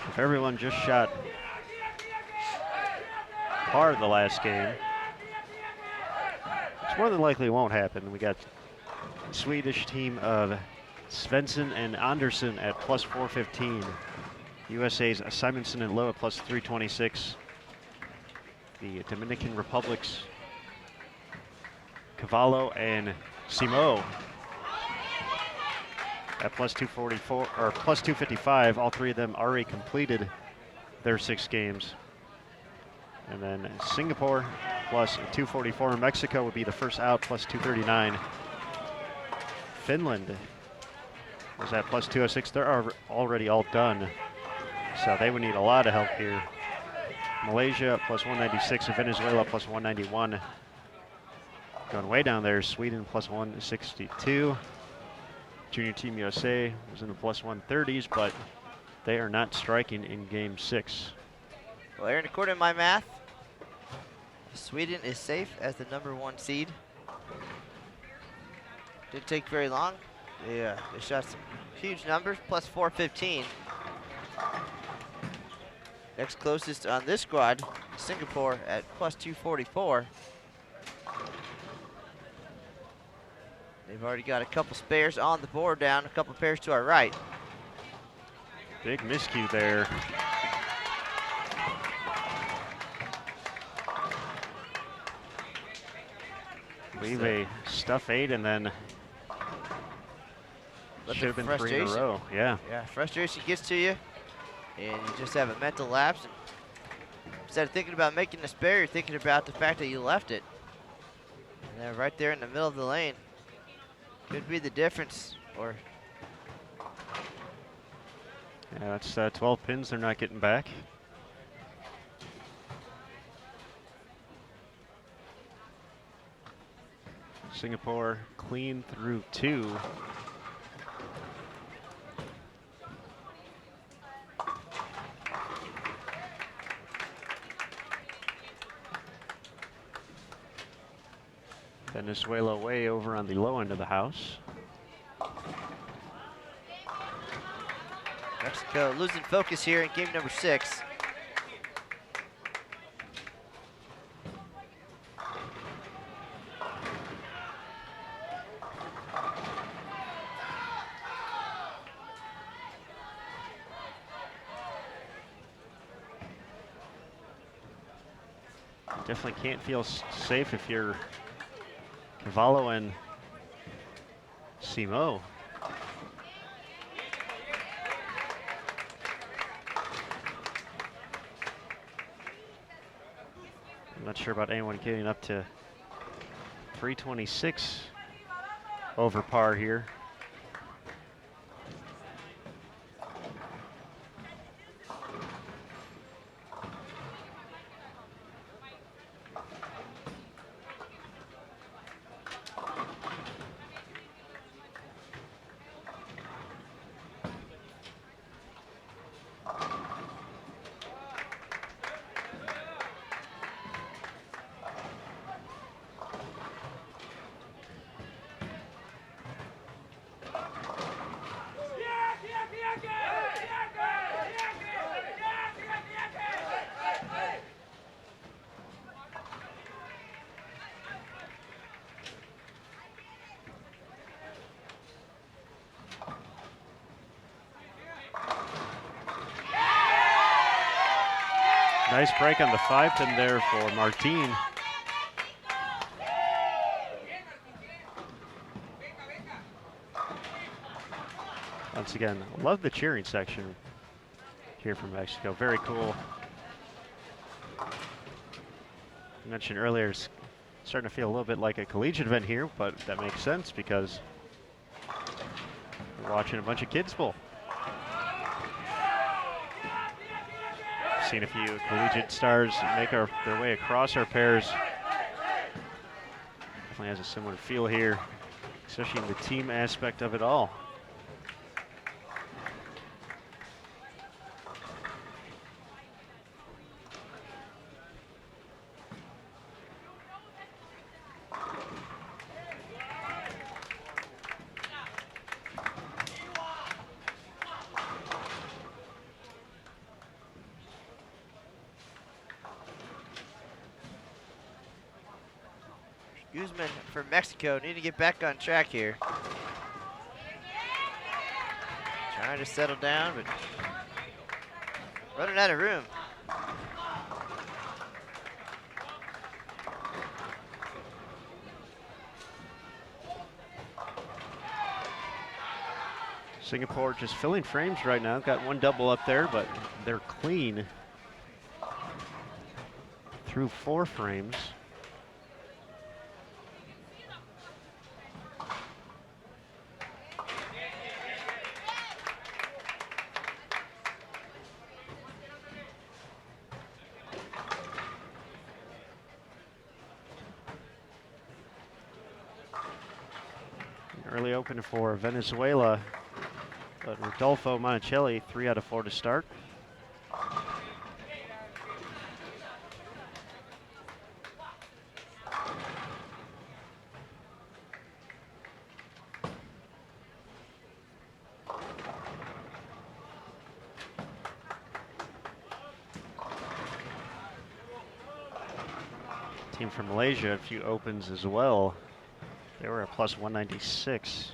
If everyone just shot par the last game, which more than likely won't happen. We got the Swedish team of Svensson and Andersson at plus 415. USA's Simonson and Lowe at plus 326. The Dominican Republic's Cavallo and Simo at plus 244 or plus 255. All 3 of them already completed their 6 games. And then Singapore plus 244. Mexico would be the first out, plus 239. Finland was at plus 206. They're already all done, so they would need a lot of help here. Malaysia plus 196 and Venezuela plus 191. Going way down there, Sweden plus 162. Junior Team USA was in the plus 130s, but they are not striking in game 6. Well, Aaron, according to my math, Sweden is safe as the number 1 seed. Didn't take very long. They shot some huge numbers, plus 415. Next closest on this squad, Singapore at plus 244. They've already got a couple spares on the board down, a couple pairs to our right. Big miscue there. Leave a stuff 8 and then should have been 3 in a row. Yeah. Yeah, frustration gets to you, and you just have a mental lapse. And instead of thinking about making a spare, you're thinking about the fact that you left it. And they're right there in the middle of the lane. Could be the difference, or yeah, that's 12 pins they're not getting back. Singapore clean through 2. Venezuela way over on the low end of the house. Mexico losing focus here in game number 6. Definitely can't feel safe if you're Cavallo and Simo. I'm not sure about anyone getting up to 326 over par here. Nice break on the 5-pin there for Martin. Once again, love the cheering section here from Mexico. Very cool. I mentioned earlier, it's starting to feel a little bit like a collegiate event here, but that makes sense because we're watching a bunch of kids bowl. Seen a few collegiate stars make their way across our pairs. Definitely has a similar feel here, especially in the team aspect of it all. Guzman from Mexico need to get back on track here. Trying to settle down, but running out of room. Singapore just filling frames right now. Got one double up there, but they're clean through 4 frames. Early open for Venezuela, but Rodolfo Monticelli, 3 out of 4 to start. Team from Malaysia, a few opens as well. They were at plus 196.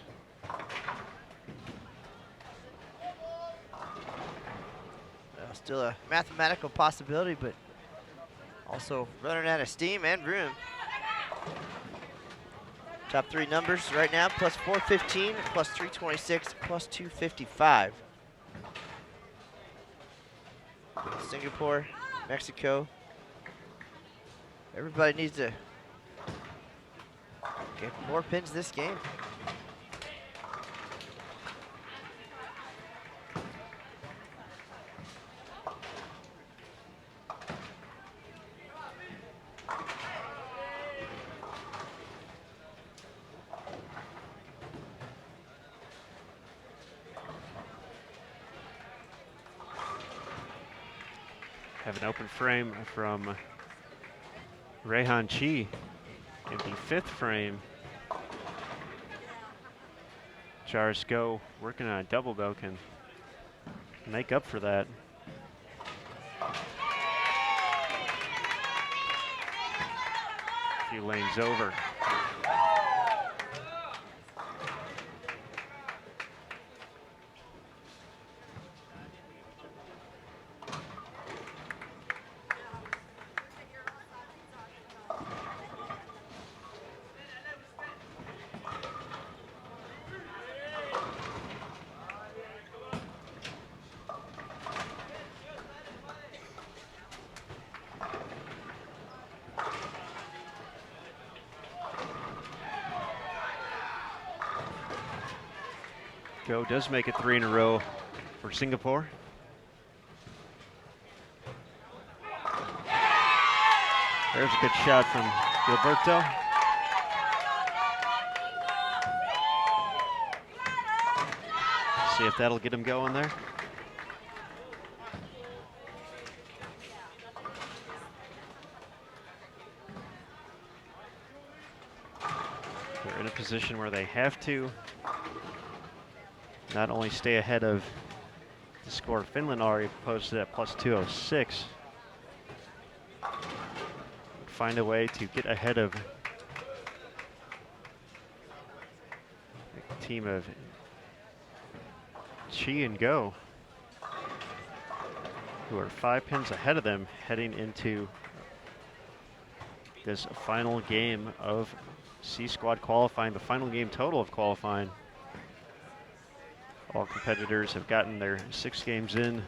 Still a mathematical possibility, but also running out of steam and room. Top 3 numbers right now, plus 415, plus 326, plus 255. Singapore, Mexico. Everybody needs to get more pins this game. Have an open frame from Rehan Chi in the 5th frame. Jars Go working on a double though, can make up for that. A few lanes over. Go does make it 3 in a row for Singapore. There's a good shot from Gilberto. See if that'll get him going there. They're in a position where they have to not only stay ahead of the score Finland already posted at plus 206, find a way to get ahead of the team of Chi and Go. who are 5 pins ahead of them heading into this final game of C squad qualifying, the final game total of qualifying. All competitors have gotten their 6 games in.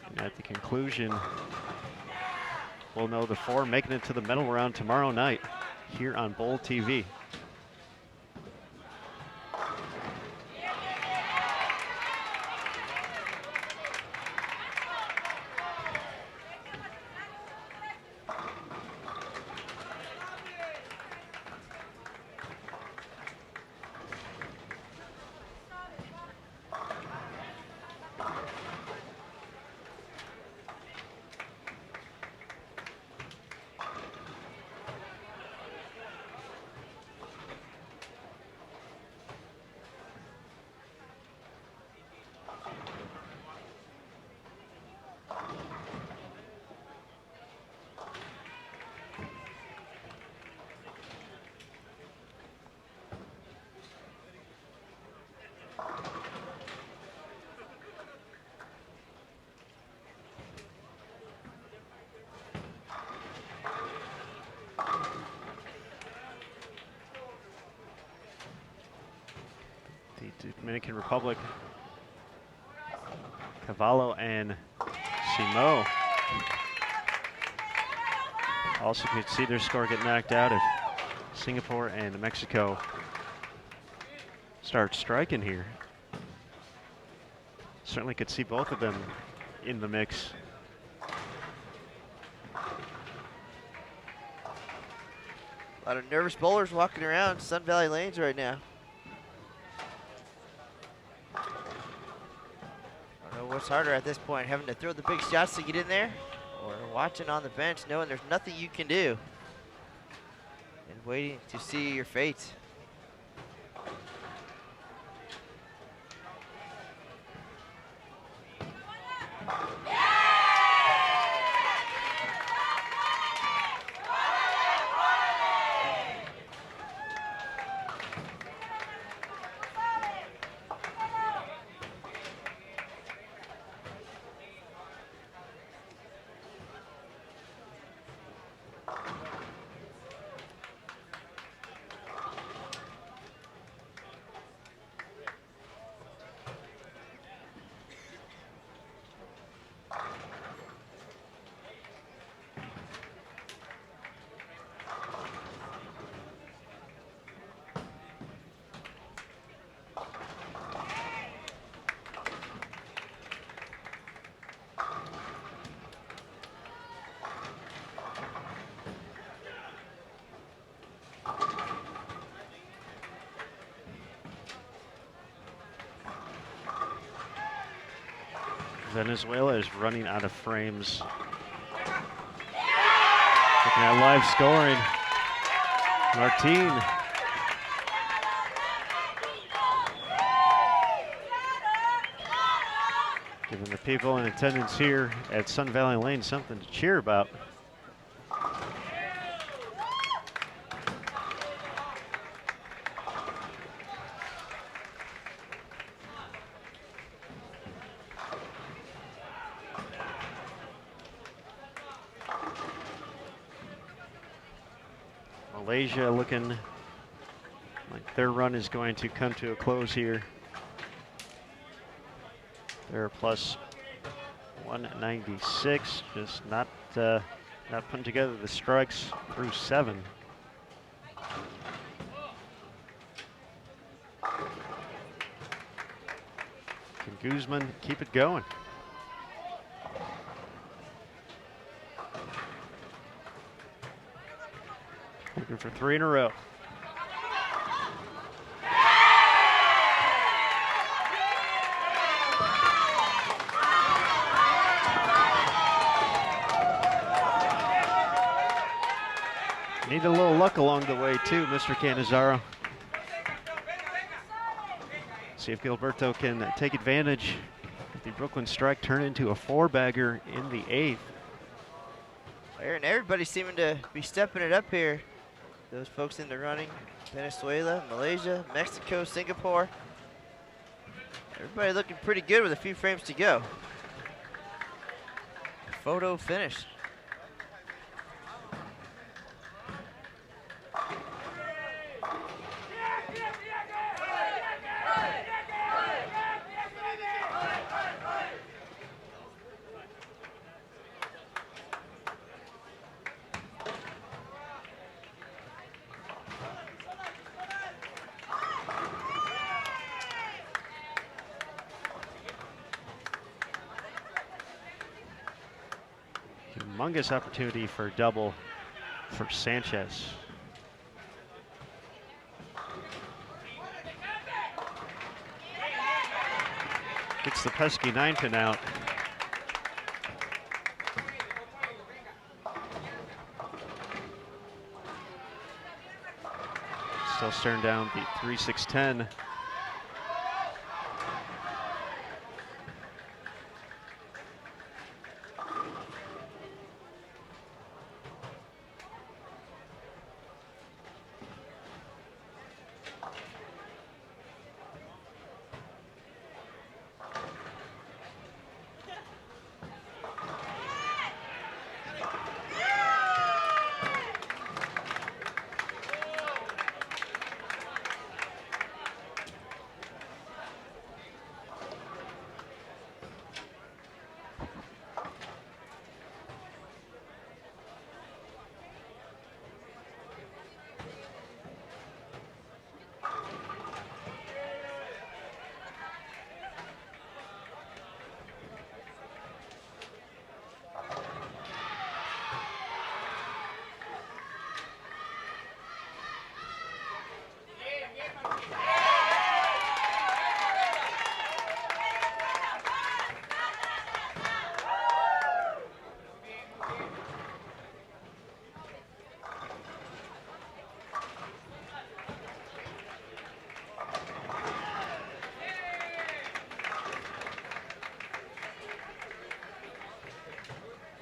And at the conclusion, we'll know the 4 making it to the medal round tomorrow night here on Bowl TV. Dominican Republic, Cavallo and Simo also could see their score get knocked out if Singapore and Mexico start striking here. Certainly could see both of them in the mix. A lot of nervous bowlers walking around Sun Valley lanes right now. What's harder at this point, having to throw the big shots to get in there, or watching on the bench knowing there's nothing you can do and waiting to see your fate? Venezuela is running out of frames. Looking at live scoring. Martin. Giving the people in attendance here at Sun Valley Lane something to cheer about. Malaysia looking like their run is going to come to a close here. They're plus 196, just not putting together the strikes through 7. Can Guzman keep it going? Looking for 3 in a row. Need a little luck along the way too, Mr. Canizaro. See if Gilberto can take advantage of the Brooklyn strike, turn into a 4-bagger in the 8th. And everybody's seeming to be stepping it up here. Those folks in the running, Venezuela, Malaysia, Mexico, Singapore. Everybody looking pretty good with a few frames to go. photo finish. Humongous opportunity for a double for Sanchez. Gets the pesky 9-pin out. Still staring down the 3-6-10.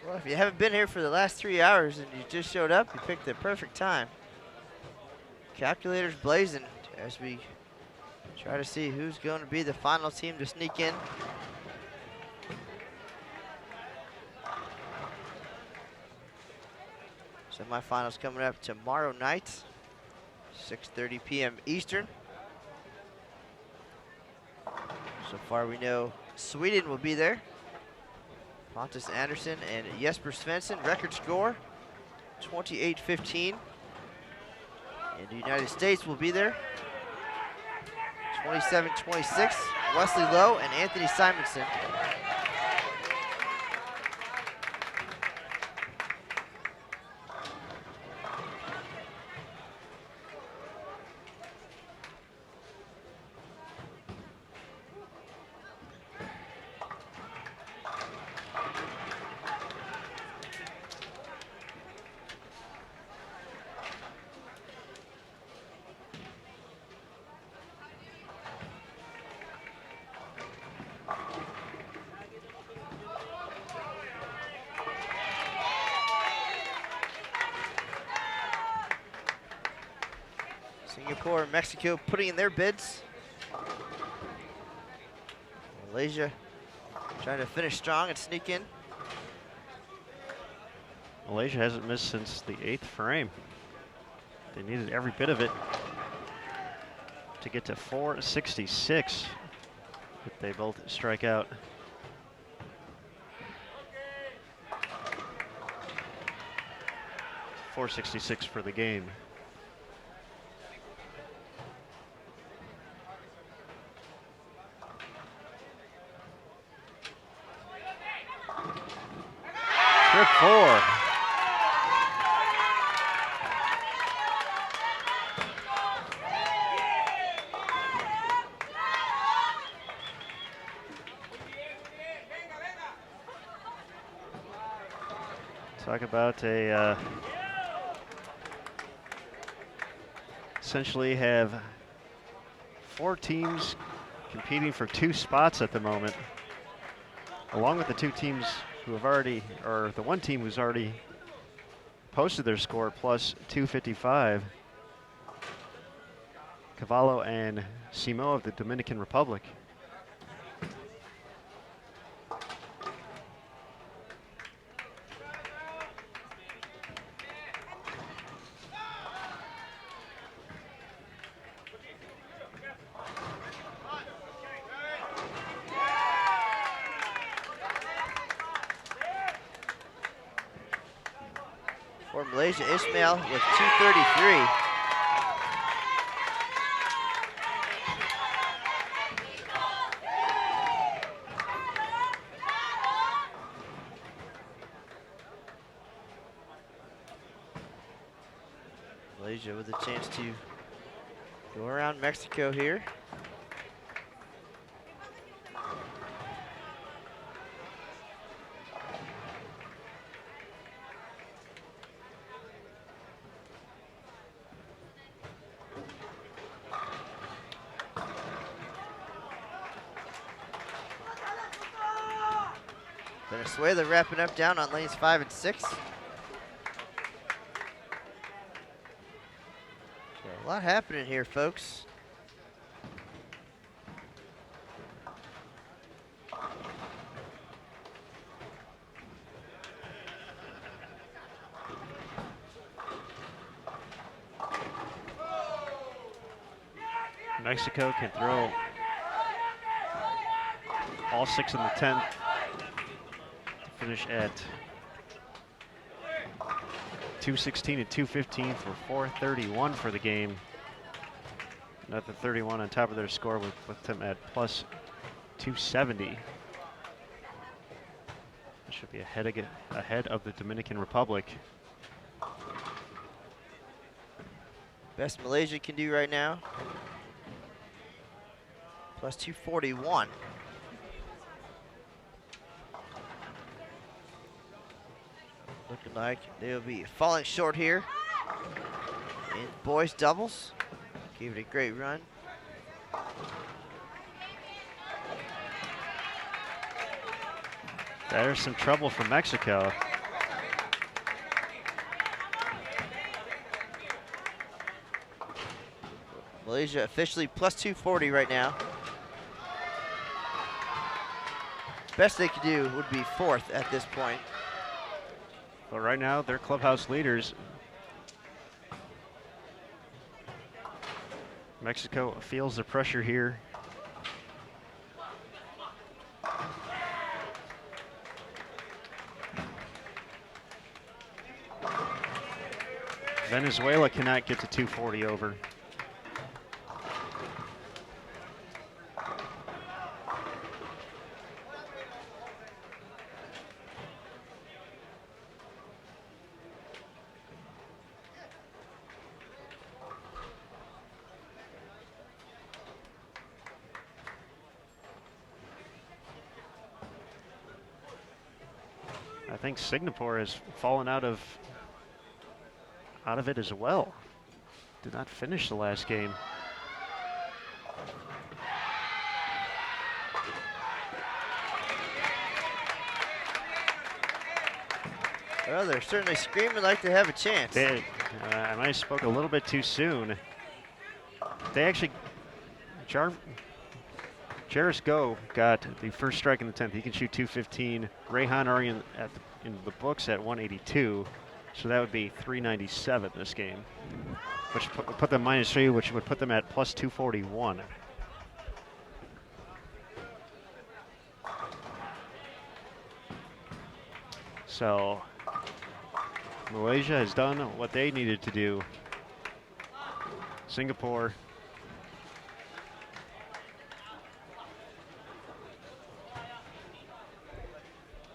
Well, if you haven't been here for the last 3 hours and you just showed up, you picked the perfect time. Calculators blazing as we try to see who's going to be the final team to sneak in. Semifinals coming up tomorrow night, 6:30 p.m. Eastern. So far we know Sweden will be there. Pontus Anderson and Jesper Svensson, record score, 28-15. And the United States will be there, 27-26. Wesley Lowe and Anthony Simonson. Singapore and Mexico putting in their bids. Malaysia trying to finish strong and sneak in. Malaysia hasn't missed since the 8th frame. They needed every bit of it to get to 466 if they both strike out. .466 for the game. Trip 4. Talk about a essentially have 4 teams competing for 2 spots at the moment, along with the 2 teams who have already, or the 1 team who's already posted their score plus 255. Cavallo and Simo of the Dominican Republic. For Malaysia, Ismail with 233. Malaysia with a chance to go around Mexico here. Venezuela wrapping up down on lanes 5 and 6. A lot happening here, folks. Mexico can throw all 6 in the 10th. Finish at 216 and 215 for 431 for the game. Another 31 on top of their score would put them at plus 270. That should be ahead of the Dominican Republic. Best Malaysia can do right now. Plus 241. Looking like they'll be falling short here in boys doubles. Gave it a great run. There's some trouble for Mexico. Malaysia officially plus 240 right now. Best they could do would be 4th at this point. But right now, they're clubhouse leaders. Mexico feels the pressure here. Venezuela cannot get to 240 over. I think Singapore has fallen out of it as well. Did not finish the last game. Well, they're certainly screaming like they have a chance. I might have spoke a little bit too soon. They actually, Jairus Go got the first strike in the 10th. He can shoot 215. Rayhan already in the books at 182. So that would be 397 this game, which would put them -3, which would put them at plus 241. So Malaysia has done what they needed to do. Singapore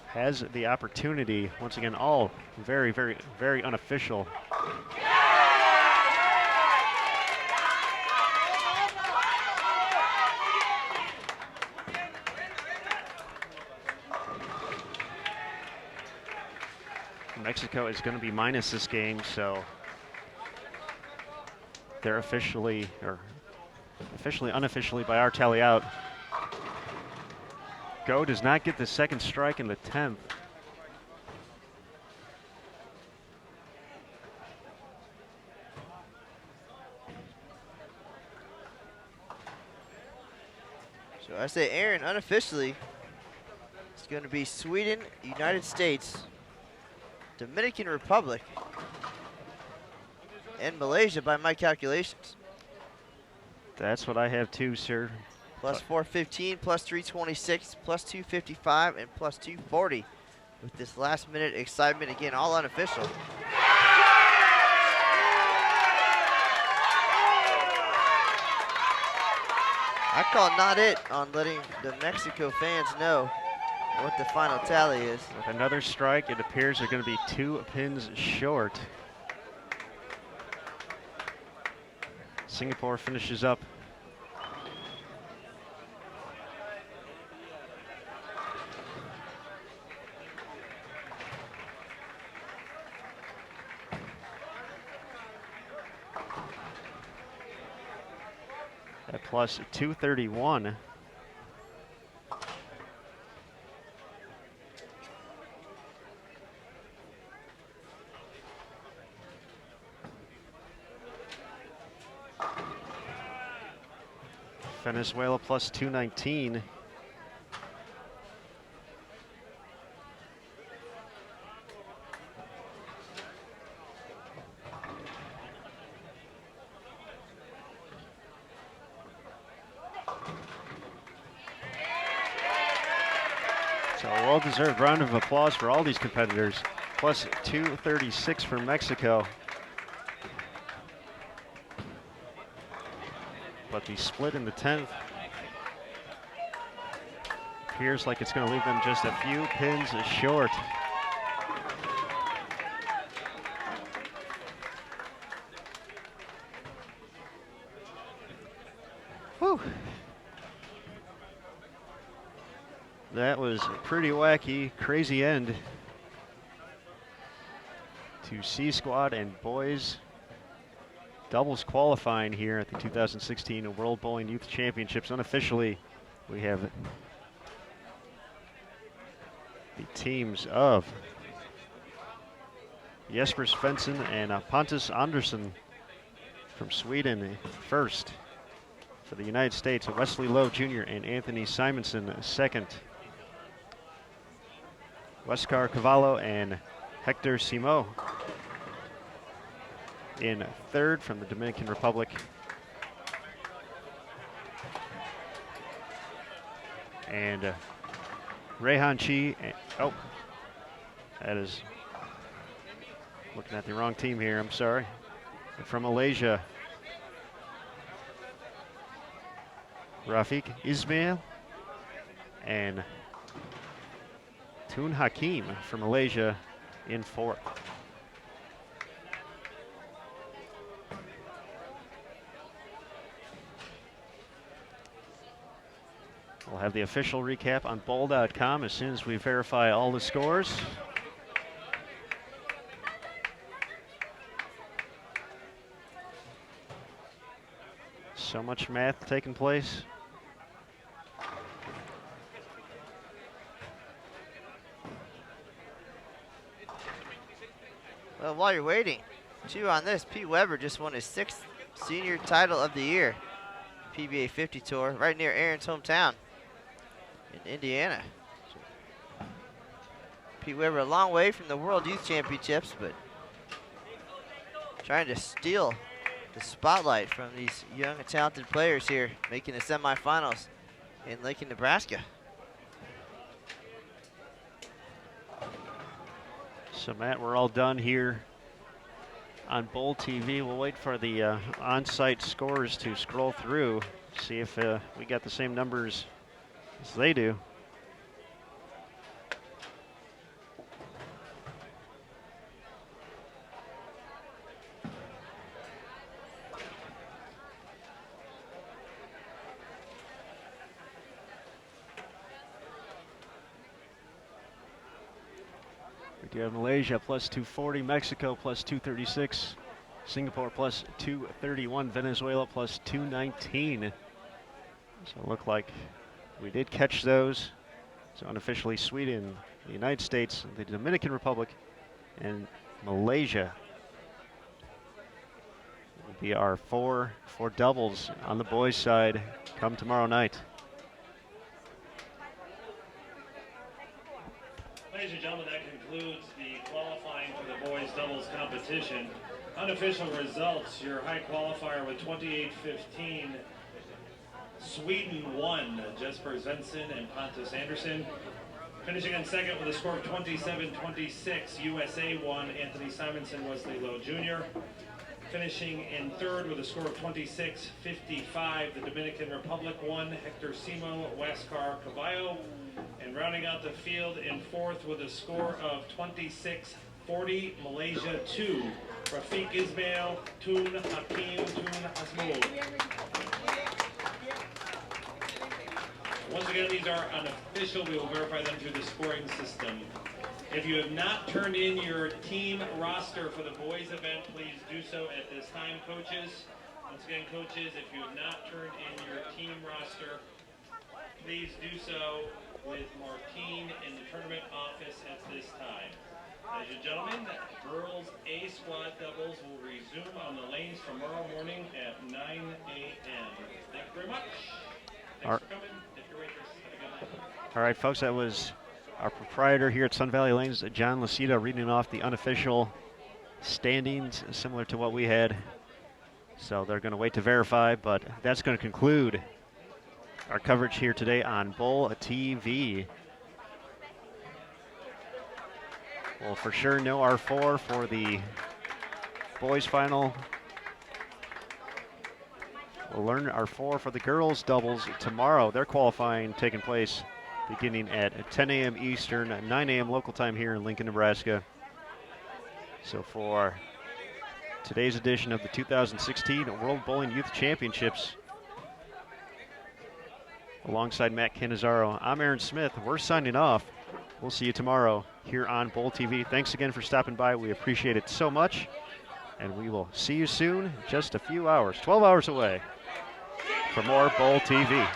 has the opportunity, once again, all very, very, very unofficial. Mexico is going to be minus this game, so they're officially, or unofficially by our tally out, Go does not get the second strike in the 10th. So I say, Aaron, unofficially, it's going to be Sweden, United States, Dominican Republic, and Malaysia by my calculations. That's what I have too, sir. Plus 415, plus 326, plus 255, and plus 240. With this last minute excitement, again, all unofficial. I call not it on letting the Mexico fans know what the final tally is. With another strike, it appears they're going to be 2 pins short. Singapore finishes up. At plus 231. Venezuela plus 219. So a well-deserved round of applause for all these competitors. Plus 236 for Mexico. But the split in the 10th appears like it's going to leave them just a few pins short. Whew. That was a pretty wacky, crazy end to C Squad and boys doubles qualifying here at the 2016 World Bowling Youth Championships. Unofficially, we have the teams of Jesper Svensson and Pontus Andersson from Sweden first. For the United States, Wesley Lowe Jr. and Anthony Simonson second. Wescar Cavallo and Hector Simo in third from the Dominican Republic. And Rehan Chi, oh, that is looking at the wrong team here, I'm sorry. And from Malaysia, Rafiq Ismail and Tun Hakim from Malaysia in fourth. We'll have the official recap on bowl.com as soon as we verify all the scores. So much math taking place. Well, while you're waiting, too, on this, Pete Weber just won his 6th senior title of the year. PBA 50 Tour, right near Aaron's hometown in Indiana. Pete Weber a long way from the World Youth Championships, but trying to steal the spotlight from these young and talented players here, making the semifinals in Lincoln, Nebraska. So Matt, we're all done here on Bowl TV. We'll wait for the on-site scores to scroll through, see if we got the same numbers as they do. We have Malaysia plus 240, Mexico plus 236, Singapore plus 231, Venezuela plus 219. So it looked like we did catch those. So unofficially, Sweden, the United States, the Dominican Republic, and Malaysia will be our four doubles on the boys' side come tomorrow night. Ladies and gentlemen, that concludes the qualifying for the boys doubles competition. Unofficial results, your high qualifier with 28-15. Sweden won, Jesper Svensson and Pontus Andersson. Finishing in second with a score of 27-26, USA won, Anthony Simonson, Wesley Lowe Jr. finishing in third with a score of 26-55. The Dominican Republic won, Hector Simo, Huascar Caballo. And rounding out the field in fourth with a score of 26-40, Malaysia 2, Rafiq Ismail, Tun Hakim, Tun Hasmul. Once again, these are unofficial. We will verify them through the scoring system. If you have not turned in your team roster for the boys event, please do so at this time, coaches. Once again, coaches, if you have not turned in your team roster, please do so with Martine in the tournament office at this time. Ladies and gentlemen, girls A squad doubles will resume on the lanes tomorrow morning at 9 a.m. Thank you very much. Thanks for coming. If you're waitress, have a good night. All right, folks, that was our proprietor here at Sun Valley Lanes, John Lucida, reading off the unofficial standings, similar to what we had. So they're going to wait to verify, but that's going to conclude our coverage here today on Bowl TV. We'll for sure know our 4 for the boys final. We'll learn our 4 for the girls doubles tomorrow. They're qualifying taking place beginning at 10 a.m. Eastern, 9 a.m. local time here in Lincoln, Nebraska. So for today's edition of the 2016 World Bowling Youth Championships, alongside Matt Canizaro, I'm Aaron Smith. We're signing off. We'll see you tomorrow here on Bowl TV. Thanks again for stopping by. We appreciate it so much. And we will see you soon, just a few hours, 12 hours away, for more Bowl TV.